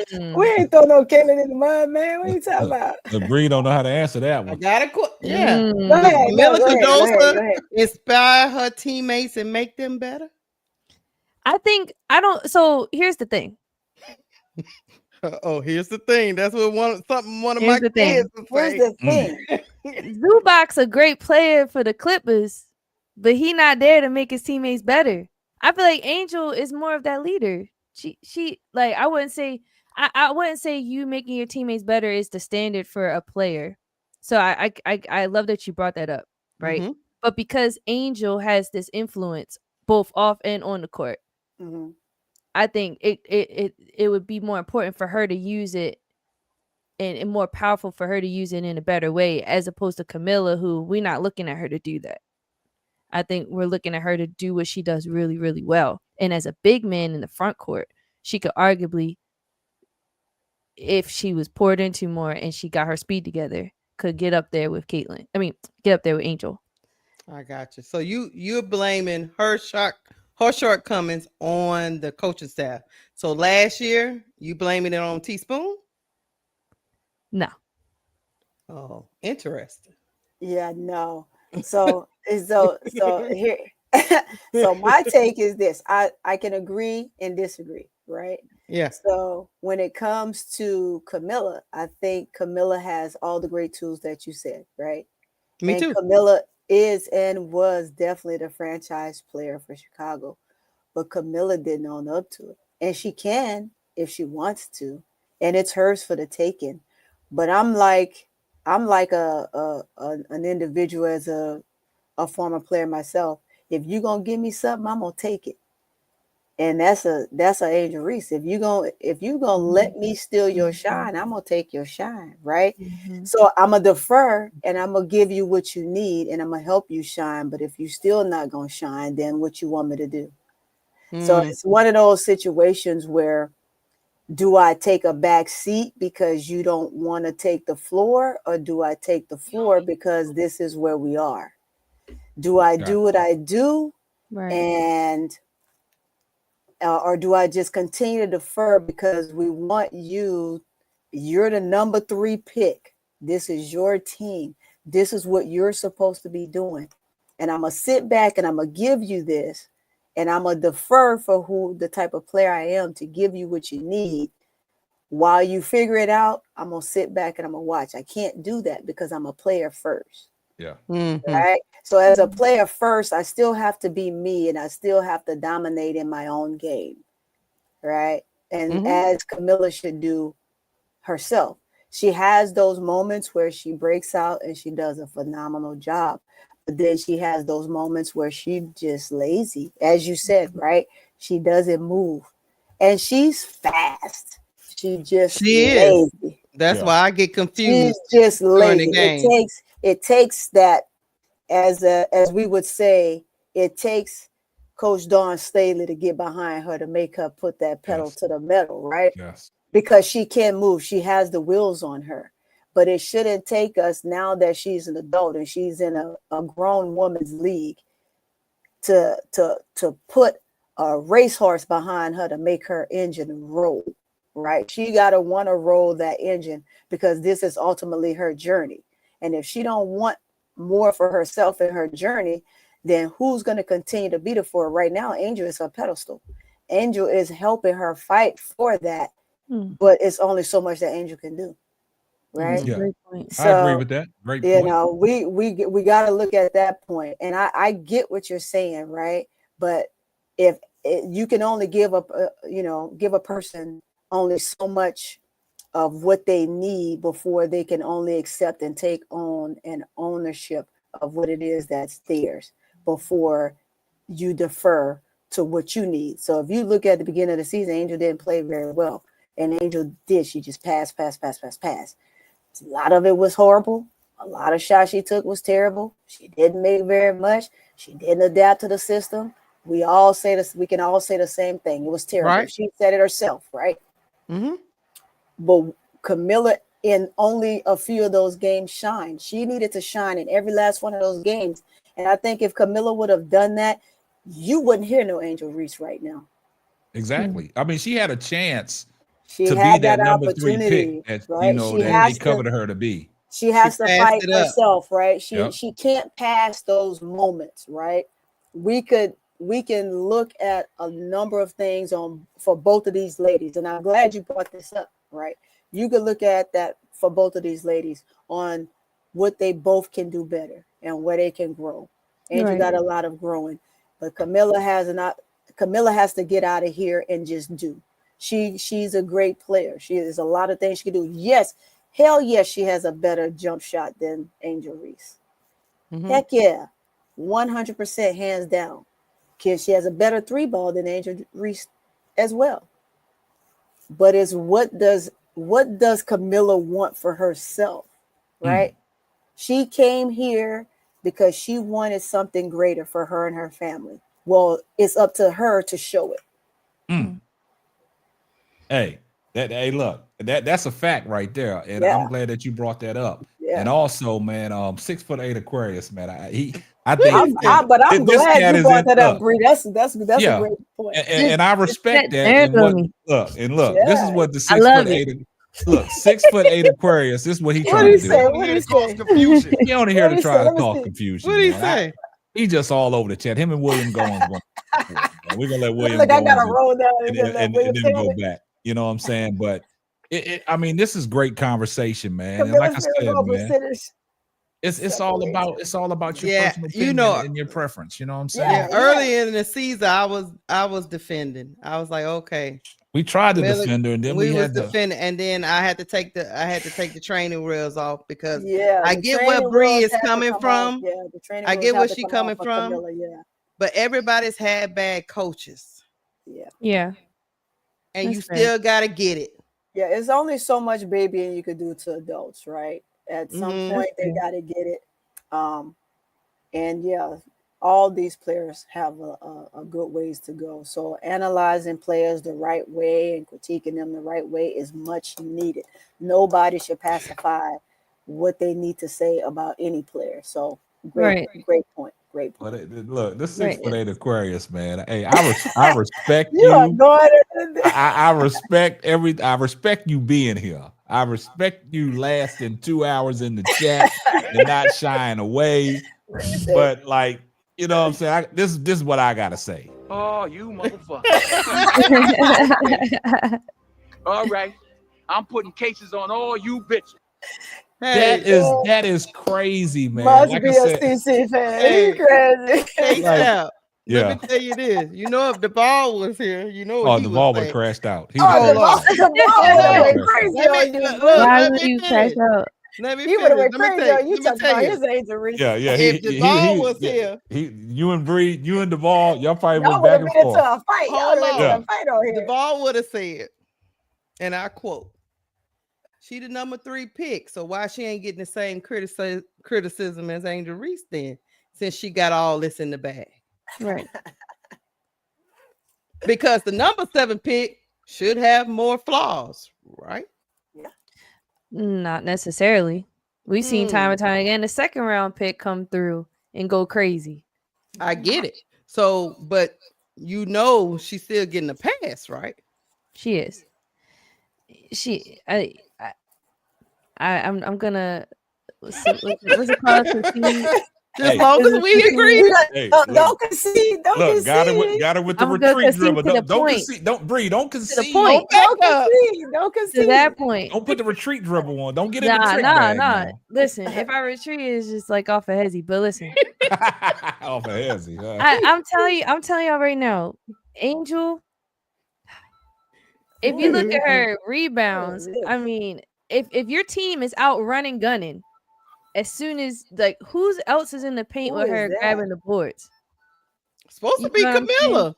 the mud. We ain't throw no Caitlin in the mud, man. What are you talking about? Bree don't know how to answer that one. I got a question. Go ahead, Camilla Cardoso go ahead. inspire her teammates and make them better? I think I don't. So here's the thing. Here's the thing. That's what one of my kids would say. Here's the thing. Zubac's a great player for the Clippers, but he not there to make his teammates better. I feel like Angel is more of that leader. She like I wouldn't say you making your teammates better is the standard for a player. So I love that you brought that up, right? Mm-hmm. But because Angel has this influence both off and on the court, I think it would be more important for her to use it and more powerful for her to use it in a better way, as opposed to Camilla, who we're not looking at her to do that. I think we're looking at her to do what she does really, really well. And as a big man in the front court, she could arguably, if she was poured into more and she got her speed together, could get up there with Caitlin. I mean, get up there with Angel. I got you. So you're blaming her shortcomings on the coaching staff. So last year, you blaming it on Teaspoon? No. Oh, interesting. Yeah, no. So here, so my take is this. I can agree and disagree, right? Yeah. So when it comes to Camilla, I think Camilla has all the great tools that you said, right? Me too. Camilla is and was definitely the franchise player for Chicago, but Camilla didn't own up to it, and she can if she wants to, and it's hers for the taking. But I'm like an individual as a former player myself. If you're gonna give me something, I'm gonna take it. And that's a Angel Reese. If you're gonna let me steal your shine, I'm gonna take your shine, right? So I'm gonna defer and I'm gonna give you what you need and I'm gonna help you shine. But if you're still not gonna shine, then what you want me to do? So it's one of those situations where, do I take a back seat because you don't want to take the floor, or do I take the floor because this is where we are? Do I do what I do, and or do I just continue to defer because we want you? You're the number 3 pick. This is your team. This is what you're supposed to be doing, and I'm gonna sit back and I'm gonna give you this. And I'm going to defer for the type of player I am to give you what you need. while you figure it out, I'm gonna sit back and I'm gonna watch. I can't do that because I'm a player first. Yeah. Right. So as a player first, I still have to be me and I still have to dominate in my own game. Right. And as Camilla should do herself. She has those moments where she breaks out and she does a phenomenal job. But then she has those moments where she just lazy, as you said, right? She doesn't move. And she's fast. She just lazy. Is. That's why I get confused. She's just during lazy. the game. It takes that, as we would say, it takes Coach Dawn Staley to get behind her to make her put that pedal to the metal, right? Yes. Because she can't move. She has the wheels on her. But it shouldn't take us, now that she's an adult and she's in a grown woman's league, to put a racehorse behind her to make her engine roll, right? She got to want to roll that engine because this is ultimately her journey. And if she don't want more for herself in her journey, then who's going to continue to beat her for it? Right now, Angel is her pedestal. Angel is helping her fight for that, but it's only so much that Angel can do, right? Yeah, Great point. So, I agree with that. Great point. You know, we got to look at that point, and I get what you're saying, right? But if you can only give up, give a person only so much of what they need before they can only accept and take on an ownership of what it is that's theirs before you defer to what you need. So if you look at the beginning of the season, Angel didn't play very well, and Angel did. She just passed. A lot of it was horrible. A lot of shots she took was terrible. She didn't make very much. She didn't adapt to the system. We all say this. We can all say the same thing. It was terrible. Right. She said it herself, right? But Camilla, in only a few of those games, shined. She needed to shine in every last one of those games. And I think if Camilla would have done that, you wouldn't hear no Angel Reese right now. Exactly. I mean, she had a chance She to had be that number 3 opportunity, pick that right? that they covered her to be. She has to passed fight it up. herself, right? Yep. She can't pass those moments, right? We can look at a number of things for both of these ladies, and I'm glad you brought this up, right? You could look at that for both of these ladies on what they both can do better and where they can grow. Angel got a lot of growing, but Camilla has to get out of here and just do. She's a great player. She has a lot of things she can do. Yes, hell yes, she has a better jump shot than Angel Reese. Heck yeah, 100% hands down. Because she has a better 3 ball than Angel Reese as well. But it's what does Camilla want for herself, right? She came here because she wanted something greater for her and her family. Well, it's up to her to show it. Hey, look, that's a fact right there, and I'm glad that you brought that up. And also, man, 6'8" Aquarius, man, I think. But I'm glad you brought that up, Bree. That's a great point. And I respect that. And look, this is what the 6'8". Look, 6'8" Aquarius. This is what he trying to do. What did he say? Confusion. He only here to try to cause confusion. What did he say? He just all over the chat. Him and William Goins. We're gonna let William. Look, I gotta roll down and then go back. You know what I'm saying? But I mean, this is great conversation, man. And like I said, man, it's all about your personal opinion and your preference. You know what I'm saying? Yeah. Early in the season, I was defending. I was like, okay. We tried to defend her, and then we had to defend, and then I had to take the training wheels off because I I get where Bree is coming from. I get where she's coming from. But everybody's had bad coaches. Yeah. And That's you still gotta get it. Yeah, it's only so much babying you could do to adults, right? At some point they gotta get it. And yeah, all these players have a good ways to go. So analyzing players the right way and critiquing them the right way is much needed. Nobody should pacify what they need to say about any player. So great point. Great point. But look, this 6'8" Aquarius, man. Hey, I respect you. I respect you being here. I respect you lasting 2 hours in the chat and not shying away. But like, you know what I'm saying? This is what I gotta say. Oh, you motherfucker. All right. I'm putting cases on all you bitches. That is crazy, man. Must Like be I a said, CC fan. Hey. You crazy. Hey, Like, Sap, yeah. let me tell you this. You know, if the ball was here, you know what Oh, he the would ball would say. have crashed out. Oh, the ball would have went Yeah. crazy Let on me- you, look, bro. look, Why let would me you finish. crash out? Let me He would have finish. went Let me crazy tell on you. you. Let me Talking tell about you. his Angel Reese. Yeah. If the ball was here, you and Bree, you and the ball, y'all probably Y'all went would back have and been into forth. a fight. Y'all hold would have been into on. a fight on The here. ball would have said, and I quote, "She the number 3 pick, so why she ain't getting the same criticism as Angel Reese then, since she got all this in the bag?" Right. Because the number 7 pick should have more flaws, right? Not necessarily. We've seen time and time again the second round pick come through and go crazy. I get it. So, but you know she's still getting a pass, right? She is. I'm gonna what's it called? Concede. As long as we agree. Hey, Don't concede. Don't look, concede. got her with the I'm gonna retreat concede dribble. to the Don't point. concede. Don't Bree. Don't concede. point. Don't concede. Don't concede. To that point. Don't put the retreat dribble on. Don't get in the Nah. trick bag now. Listen, if I retreat, it's just like off a hezzy. But listen, Off of Hezzy. I'm telling y'all right now, Angel. If you look at her rebounds, I mean, if your team is out running, gunning, as soon as like who's else is in the paint with her grabbing the boards? Supposed to be Camilla.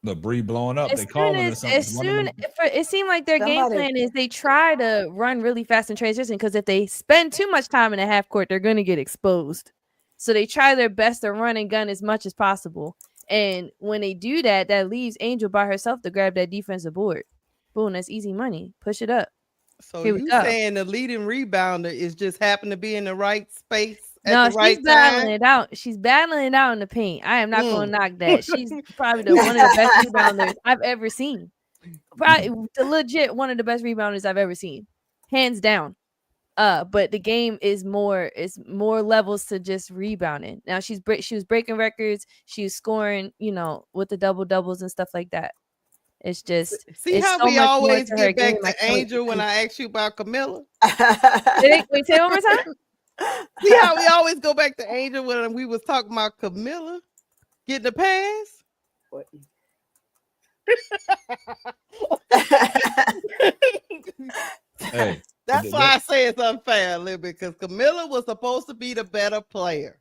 The Bree blowing up. They As calling it something. it seemed like their game plan is they try to run really fast in transition because if they spend too much time in the half court, they're going to get exposed. So they try their best to run and gun as much as possible. And when they do that, that leaves Angel by herself to grab that defensive board. Boom, that's easy money. Push it up. So Here we you go. saying the leading rebounder is just happen to be in the right space at No, the right she's battling time? it out. She's battling it out in the paint. I am not going to knock that. She's probably one of the best rebounders I've ever seen. Probably the legit one of the best rebounders I've ever seen, hands down. But the game is more levels to just rebounding. Now she was breaking records. She was scoring, with the double doubles and stuff like that. It's just see how so we much always more to her get back game. I to can't wait Angel when see. I ask you about Camilla. Wait, say it one more time. See how we always go back to Angel when we was talking about Camilla getting the pass? Hey, that's why I say it's unfair a little bit because Camilla was supposed to be the better player.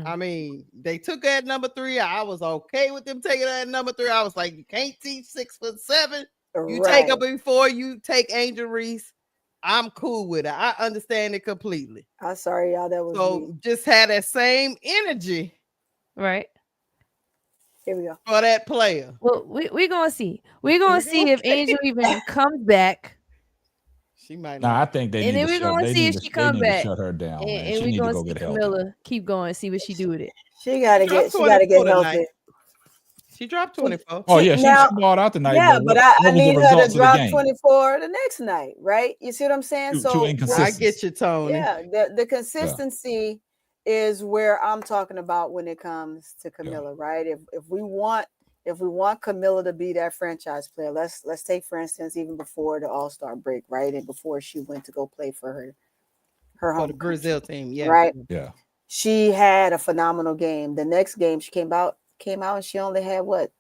I mean, they took her at number 3. I was okay with them taking her at number 3. I was like, you can't teach 6'7". You take her before you take Angel Reese. I'm cool with it. I understand it completely. I'm sorry, y'all. That was me. Just had that same energy. Right. Here we go. For that player. Well, we're gonna see. We're gonna see if Angel even comes back. She might not. I think they and need then we're gonna see if she comes back. Shut her down, man. And we're gonna see Camilla keep going, see what she do with it. She gotta get healthy. She dropped 24. Oh yeah, she balled out tonight. Yeah, but I need her to drop 24 the next night, right? You see what I'm saying? So I get you, Tony. Yeah, the consistency is where I'm talking about when it comes to Camilla, right? If we want Camilla to be that franchise player, let's take for instance even before the All-Star break, right? And before she went to go play for her home Brazil team, right? Yeah. She had a phenomenal game. The next game she came out and she only had what?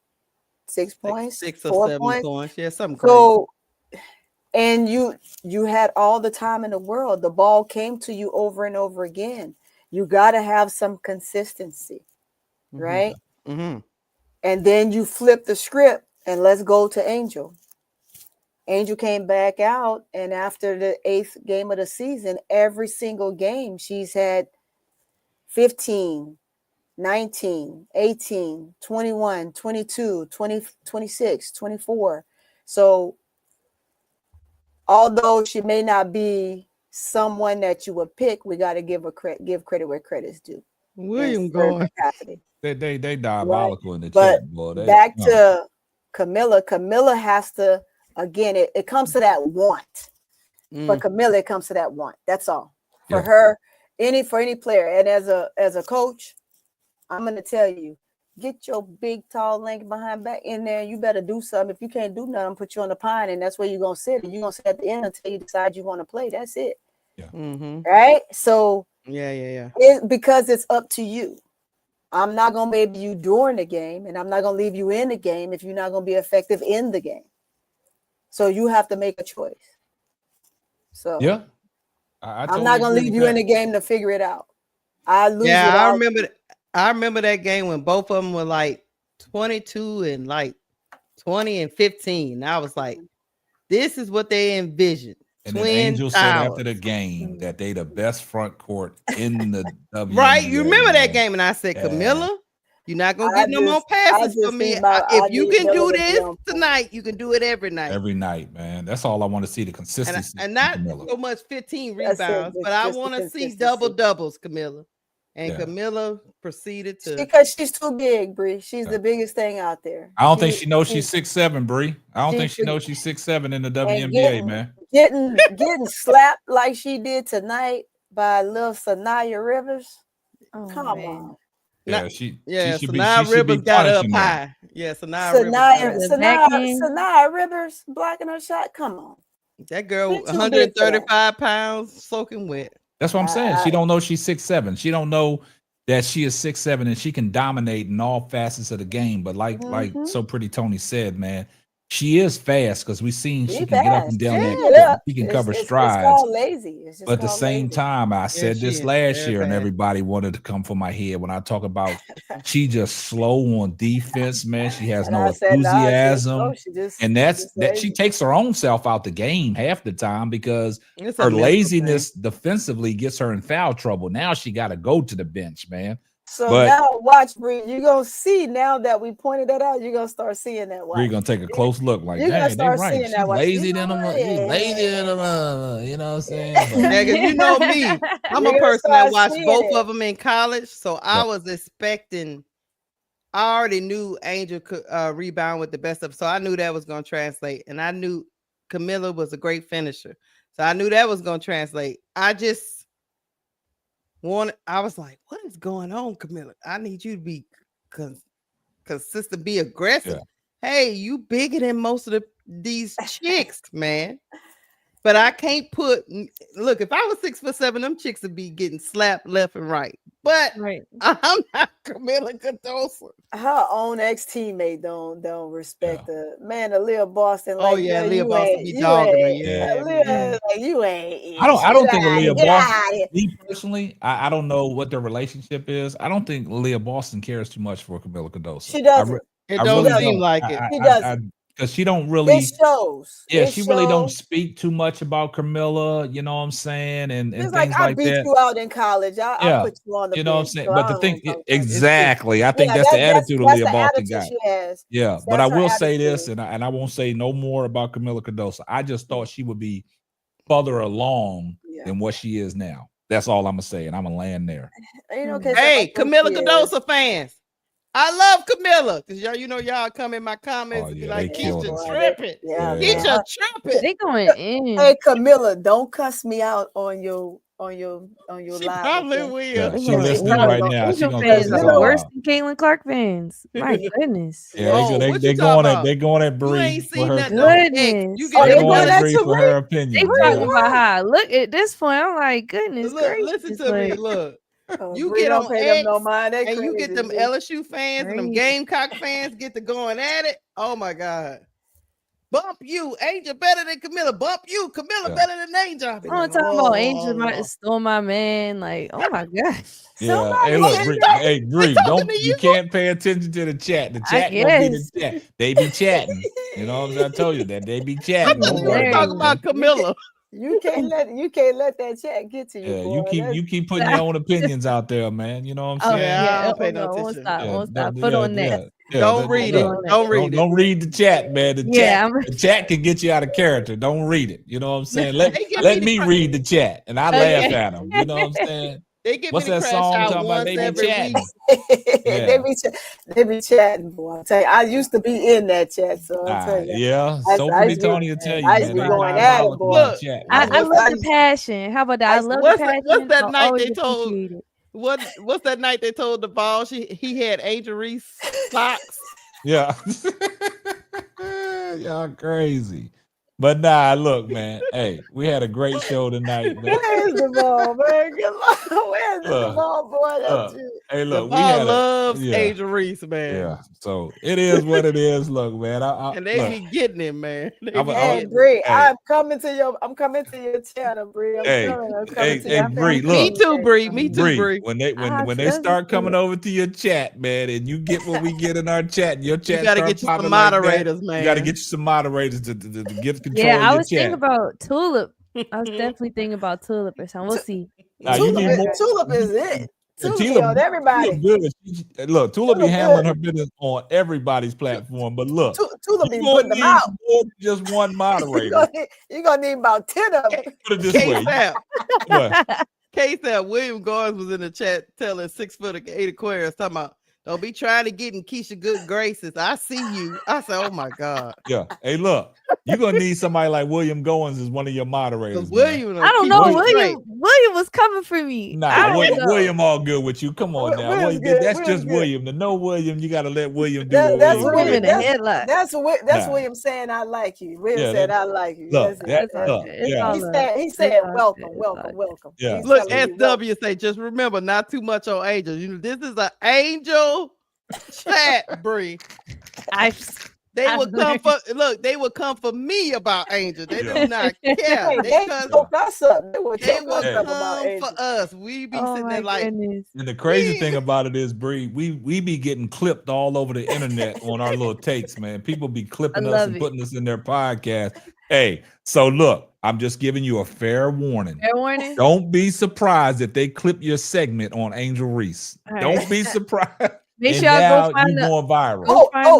6 points? 6 or 7 points. Yeah, something crazy. So and you had all the time in the world. The ball came to you over and over again. You got to have some consistency, right? Mm-hmm. And then you flip the script and let's go to Angel. Angel came back out, and after the 8th game of the season, every single game she's had 15, 19, 18, 21, 22, 20, 26, 24. So although she may not be someone that you would pick, we got to give credit where credit's due. William going. They diabolical in the but chat, boy. Back to Camilla. Camilla has to, again, it comes to that want. For Camilla, it comes to that want. That's all. For any player. And as a coach, I'm going to tell you, Get your big, tall, lanky behind back in there. You better do something. If you can't do nothing, put you on the pine, and that's where you're gonna sit. And you're gonna sit at the end until you decide you want to play. That's it. Right? So yeah. Because it's up to you. I'm not gonna maybe you during the game, and I'm not gonna leave you in the game if you're not gonna be effective in the game. So you have to make a choice. So yeah, I'm not gonna leave you in the game to figure it out. I lose. Yeah, I remember that game when both of them were like 22 and like 20 and 15. I was like, this is what they envisioned. And then Angel said after the game that they the best front court in the WNBA. Right, you remember that game, and I said, Camilla, you're not gonna get no more passes for me. If you can do this tonight, you can do it every night. Every night, man. That's all I want to see, the consistency. And not so much 15 rebounds, but I want to see double doubles, Camilla. And Camilla proceeded to, because she's too big, Bree. She's the biggest thing out there. I don't think she knows she's 6'7", Bree. I don't think she knows she's 6'7" in the WNBA, man. Getting slapped like she did tonight by little Sanaya Rivers. Oh, Come on. Yeah, she should Sanaya Rivers got up high. Yeah, Sanaya Rivers blocking her shot. Come on. That girl, 135 pounds, soaking wet. That's what I'm saying. She don't know she's 6'7". She don't know that she is 6'7" and she can dominate in all facets of the game. But like so pretty Tony said, man, she is fast because we've seen she can get up and down that court. She can cover strides. It's called lazy. But at the same time, I said this last year, and everybody wanted to come for my head when I talk about she just slow on defense, man. She has no enthusiasm, and that she takes her own self out the game half the time because her laziness defensively gets her in foul trouble. Now she got to go to the bench, man. So now watch, Bree. You're gonna see now that we pointed that out. You're gonna start seeing that. You're gonna take a close look, like, dang, they right. She's lazy than them. He's lazy than them. You know what I'm saying? Yeah, you know me. I'm a person that watched both of them in college, so I was expecting. I already knew Angel could rebound with the best of, so I knew that was gonna translate, and I knew Camilla was a great finisher, so I knew that was gonna translate. I was like, what is going on, Camilla? I need you to be consistent, be aggressive. Yeah. Hey, you bigger than most of these chicks, man. But I can't look, if I was 6'7", them chicks would be getting slapped left and right. But I'm not Camilla Cardoso. Her own ex-teammate don't respect the man, the Leah Boston. Like, Leah Boston be dogging her. Leah, like, you ain't. I don't think Leah Boston. Me personally, I don't know what their relationship is. I don't think Leah Boston cares too much for Camilla Cardoso. She doesn't. It doesn't seem like it. She doesn't. Because she don't really. It shows. Yeah, she really don't speak too much about Camilla. You know what I'm saying, and things like that. I beat you out in college. I put you on the. You know what I'm saying. But the thing, exactly, I think that's the attitude of Leah Boston got. Yeah, but I will say this, and I won't say no more about Camilla Cardoso. I just thought she would be further along than what she is now. That's all I'm gonna say, and I'm gonna land there. Hey, Camilla Cardoso fans. I love Camilla because y'all come in my comments and be like, Keisha tripping. Keisha tripping. They going in. Hey, Camilla, don't cuss me out on your live. Probably will. Yeah, she's listening right now. She's gonna fans are worse than Caitlin Clark fans. My goodness. Yeah, they're going at Bree for her. Goodness. They're going at Bree for her opinion. They talking about how. Look at this point. I'm like, goodness gracious. Listen to me. Look. You get on X, and you get them LSU fans and them Gamecock fans get to going at it. Oh my God. Bump you, Angel better than Camilla. Bump you, Camilla better than Angel. I'm talking about Angel might stole my man. Like, oh my God. Yeah. Hey, look, Bree, you can't pay attention to the chat. The chat don't be the chat. They be chatting. You know what I'm saying? I told you that they be chatting. Don't worry. Talking about Camilla. You can't let that chat get to you. Yeah, boy. you keep putting your own opinions out there, man. You know what I'm saying? I don't pay no attention. Won't stop. Put on that. Don't read it. Don't read the chat, man. The chat can get you out of character. Don't read it. You know what I'm saysaying? Let me read the chat, and I laugh at them. You know what I'm saying? What's that song talking about? They be chatting. They be chatting, boy. I'll tell you, I used to be in that chat, so I'll tell you. Yeah, so many Tony will tell you. I used to be going at it, boy. I love the passion. How about that? I love the passion. What's that night they told? What's that night they told the ball he had Angel Reese socks? Yeah. Y'all crazy. But nah, look, man. Hey, we had a great show tonight, man. Where's the ball, man? Good Lord, where's the Look, ball, boy? That's look. you. Hey, The look, we ball had loves yeah, Angel Reese, man. yeah. So it is what it is. Look, man. And they look, be getting him, man. They I'm be a- Hey, getting him. Bree, hey. I'm coming to your channel, Bree. I'm Hey, coming to hey, your Bree, channel. Me look. too, Bree. Me too, Bree, Bree. when they I when they still start do coming it. over to your chat, man, and you get what we get in our chat, and your You chat gotta start get you some popping like that, moderators, man. you got to get you some moderators to get control Yeah, of I your was thinking chat. about Tulip. I was definitely thinking about Tulip or something. We'll see. Now you need more. Tulip is it. And Tulip be on everybody. Tulip good. Look, Tulip be Tulip handling good. her business on everybody's platform. But look, Tulip be you gonna putting them need out. more than just one moderator. You're gonna need about 10 of them. Put it this way. What? K-Sap, William Gardens was in the chat telling 6 foot 8 Aquarius talking about don't be trying to get in Keisha good graces. I see you. I said, oh my God. Yeah. Hey, look, you're gonna need somebody like William Goins as one of your moderators. William, I don't know. William was coming for me. Nah, William all good with you. Come on now. William's good. That's William's just good. William. To know William, you gotta let William do what That's William William. do. That's Nah. William saying I like you. William Yeah, said I like you. Look, That's it. He said welcome. Yeah. He's Look, telling you welcome. SW say, just remember, not too much on Angel. You know, this is an Angel chat, Bree. They would come for me about Angel. They do not care. Hey, They woke us up. They will come for us. We be sitting there like. And the crazy thing about it is, Bree, we be getting clipped all over the internet on our little takes, man. People be clipping us and putting us in their podcast. Hey, so look, I'm just giving you a fair warning. Fair warning. Don't be surprised if they clip your segment on Angel Reese. Don't be surprised. Make sure I go find going viral.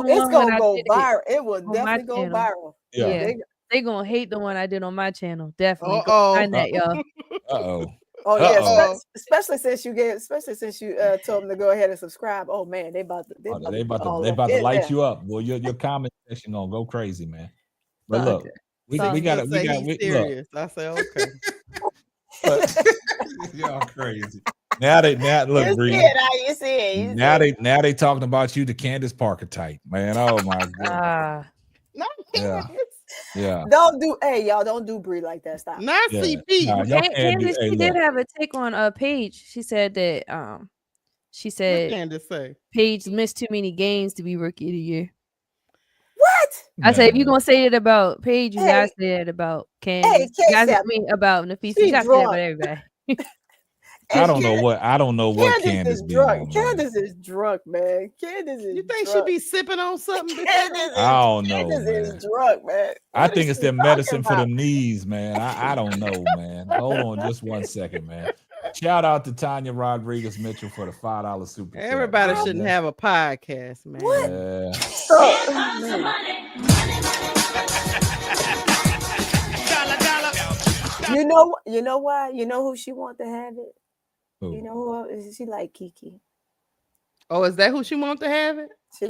It's gonna go viral. It will definitely go viral. Yeah. They gonna hate the one I did on my channel. Definitely. Go find that, y'all. Yeah, especially since you told them to go ahead and subscribe. Oh man, they about to light you up. Well, your comment section gonna go crazy, man. But look, we got serious. I say okay. Y'all crazy. Now look, Bree. Now they talking about you, the Candace Parker type, man. Oh my god. Yeah. Don't do Bree like that. Stop. Not CP. Candace, she did have a take on Paige. She said that what Candace say? Paige missed too many games to be rookie of the year. What? I said if you're gonna say it about Paige, you gotta say it about Candace. You gotta say about Nafisa. You gotta say it about everybody. I don't know what Candace is drunk. Candace is drunk, man. Candace is. You think drunk. she be sipping on something? I don't know. Candace is drunk, man. I think it's their medicine for the knees, man. I don't know, man. Hold on just 1 second, man. Shout out to Tanya Rodriguez Mitchell for the $5 super. Everybody shouldn't have a podcast, man. What? You know why? You know who she want to have it? Who? You know who else? She like Kiki. Oh, is that who she wants to have it? She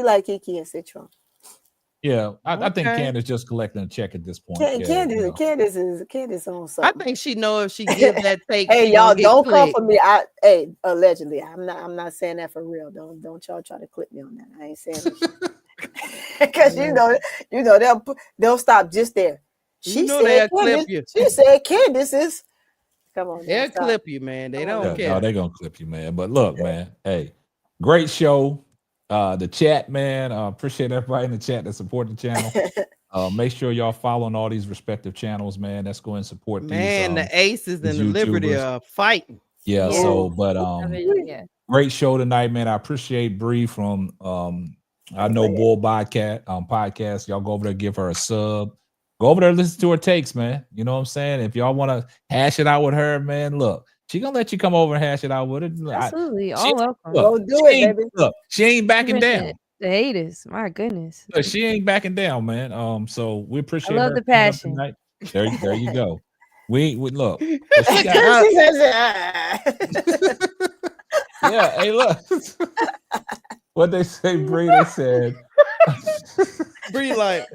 like Kiki and Citron. Yeah, I think Candace just collecting a check at this point. Candace is on something. I think she know if she give that take. Hey, y'all don't come for me. Allegedly, I'm not saying that for real. Don't y'all try to clip me on that. I ain't saying that because you know they'll stop just there. She said clip you. She said Candace is. Come on, they'll clip you, man. They don't care. No, they're gonna clip you, man. But look, man. Hey, great show. The chat, man. Appreciate everybody in the chat that support the channel. Make sure y'all following all these respective channels, man. Let's go and support these. The Aces and the Liberty are fighting. Yeah. So, but great show tonight, man. I appreciate Bree from I Know Bull podcast. Y'all go over there, give her a sub. Go over there, listen to her takes, man. You know what I'm saying? If y'all want to hash it out with her, man, look. She gonna let you come over and hash it out with her. Absolutely, all welcome. Go do it, baby. Look, she ain't backing down. The haters, my goodness. Look, she ain't backing down, man. So we appreciate. I love her the passion. Tonight. There you go. We look. Yeah, hey, look. What they say, Bree? They said, Bree like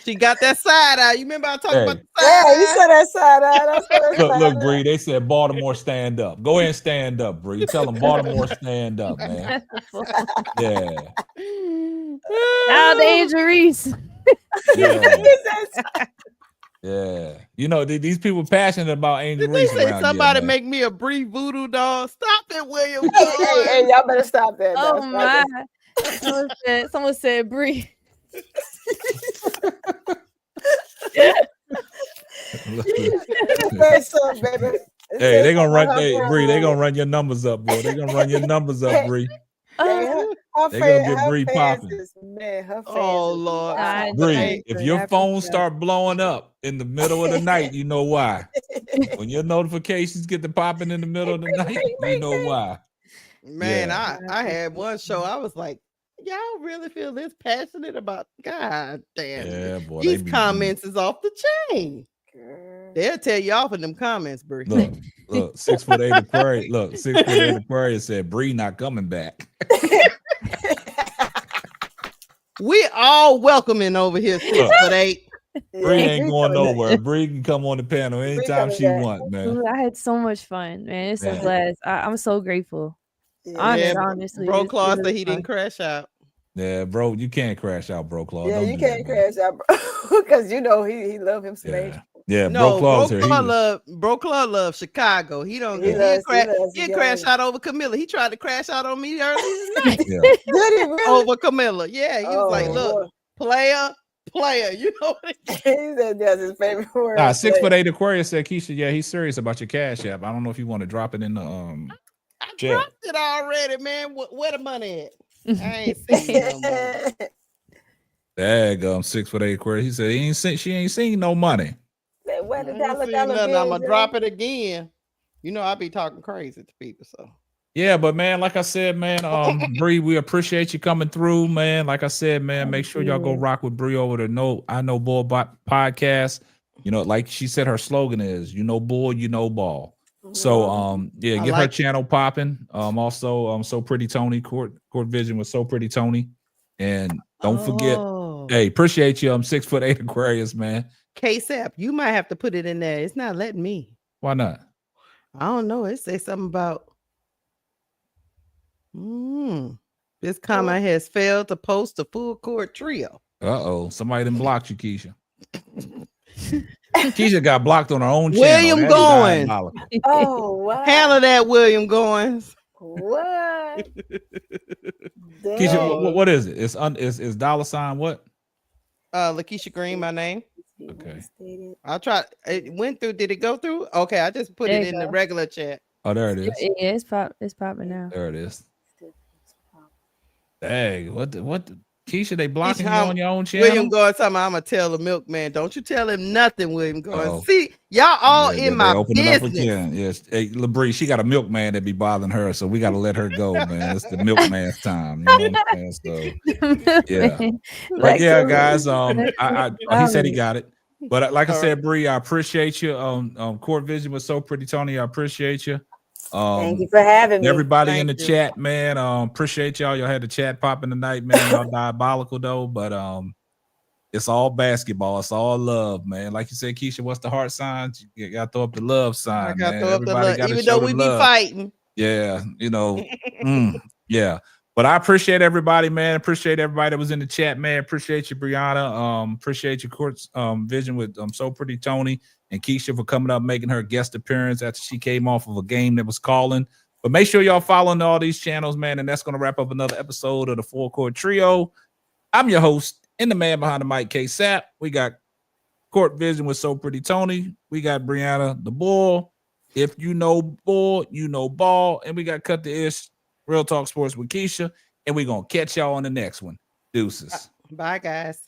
She got that side eye. You remember I talked Hey. about the side Yeah, you eye? saw that side eye. I saw that Look, side look, eye. Bree. They said Baltimore stand up. Go ahead and stand up, Bree. Tell them Baltimore stand up, man. Yeah, Now Angel Reese. yeah, He said, yeah. You know these people passionate about Angel Did they Reese say around somebody here, man. make me a Bree voodoo doll? Stop it, William. hey, y'all better stop that. Oh That's my! Someone said Bree. Very soon, baby. Hey, they gonna run. Hey, Bree, they gonna run your numbers up, boy. They gonna run your numbers up, Bree. Her They gonna fans, get Bree her fans popping. is man. Her fans. Oh, is Lord. wild. Bree, if your phone appreciate start blowing up in the middle of the night, you know why. When your notifications get to popping in the middle of the night, you know why. Man, Yeah. I had one show. I was like, y'all really feel this passionate about God damn. Yeah, boy. These comments is off the chain. They'll tell you off in them comments, Bree. Look, 6'8" Aquarius. Look, 6'8" Aquarius said Bree not coming back. We all welcoming over here, 6'8". Bree ain't Bree going coming back. nowhere. Bree can come on the panel anytime coming she back. wants, man. Ooh, I had so much fun, man. It's a Yeah. blast. I'm so grateful. Yeah. Honored, honestly. Bro It's Claus really said he fun. didn't crash out. Yeah, bro, you can't crash out, bro, Claude. Yeah, Don't you do can't that, man. crash out, because you know he love him some age. Yeah, No, bro, Claude's here. Bro Claude love Chicago. He don't He get loves- he crash. loves He the crash game. out over Camilla. He tried to crash out on me earlier tonight Yeah. Did he really? over Camilla. Yeah, he was like, Oh, look, player. You know what he said that's his favorite word. Nah, 6'8" Aquarius said, Keisha, yeah, he's serious about your Cash App. I don't know if you want to drop it in the I chat. dropped it already, man. Where the money at? I ain't seen no money. Dag 6'8" Aquarius. He said she ain't seen no money. Where the I ain't dollar seen nothing. I'm bills gonna drop it again. You know I be talking crazy to people, so. Yeah, but man, like I said, man, Bree, we appreciate you coming through, man. Like I said, man, make sure y'all go rock with Bree over the I Know Bull podcast. You know, like she said, her slogan is, you know bull, you know ball. So yeah, I get like her channel popping. Also, So Pretty Tony, Court Vision with So Pretty Tony. And don't forget, hey, appreciate you. I'm 6'8" Aquarius, man. KSAP, you might have to put it in there. It's not letting me. Why not? I don't know. It says something about this comment has failed to post a full court trio. Somebody done blocked you, Keisha. Keisha got blocked on her own channel. William That is Goins. diabolical. Oh wow. Handle that, William Goins. What? Keisha, what is it? It's $sign what? Lakeisha Green, my name. Okay. I'll try. It went through. Did it go through? Okay, I just put There it you in the go. regular chat. Oh, there it is. Yeah, it's popping now. There it is. Dang, what Keisha, they blocking you Keisha, on your own channel? William Goins, I'm gonna tell the milkman. Don't you tell him nothing, William Goins. Uh-oh. See, y'all all Yeah, in they my opening up business. again. Yes. Hey, LaBree, she got a milkman that be bothering her, so we got to let her go, man. It's the milkman's time. You know what I'm saying? So yeah. But yeah, guys, he said he got it. But like I said, Bree, I appreciate you. Court Vision was So Pretty Tony. I appreciate you. Thank you for having me. Everybody in the Thank you. chat, man. Appreciate y'all. Y'all had the chat popping tonight, man. Y'all diabolical though, but it's all basketball. It's all love, man. Like you said, Keisha, what's the heart sign? You got to throw up the love sign, I got man. to throw up the Everybody love, got to even show though the we be love. fighting. Yeah, you know, yeah. But I appreciate everybody, man. Appreciate everybody that was in the chat, man. Appreciate you, Brianna. Appreciate your Court's vision with So Pretty Tony and Keisha for coming up, making her guest appearance after she came off of a game that was calling. But make sure y'all following all these channels, man. And that's going to wrap up another episode of the Full Court Trio. I'm your host and the man behind the mic, K-Sap. We got Court Vision with So Pretty Tony. We got Brianna the Bull. If you know bull, you know ball. And we got Cut the Ish, Real Talk Sports with Keisha. And we're going to catch y'all on the next one. Deuces. Bye, guys.